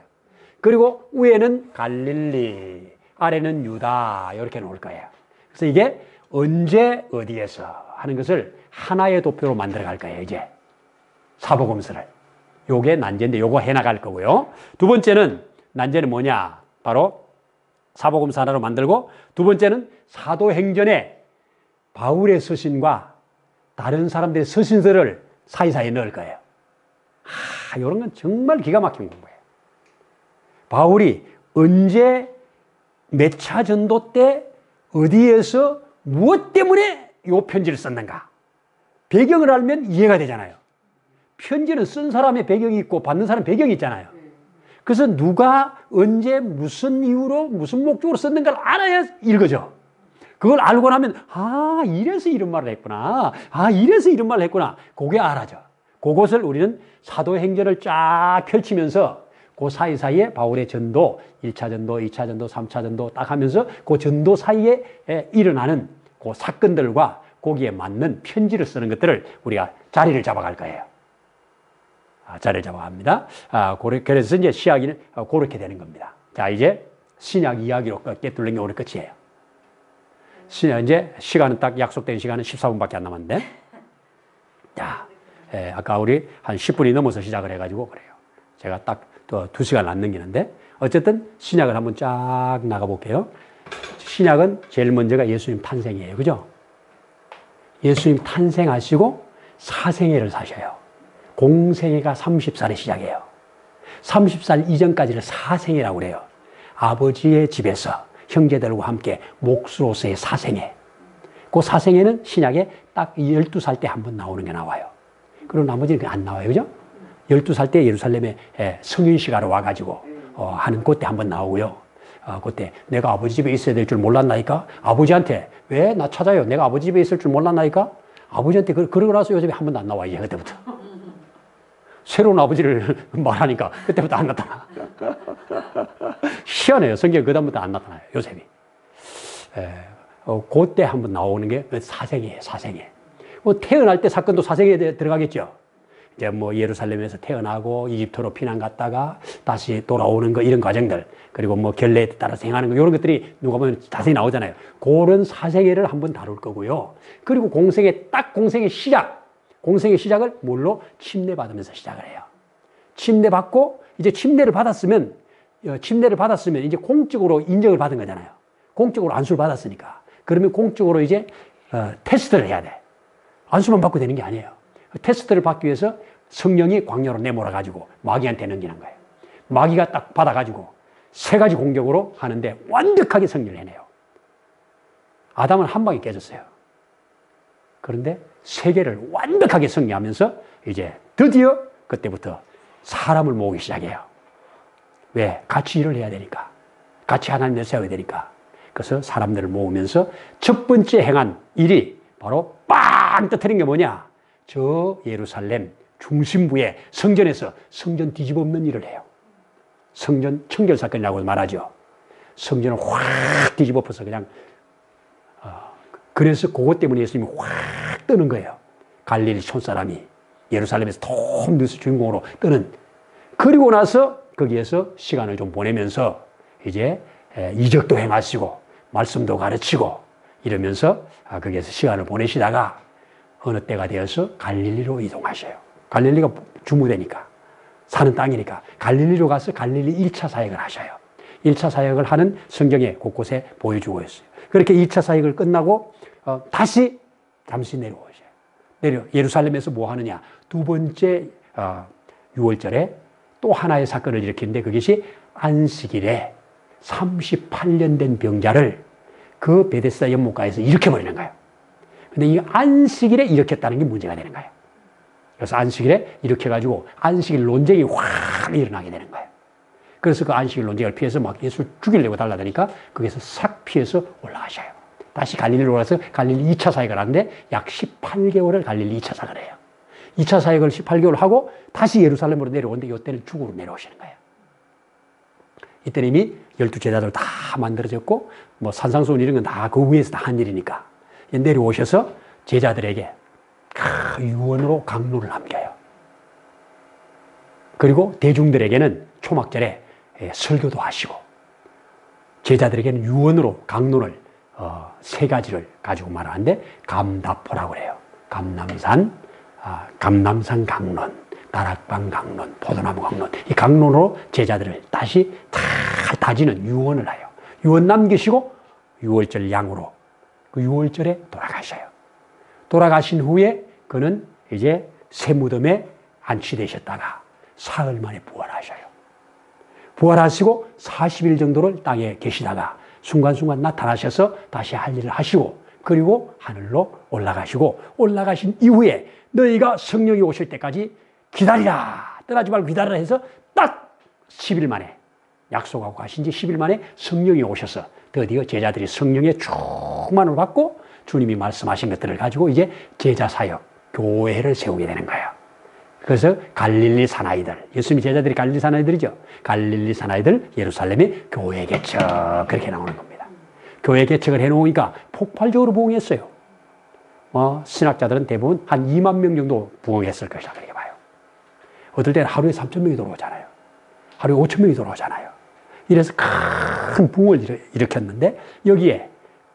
그리고 위에는 갈릴리, 아래는 유다 이렇게 놓을 거예요. 그래서 이게 언제 어디에서 하는 것을 하나의 도표로 만들어 갈 거예요. 이제 사복음서를. 요게 난제인데 요거 해나갈 거고요. 두 번째는 난제는 뭐냐? 바로 사복음서 하나로 만들고 두 번째는 사도행전에 바울의 서신과 다른 사람들의 서신서를 사이사이에 넣을 거예요. 이런 건 정말 기가 막힌 공부예요. 바울이 언제 몇 차 전도 때 어디에서 무엇 때문에 이 편지를 썼는가? 배경을 알면 이해가 되잖아요. 편지는 쓴 사람의 배경이 있고 받는 사람의 배경이 있잖아요. 그래서 누가 언제 무슨 이유로 무슨 목적으로 썼는가를 알아야 읽어져. 그걸 알고 나면 이래서 이런 말을 했구나. 이래서 이런 말을 했구나. 그게 알아져. 그것을 우리는 사도행전을 쫙 펼치면서 그 사이사이에 바울의 전도, 1차 전도, 2차 전도, 3차 전도 딱 하면서 그 전도 사이에 일어나는 그 사건들과 거기에 맞는 편지를 쓰는 것들을 우리가 자리를 잡아갈 거예요. 자리를 잡아갑니다. 그래서 이제 시작이 그렇게 되는 겁니다. 자, 이제 신약 이야기로 꿰뚫는 게 오늘 끝이에요. 이제 시간은 딱 약속된 시간은 14분밖에 안 남았는데. 자, 아까 우리 한 10분이 넘어서 시작을 해가지고 그래요. 제가 딱 2시간 안 넘기는데. 어쨌든 신약을 한번 쫙 나가볼게요. 신약은 제일 먼저가 예수님 탄생이에요. 그죠? 예수님 탄생하시고 사생애를 사셔요. 공생애가 30살에 시작해요. 30살 이전까지를 사생애라고 그래요. 아버지의 집에서 형제들과 함께 몫으로서의 사생애. 그 사생애는 신약에 딱 12살 때 한 번 나오는 게 나와요. 그리고 나머지는 안 나와요. 그죠? 12살 때 예루살렘에 성인식하러 와가지고 하는 그때 한 번 나오고요. 그때 내가 아버지 집에 있어야 될 줄 몰랐나이까? 아버지한테 왜 나 찾아요? 내가 아버지 집에 있을 줄 몰랐나이까? 아버지한테 그러고 나서 요즘에 한 번도 안 나와. 이제 그때부터. 새로운 아버지를 말하니까 그때부터 안 나타나. 희한해요. 성경 그다음부터 안 나타나요. 요셉이. 그때 한번 나오는 게 사생이에요. 사생애. 태어날 때 사건도 사생에 들어가겠죠. 이제 뭐 예루살렘에서 태어나고 이집트로 피난 갔다가 다시 돌아오는 거 이런 과정들, 그리고 뭐 결례에 따라서 행하는 거 이런 것들이 누가 보면 자세히 나오잖아요. 그런 사생애를 한번 다룰 거고요. 그리고 공생의 시작을 뭘로? 침례받으면서 시작을 해요. 침례받고 이제 침례를 받았으면 이제 공적으로 인정을 받은 거잖아요. 공적으로 안수를 받았으니까. 그러면 공적으로 이제 테스트를 해야 돼. 안수만 받고 되는 게 아니에요. 테스트를 받기 위해서 성령이 광야로 내몰아가지고 마귀한테 넘기는 거예요. 마귀가 딱 받아가지고 3가지 공격으로 하는데 완벽하게 승리를 해내요. 아담은 한 방에 깨졌어요. 그런데 3개를 완벽하게 승리하면서 이제 드디어 그때부터 사람을 모으기 시작해요. 왜? 같이 일을 해야 되니까. 같이 하나님을 세워야 되니까. 그래서 사람들을 모으면서 첫 번째 행한 일이 바로 빵 터뜨린 게 뭐냐? 저 예루살렘 중심부의 성전에서 성전 뒤집어엎는 일을 해요. 성전 청결 사건이라고 말하죠. 성전을 확 뒤집어엎어서 그냥 그래서 그것 때문에 예수님이 확 뜨는 거예요. 갈릴리 촌사람이 예루살렘에서 톰뉴스 주인공으로 뜨는. 그리고 나서 거기에서 시간을 좀 보내면서 이제 이적도 행하시고 말씀도 가르치고 이러면서 거기에서 시간을 보내시다가 어느 때가 되어서 갈릴리로 이동하셔요. 갈릴리가 주무대니까, 사는 땅이니까 갈릴리로 가서 갈릴리 1차 사역을 하셔요. 1차 사역을 하는 성경에 곳곳에 보여주고 있어요. 그렇게 2차 사역을 끝나고 다시 잠시 내려오셔요. 예루살렘에서 뭐 하느냐? 두 번째 6월절에 또 하나의 사건을 일으키는데 그것이 안식일에 38년 된 병자를 그 베데스다 연못가에서 일으켜버리는 거예요. 근데 이 안식일에 일으켰다는 게 문제가 되는 거예요. 그래서 안식일에 일으켜가지고 안식일 논쟁이 확 일어나게 되는 거예요. 그래서 그 안식일 논쟁을 피해서 막 예수 죽이려고 달라드니까 거기서 싹 피해서 올라가셔요. 다시 갈릴리로 가서 갈릴리 2차 사역을 하는데 약 18개월을 갈릴리 2차 사역을 해요. 2차 사역을 18개월 하고 다시 예루살렘으로 내려오는데 이때는 죽으로 내려오시는 거예요. 이때는 이미 12제자들 다 만들어졌고 뭐 산상수훈 이런 건 다 그 위에서 다 한 일이니까 내려오셔서 제자들에게 유언으로 강론을 남겨요. 그리고 대중들에게는 초막절에 설교도 하시고 제자들에게는 유언으로 강론을 3가지를 가지고 말하는데 감다포라고 그래요. 감남산 강론, 다락방 강론, 포도나무 강론. 이 강론으로 제자들을 다시 다 다지는 유언을 해요. 유언 남기시고 6월절 양으로 그 6월절에 돌아가셔요. 돌아가신 후에 그는 이제 새 무덤에 안치되셨다가 사흘 만에 부활하셔요. 부활하시고 40일 정도를 땅에 계시다가 순간순간 나타나셔서 다시 할 일을 하시고 그리고 하늘로 올라가시고 올라가신 이후에 너희가 성령이 오실 때까지 기다리라. 떠나지 말고 기다리라 해서 딱 10일 만에 약속하고 가신 지 10일 만에 성령이 오셔서 드디어 제자들이 성령의 충만을 받고 주님이 말씀하신 것들을 가지고 이제 제자 사역, 교회를 세우게 되는 거예요. 그래서 갈릴리 사나이들, 예수님의 제자들이 갈릴리 사나이들이죠. 갈릴리 사나이들 예루살렘에 교회 개척 그렇게 나오는 겁니다. 교회 개척을 해놓으니까 폭발적으로 부흥했어요. 신학자들은 대부분 한 2만 명 정도 부흥했을 것이다 그렇게 봐요. 어떨 때는 하루에 3,000명이 돌아오잖아요. 하루에 5,000명이 돌아오잖아요. 이래서 큰 부흥을 일으켰는데 여기에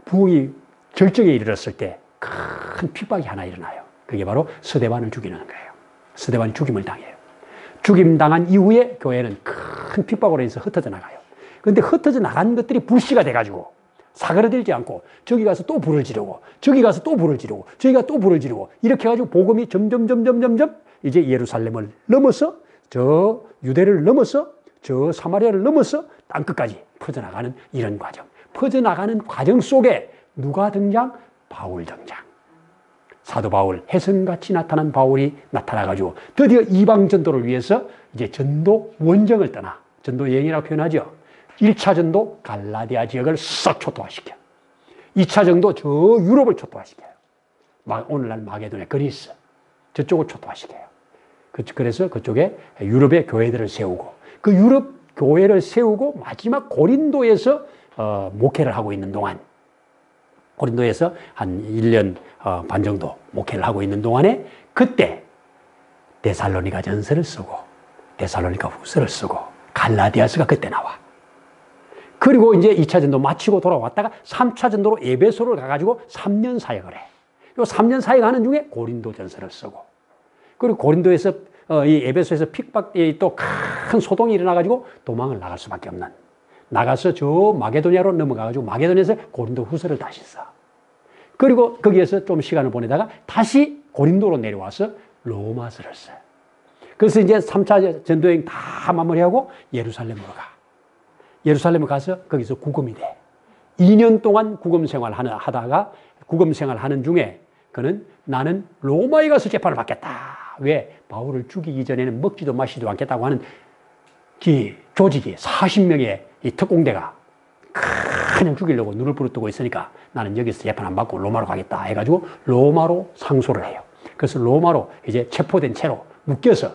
부흥이 절정에 이르렀을 때 큰 핍박이 하나 일어나요. 그게 바로 스데반을 죽이는 거예요. 스데반이 죽임을 당해요. 죽임당한 이후에 교회는 큰 핍박으로 인해서 흩어져 나가요. 그런데 흩어져 나간 것들이 불씨가 돼가지고 사그러들지 않고 저기 가서 또 불을 지르고 저기 가서 또 불을 지르고 저기가 또 불을 지르고 이렇게 해가지고 복음이 점점 이제 예루살렘을 넘어서 저 유대를 넘어서 저 사마리아를 넘어서 땅끝까지 퍼져나가는 이런 과정. 퍼져나가는 과정 속에 누가 등장? 바울 등장. 사도 바울, 혜성같이 나타난 바울이 나타나가지고 드디어 이방 전도를 위해서 이제 전도 원정을 떠나 전도 여행이라고 표현하죠. 1차 전도 갈라디아 지역을 싹 초토화시켜. 2차 전도 저 유럽을 초토화시켜요. 오늘날 마게도냐, 그리스 저쪽을 초토화시켜요. 그래서 그쪽에 유럽의 교회들을 세우고 그 유럽 교회를 세우고 마지막 고린도에서 목회를 하고 있는 동안 고린도에서 한 1년 반 정도 목회를 하고 있는 동안에 그때 데살로니가 전서를 쓰고 데살로니가 후서를 쓰고 갈라디아서가 그때 나와. 그리고 이제 2차 전도 마치고 돌아왔다가 3차 전도로 에베소를 가가지고 3년 사역을 해. 요 3년 사역하는 중에 고린도 전서를 쓰고 그리고 고린도에서 이 에베소에서 핍박이 또 큰 소동이 일어나가지고 도망을 나갈 수밖에 없는 나가서 저 마게도냐로 넘어가가지고 마게도냐에서 고린도 후서를 다시 써. 그리고 거기에서 좀 시간을 보내다가 다시 고린도로 내려와서 로마서를 써요. 그래서 이제 3차 전도여행 다 마무리하고 예루살렘으로 가. 예루살렘에 가서 거기서 구금이 돼. 2년 동안 구금 생활 하다가 구금 생활 하는 중에 그는 나는 로마에 가서 재판을 받겠다. 왜? 바울을 죽이기 전에는 먹지도 마시지도 않겠다고 하는 조직이 40명의 이 특공대가 그냥 죽이려고 눈을 부릅뜨고 있으니까 나는 여기서 재판 안 받고 로마로 가겠다 해가지고 로마로 상소를 해요. 그래서 로마로 이제 체포된 채로 묶여서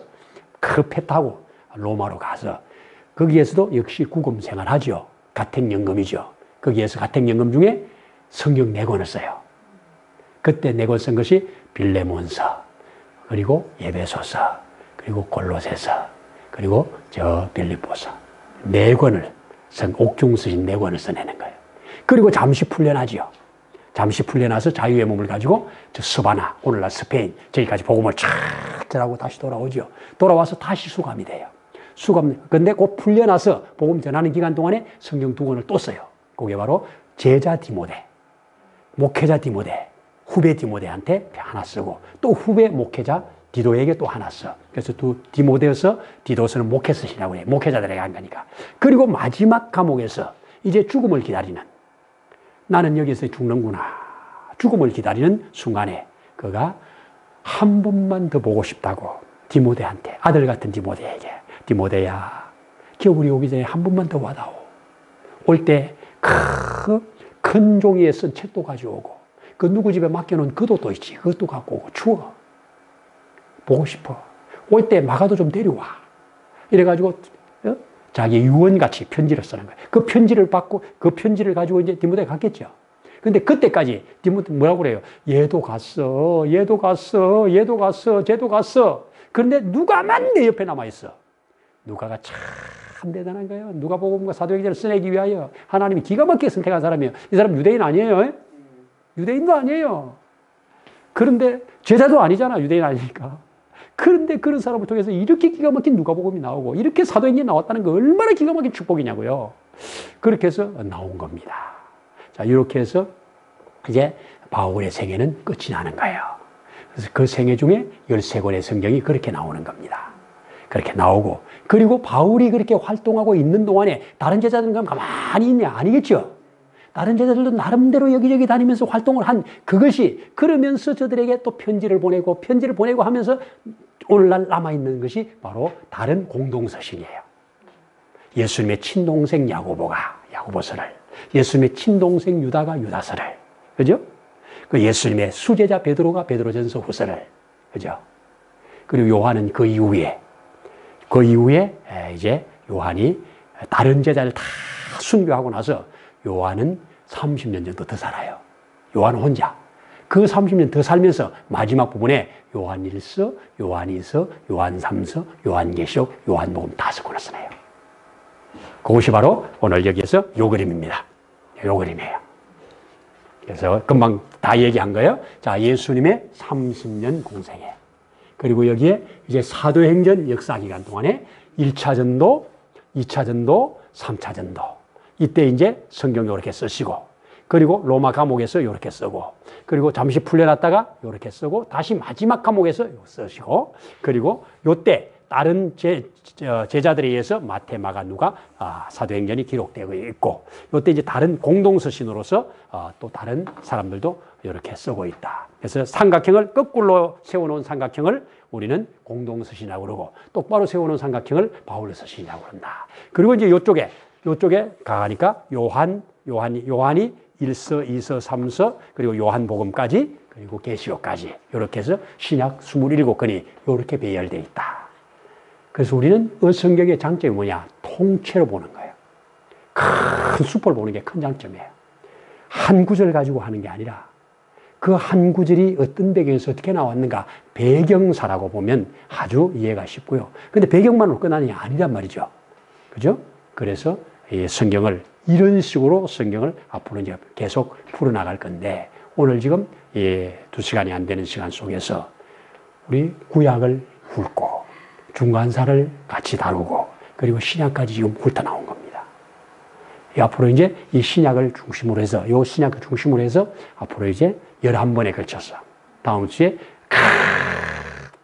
그 타고 로마로 가서 거기에서도 역시 구금 생활하죠. 가택연금이죠. 거기에서 가택연금 중에 성경 4권을 써요. 그때 4권 쓴 것이 빌레몬서, 그리고 에베소서, 그리고 골로새서, 그리고 저 빌립보서 4권을 옥중 쓰신 4권을 써내는 거예요. 그리고 잠시 풀려나지요. 잠시 풀려나서 자유의 몸을 가지고 저 스바나, 오늘날 스페인 저기까지 복음을 쫙 전하고 다시 돌아오죠. 돌아와서 다시 수감이 돼요. 근데 곧 풀려나서 복음 전하는 기간 동안에 성경 2권을 또 써요. 그게 바로 제자 디모데, 목회자 디모데, 후배 디모데한테 하나 쓰고 또 후배 목회자 디도에게 또 하나 써. 그래서 디모데에서 디도서는 목회 쓰시라고 해요. 목회자들에게 한 거니까. 그리고 마지막 감옥에서 이제 죽음을 기다리는 나는 여기서 죽는구나. 죽음을 기다리는 순간에 그가 한 번만 더 보고 싶다고 디모데한테, 아들 같은 디모데에게, 디모데야, 겨울이 오기 전에 한 번만 더 와다오. 올 때 큰 종이에 쓴 책도 가져오고, 그 누구 집에 맡겨놓은 겉옷도 있지, 그것도 갖고 오고, 추워. 보고 싶어. 올 때 마가도 좀 데려와. 이래가지고 자기 유언같이 편지를 쓰는 거예요. 그 편지를 받고 그 편지를 가지고 이제 디모데가 갔겠죠. 근데 그때까지 디모데 뭐라고 그래요? 얘도 갔어, 얘도 갔어, 얘도 갔어, 쟤도 갔어. 그런데 누가만 내 옆에 남아있어. 누가가 참 대단한 거예요. 누가복음과 사도행전을 써내기 위하여 하나님이 기가 막히게 선택한 사람이에요. 이 사람 유대인 아니에요. 유대인도 아니에요. 그런데 제자도 아니잖아, 유대인 아니니까. 그런데 그런 사람을 통해서 이렇게 기가 막힌 누가복음이 나오고 이렇게 사도행전이 나왔다는 거 얼마나 기가 막힌 축복이냐고요. 그렇게 해서 나온 겁니다. 자, 이렇게 해서 이제 바울의 생애는 끝이 나는 거예요. 그래서 그 생애 중에 13권의 성경이 그렇게 나오는 겁니다. 그렇게 나오고, 그리고 바울이 그렇게 활동하고 있는 동안에 다른 제자들은 그럼 가만히 있냐? 아니겠죠. 다른 제자들도 나름대로 여기저기 다니면서 활동을 한 그것이, 그러면서 저들에게 또 편지를 보내고 하면서 오늘날 남아있는 것이 바로 다른 공동서신이에요. 예수님의 친동생 야고보가 야고보서를, 예수님의 친동생 유다가 유다서를, 그죠? 그 예수님의 수제자 베드로가 베드로전서 후서를, 그죠? 그리고 요한은 그 이후에 이제 요한이 다른 제자를 다 순교하고 나서 요한은 30년 정도 더 살아요. 요한 혼자. 그 30년 더 살면서 마지막 부분에 요한 1서, 요한 2서, 요한 3서, 요한계시록, 요한복음 5권을 쓰네요. 그것이 바로 오늘 여기에서 요 그림입니다. 요 그림이에요. 그래서 금방 다 얘기한 거예요. 자, 예수님의 30년 공생애. 그리고 여기에 이제 사도행전 역사 기간 동안에 1차 전도, 2차 전도, 3차 전도. 이때 이제 성경 이렇게 쓰시고, 그리고 로마 감옥에서 이렇게 쓰고, 그리고 잠시 풀려났다가 이렇게 쓰고, 다시 마지막 감옥에서 쓰시고, 그리고 요때 다른 제자들에 의해서 마태, 마가, 누가 사도행전이 기록되고 있고, 요때 이제 다른 공동서신으로서 또 다른 사람들도 이렇게 쓰고 있다. 그래서 삼각형을 거꾸로 세워놓은 삼각형을 우리는 공동서신이라고 그러고, 똑바로 세워놓은 삼각형을 바울 서신이라고 그런다. 그리고 이제 요쪽에 가니까 요한이 1서, 2서, 3서, 그리고 요한복음까지, 그리고 계시록까지 이렇게 해서 신약 27권이 이렇게 배열되어 있다. 그래서 우리는 성경의 장점이 뭐냐? 통째로 보는 거예요. 큰 숲을 보는 게 큰 장점이에요. 한 구절 가지고 하는 게 아니라 그 한 구절이 어떤 배경에서 어떻게 나왔는가, 배경사라고 보면 아주 이해가 쉽고요. 근데 배경만으로 끝나는 게 아니란 말이죠. 그죠? 그래서 이 성경을 이런 식으로 성경을 앞으로 이제 계속 풀어나갈 건데, 오늘 지금 2시간이 안 되는 시간 속에서 우리 구약을 훑고 중간사를 같이 다루고, 그리고 신약까지 지금 훑어나온 겁니다. 앞으로 이제 이 신약을 중심으로 해서, 이 신약을 중심으로 해서 앞으로 이제 11번에 걸쳐서 다음 주에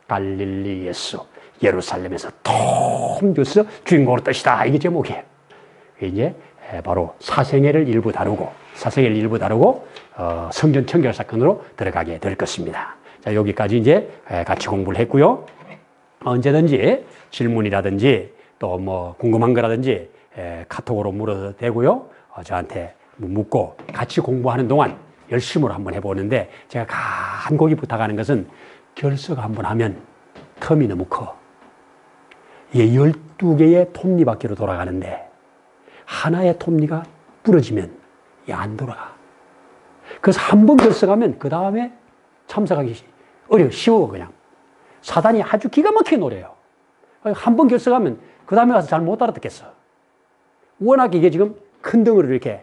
갈릴리 예수, 예루살렘에서 통주서 주인공으로 뜻이다. 이게 제목이에요. 이제 바로 사생애를 일부 다루고, 성전 청결 사건으로 들어가게 될 것입니다. 자, 여기까지 이제 같이 공부를 했고요. 언제든지 질문이라든지 또 뭐 궁금한 거라든지 카톡으로 물어도 되고요. 저한테 묻고 같이 공부하는 동안 열심으로 한번 해보는데, 제가 간곡히 부탁하는 것은 결석 한번 하면 텀이 너무 커. 이게 12개의 톱니바퀴로 돌아가는데 하나의 톱니가 부러지면 이게 안 돌아가. 그래서 한 번 결석하면 그 다음에 참석하기 쉬워. 그냥 사단이 아주 기가 막히게 노려요. 한 번 결석하면 그 다음에 가서 잘 못 알아듣겠어. 워낙 이게 지금 큰 덩어리로 이렇게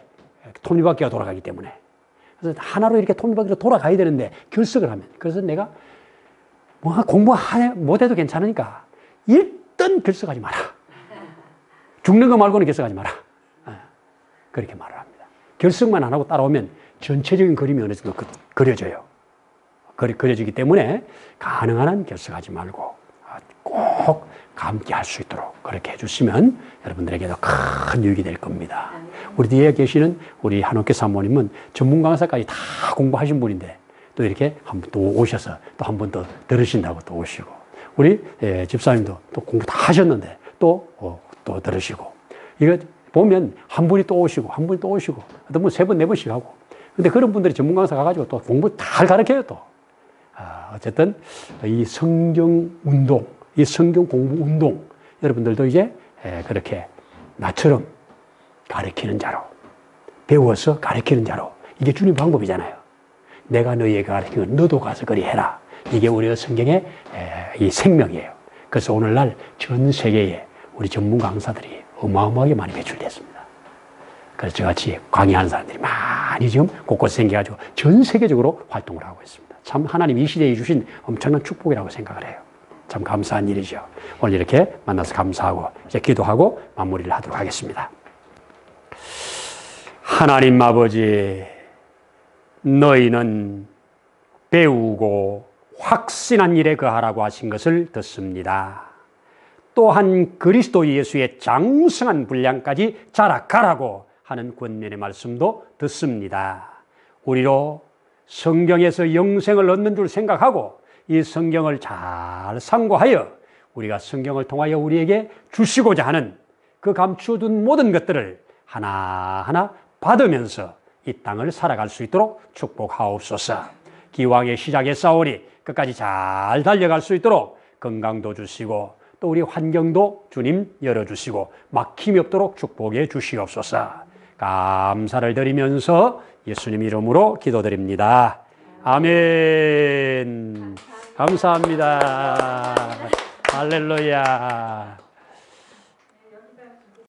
톱니바퀴가 돌아가기 때문에. 그래서 하나로 이렇게 톱니바퀴로 돌아가야 되는데 결석을 하면, 그래서 내가 뭐 공부 못해도 괜찮으니까 일단 결석하지 마라. 죽는 거 말고는 결석하지 마라. 그렇게 말을 합니다. 결석만 안 하고 따라오면 전체적인 그림이 어느 정도 그려져요. 그려지기 때문에 가능한 한 결석하지 말고 꼭 꼭 함께 할 수 있도록 그렇게 해주시면 여러분들에게도 큰 유익이 될 겁니다. 우리 뒤에 계시는 우리 한옥교 사모님은 전문 강사까지 다 공부하신 분인데 또 이렇게 한 번 또 오셔서 또 한 번 더 들으신다고 또 오시고, 우리 집사님도 또 공부 다 하셨는데 또 들으시고, 이거 보면 한 분이 또 오시고 한 분이 또 오시고 어떤 분 3번, 4번씩 하고, 근데 그런 분들이 전문 강사 가가지고 또 공부 잘 가르쳐요 또. 어쨌든 이 성경 운동, 이 성경 공부 운동, 여러분들도 이제 그렇게 나처럼 가르치는 자로, 배워서 가르치는 자로, 이게 주님 방법이잖아요. 내가 너희에게 가르치면 너도 가서 그리 해라. 이게 우리 성경의 이 생명이에요. 그래서 오늘날 전 세계에 우리 전문 강사들이 어마어마하게 많이 배출됐습니다. 그래서 저같이 강의하는 사람들이 많이 지금 곳곳에 생겨가지고 전 세계적으로 활동을 하고 있습니다. 참 하나님 이 시대에 주신 엄청난 축복이라고 생각을 해요. 참 감사한 일이죠. 오늘 이렇게 만나서 감사하고 이제 기도하고 마무리를 하도록 하겠습니다. 하나님 아버지, 너희는 배우고 확신한 일에 거하라고 하신 것을 듣습니다. 또한 그리스도 예수의 장성한 분량까지 자라가라고 하는 권면의 말씀도 듣습니다. 우리로 성경에서 영생을 얻는 줄 생각하고 이 성경을 잘 상고하여 우리가 성경을 통하여 우리에게 주시고자 하는 그 감추어둔 모든 것들을 하나하나 받으면서 이 땅을 살아갈 수 있도록 축복하옵소서. 기왕의 시작에 싸우리 끝까지 잘 달려갈 수 있도록 건강도 주시고 또 우리 환경도 주님 열어주시고 막힘이 없도록 축복해 주시옵소서. 감사를 드리면서 예수님 이름으로 기도드립니다. 아멘. 감사합니다. 할렐루야.